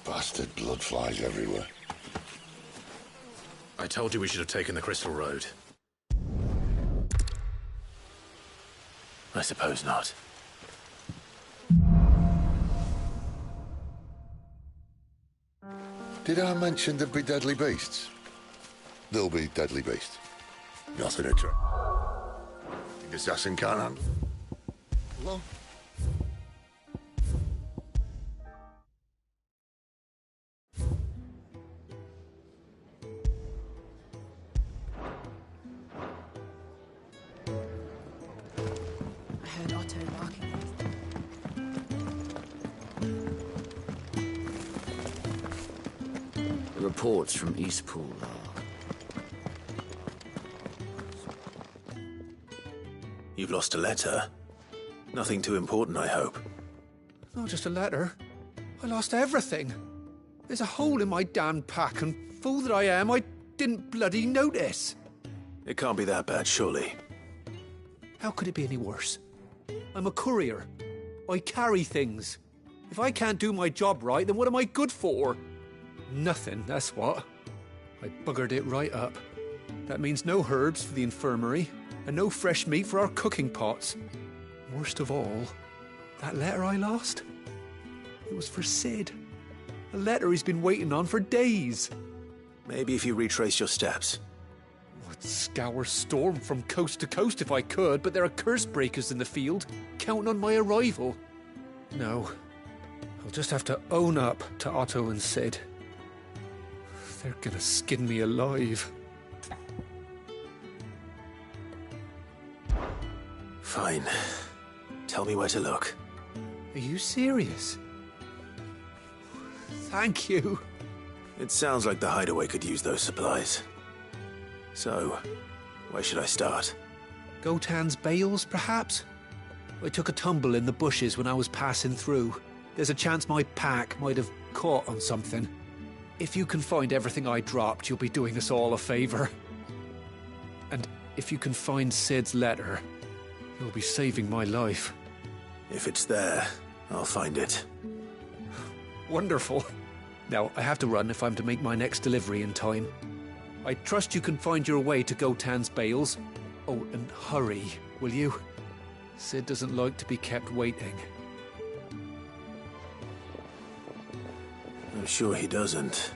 Bastard blood flies everywhere. I told you we should have taken the Crystal Road. I suppose not. Did I mention there'd be deadly beasts? There'll be deadly beasts. Nothing a trap. The assassin can't handle. Hello? I heard Otto barking. The reports from Eastpool are... You've lost a letter. Nothing too important, I hope. Not just a letter. I lost everything. There's a hole in my damn pack, and fool that I am, I didn't bloody notice. It can't be that bad, surely. How could it be any worse? I'm a courier. I carry things. If I can't do my job right, then what am I good for? Nothing, that's what. I buggered it right up. That means no herbs for the infirmary, and no fresh meat for our cooking pots. Worst of all, that letter I lost? It was for Sid. A letter he's been waiting on for days. Maybe if you retrace your steps. I'd scour Storm from coast to coast if I could, but there are curse breakers in the field, counting on my arrival. No, I'll just have to own up to Otto and Sid. They're gonna skin me alive. Fine. Tell me where to look. Are you serious? Thank you. It sounds like the hideaway could use those supplies. So, where should I start? Gotan's bales, perhaps? I took a tumble in the bushes when I was passing through. There's a chance my pack might have caught on something. If you can find everything I dropped, you'll be doing us all a favor. And if you can find Sid's letter, you'll be saving my life. If it's there, I'll find it. Wonderful. Now, I have to run if I'm to make my next delivery in time. I trust you can find your way to Gotan's bales. Oh, and hurry, will you? Sid doesn't like to be kept waiting. I'm sure he doesn't.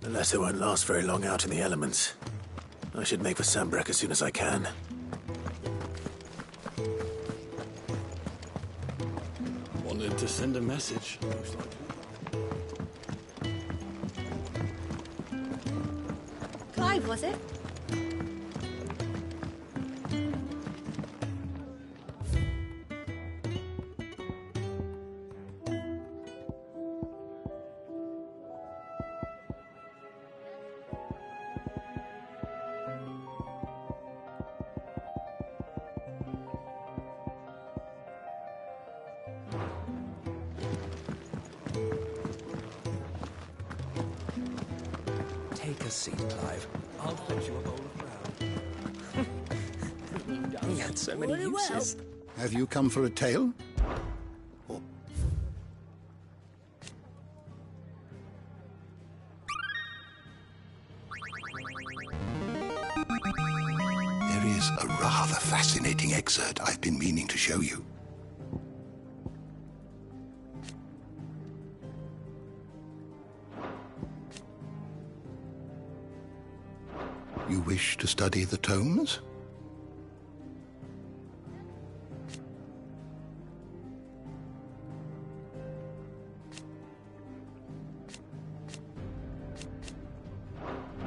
The letter won't last very long out in the elements. I should make for Sambrek as soon as I can. Wanted to send a message, most likely. Clive, was it? Take a seat, Clive. I'll fetch you a bowl of brown. He had so many uses. Have you come for a tale? There is a rather fascinating excerpt I've been meaning to show you. You wish to study the tomes?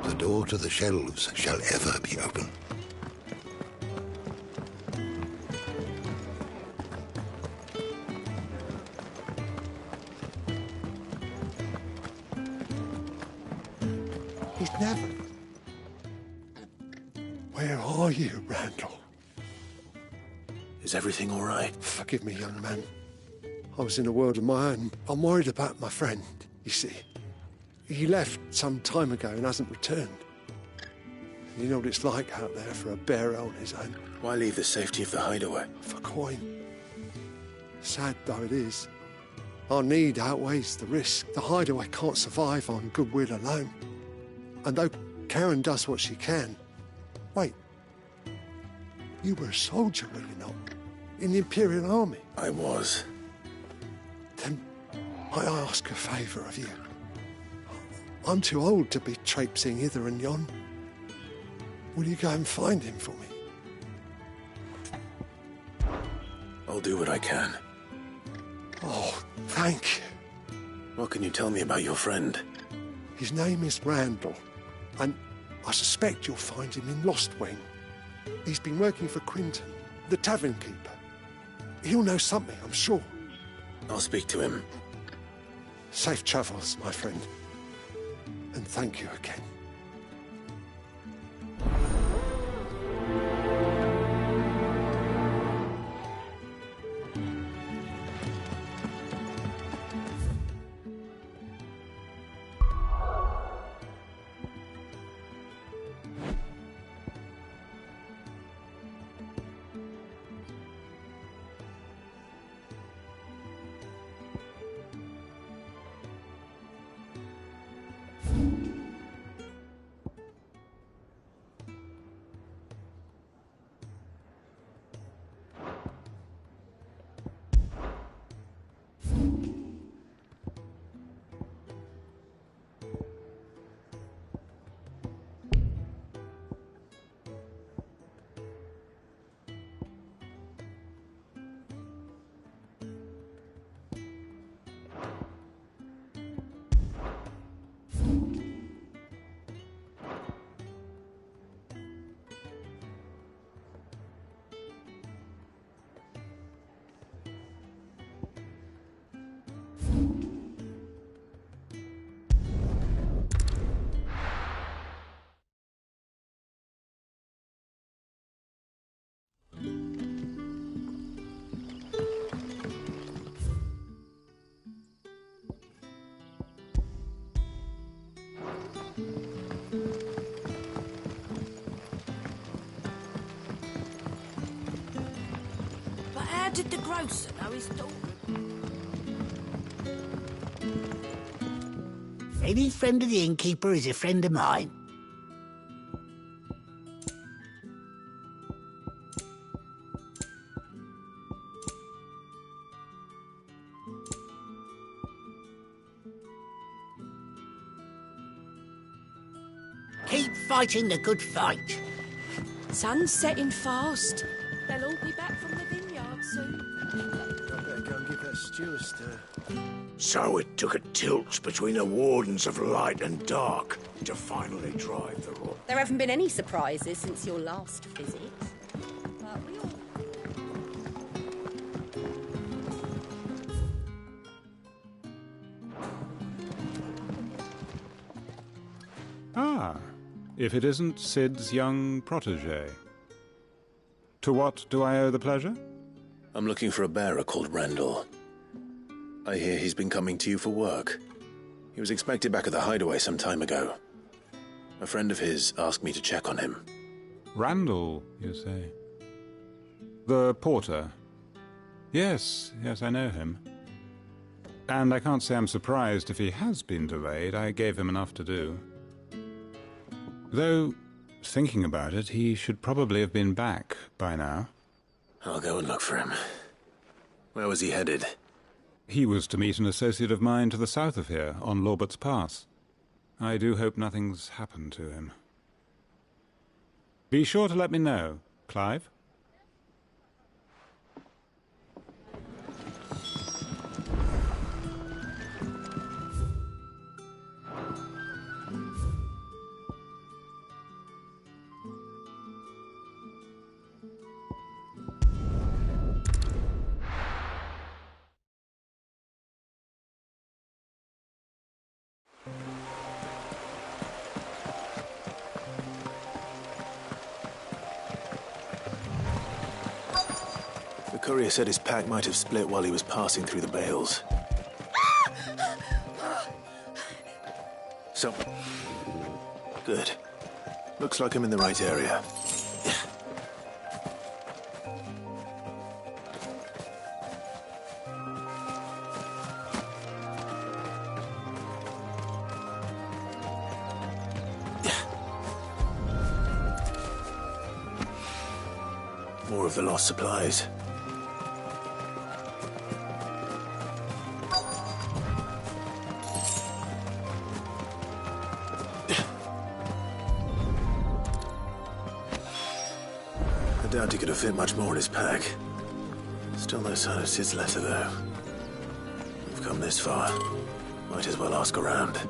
The door to the shelves shall ever be open. He's never... Where are you, Randall? Is everything all right? Forgive me, young man. I was in a world of my own. I'm worried about my friend, you see. He left some time ago and hasn't returned. You know what it's like out there for a bearer on his own. Why leave the safety of the hideaway? For coin. Sad though it is, our need outweighs the risk. The hideaway can't survive on goodwill alone. And though Karen does what she can... Wait. You were a soldier, were you not? In the Imperial Army? I was. Then I ask a favour of you. I'm too old to be traipsing hither and yon. Will you go and find him for me? I'll do what I can. Oh, thank you. What can you tell me about your friend? His name is Randall, and I suspect you'll find him in Lostwing. He's been working for Quinton, the tavern keeper. He'll know something, I'm sure. I'll speak to him. Safe travels, my friend. And thank you again. How did the grocer know his daughter? Any friend of the innkeeper is a friend of mine. Keep fighting the good fight. Sun's setting fast. They'll all be back from the vineyard soon. I better go and give that stew a stir. So it took a tilt between the Wardens of Light and Dark to finally drive the rock. There haven't been any surprises since your last visit. But we all... Ah, if it isn't Sid's young protégé. To what do I owe the pleasure? I'm looking for a bearer called Randall. I hear he's been coming to you for work. He was expected back at the hideaway some time ago. A friend of his asked me to check on him. Randall, you say? The porter? Yes, I know him. And I can't say I'm surprised if he has been delayed. I gave him enough to do. Though, thinking about it, he should probably have been back by now. I'll go and look for him. Where was he headed? He was to meet an associate of mine to the south of here, on Lorbert's Pass. I do hope nothing's happened to him. Be sure to let me know, Clive. The courier said his pack might have split while he was passing through the bales. So... good. Looks like I'm in the right area. More of the lost supplies. I doubt he could have fit much more in his pack. Still no sign of Sid's letter, though. We've come this far. Might as well ask around.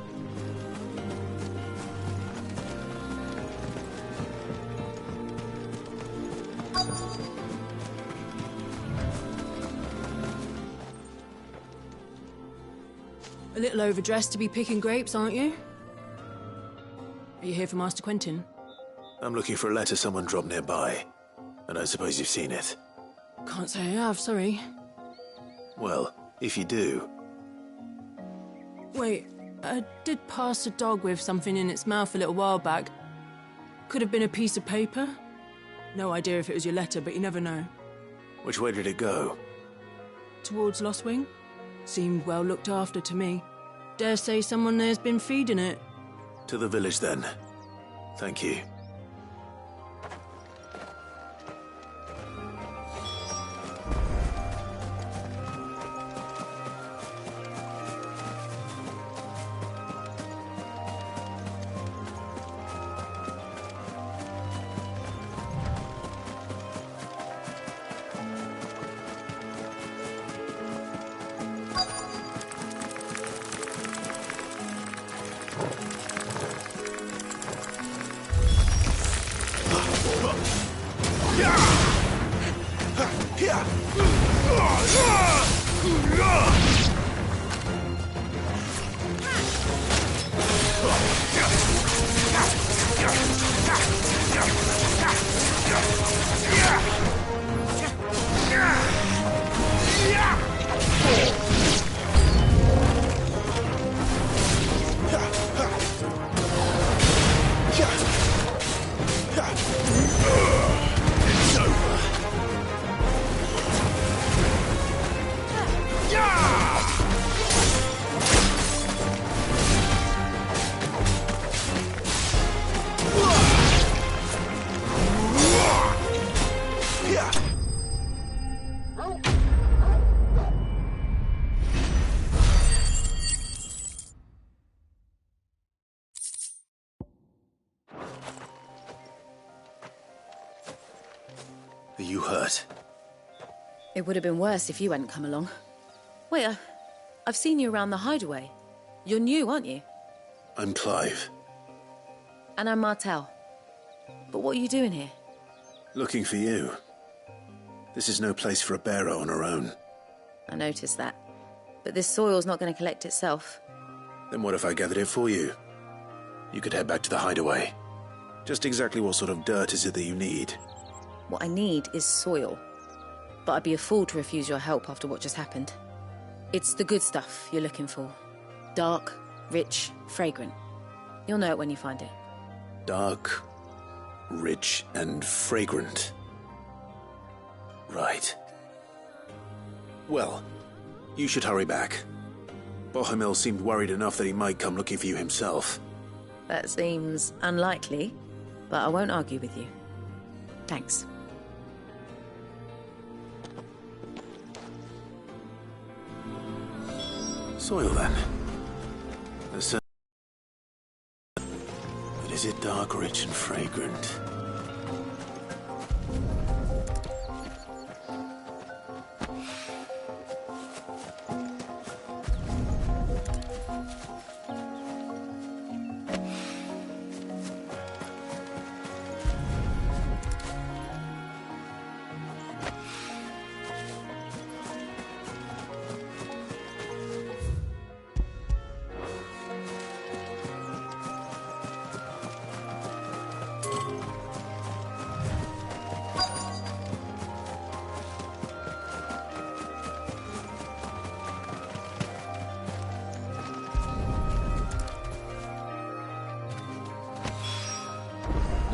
A little overdressed to be picking grapes, aren't you? Are you here for Master Quentin? I'm looking for a letter someone dropped nearby. And I suppose you've seen it. Can't say I have, sorry. Well, if you do... Wait, I did pass a dog with something in its mouth a little while back. Could have been a piece of paper. No idea if it was your letter, but you never know. Which way did it go? Towards Lost Wing. Seemed well looked after to me. Dare say someone there's been feeding it. To the village, then. Thank you. Are you hurt? It would have been worse if you hadn't come along. Wait, I've seen you around the hideaway. You're new, aren't you? I'm Clive. And I'm Martel. But what are you doing here? Looking for you. This is no place for a bearer on her own. I noticed that. But this soil's not going to collect itself. Then what if I gathered it for you? You could head back to the hideaway. Just exactly what sort of dirt is it that you need? What I need is soil. But I'd be a fool to refuse your help after what just happened. It's the good stuff you're looking for. Dark, rich, fragrant. You'll know it when you find it. Dark, rich, and fragrant. Right. Well, you should hurry back. Bohemil seemed worried enough that he might come looking for you himself. That seems unlikely, but I won't argue with you. Thanks. Soil, then. But is it dark, rich, and fragrant?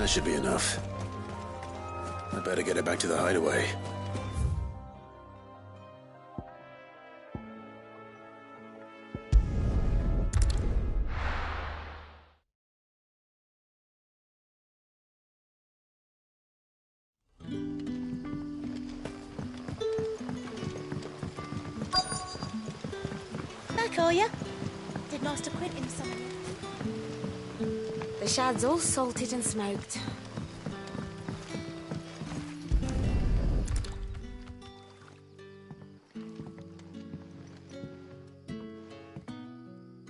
That should be enough. I better get it back to the hideaway. Back, are ya? Did Master Quentin summon you? The shad's all salted and smoked.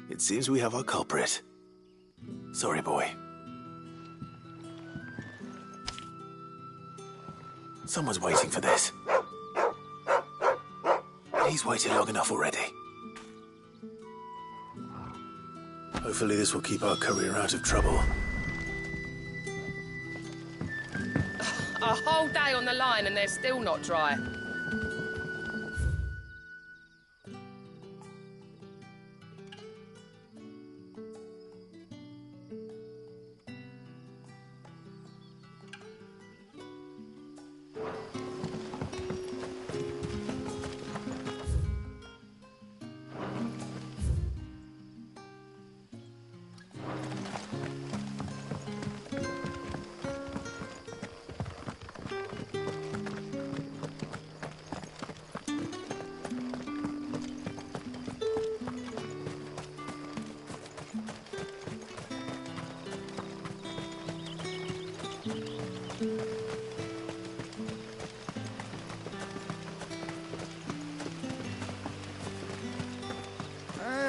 It seems we have our culprit. Sorry, boy. Someone's waiting for this. He's waited long enough already. Hopefully this will keep our courier out of trouble. A whole day on the line and they're still not dry.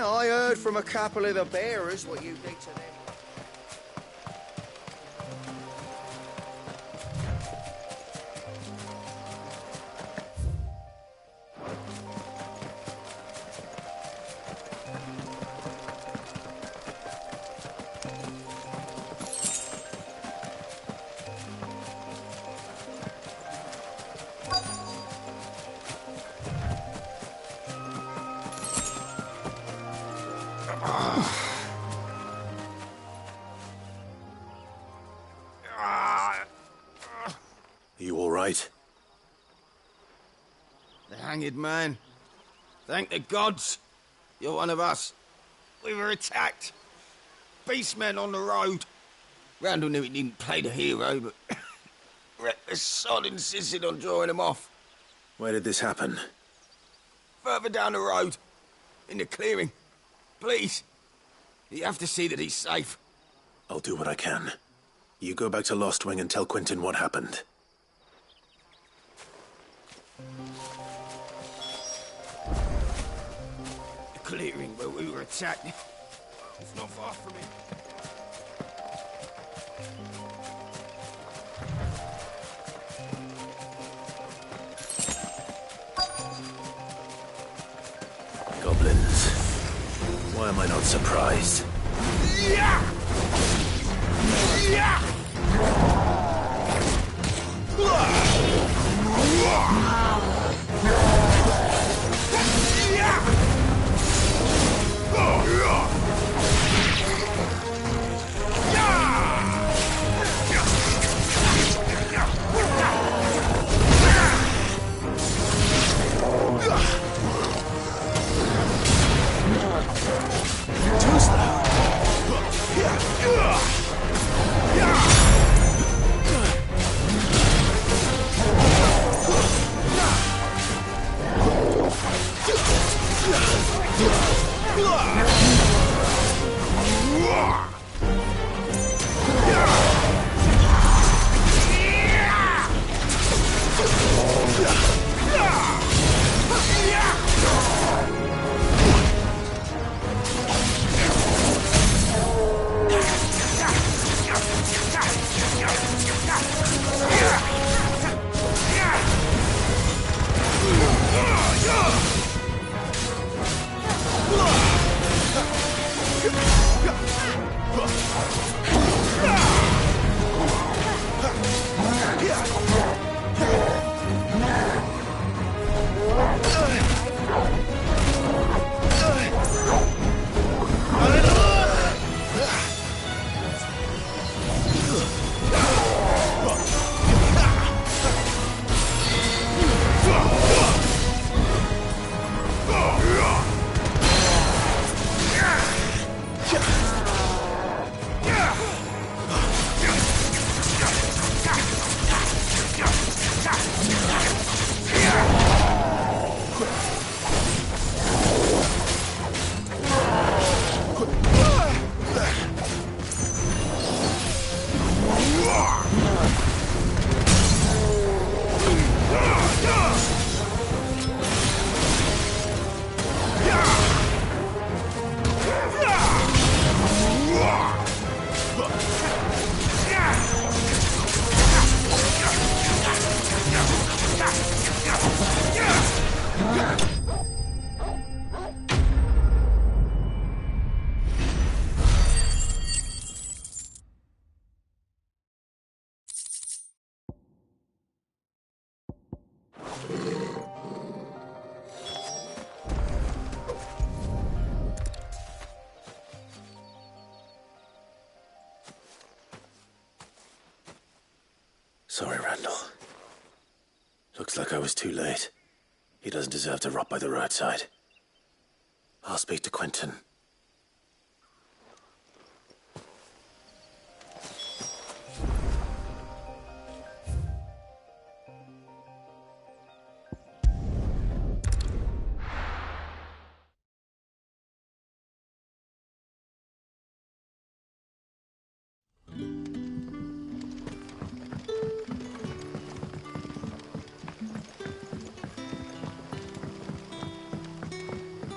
I heard from a couple of the bearers what you did to them. You all right? The hanged man. Thank the gods. You're one of us. We were attacked. Beastmen on the road. Randall knew he didn't play the hero, but reckless sod insisted on drawing him off. Where did this happen? Further down the road. In the clearing. Please. You have to see that he's safe. I'll do what I can. You go back to Lost Wing and tell Quentin what happened. The clearing where we were attacked. It's not far from here. Goblins. Why am I not surprised? Yeah! Yeah! Sorry, Randall. Looks like I was too late. He doesn't deserve to rot by the roadside. I'll speak to Quentin.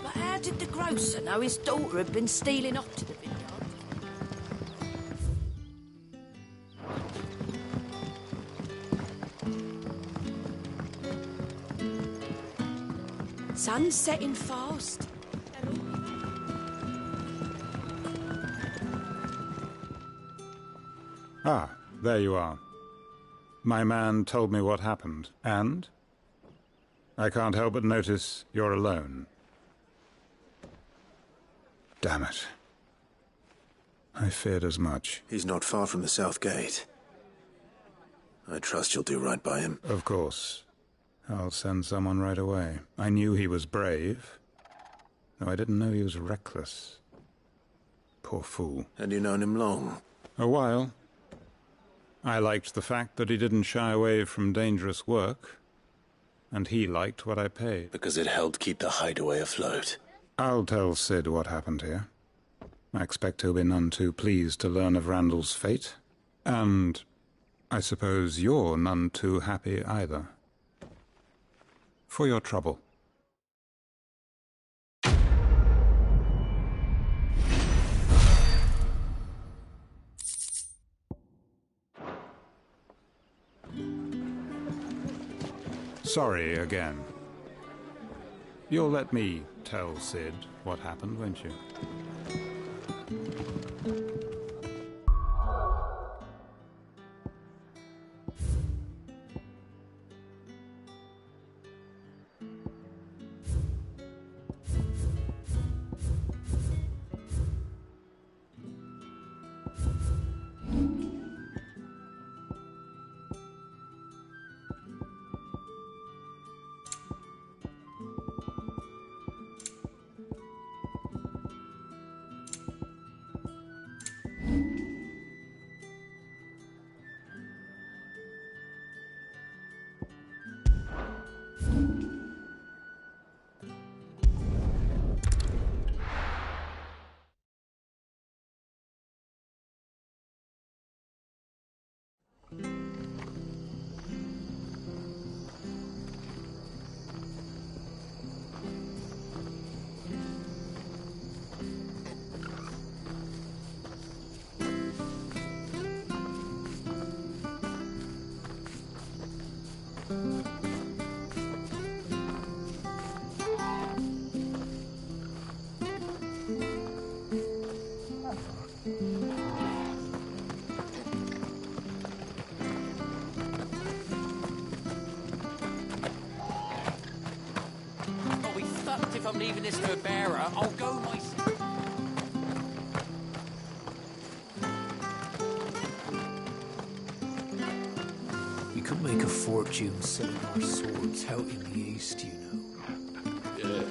But how did the grocer know his daughter had been stealing up to the vineyard? Sun's setting fast. Ah, there you are. My man told me what happened, and? I can't help but notice you're alone. Damn it. I feared as much. He's not far from the south gate. I trust you'll do right by him. Of course. I'll send someone right away. I knew he was brave, though I didn't know he was reckless. Poor fool. And you known him long? A while. I liked the fact that he didn't shy away from dangerous work, and he liked what I paid. Because it helped keep the hideaway afloat. I'll tell Sid what happened here. I expect he'll be none too pleased to learn of Randall's fate. And I suppose you're none too happy either. For your trouble. Sorry again. You'll let me tell Sid what happened, won't you? I'll be fucked if I'm leaving this for a bearer. I'll go myself. We could make a fortune selling our swords out in the east, you know. Yeah.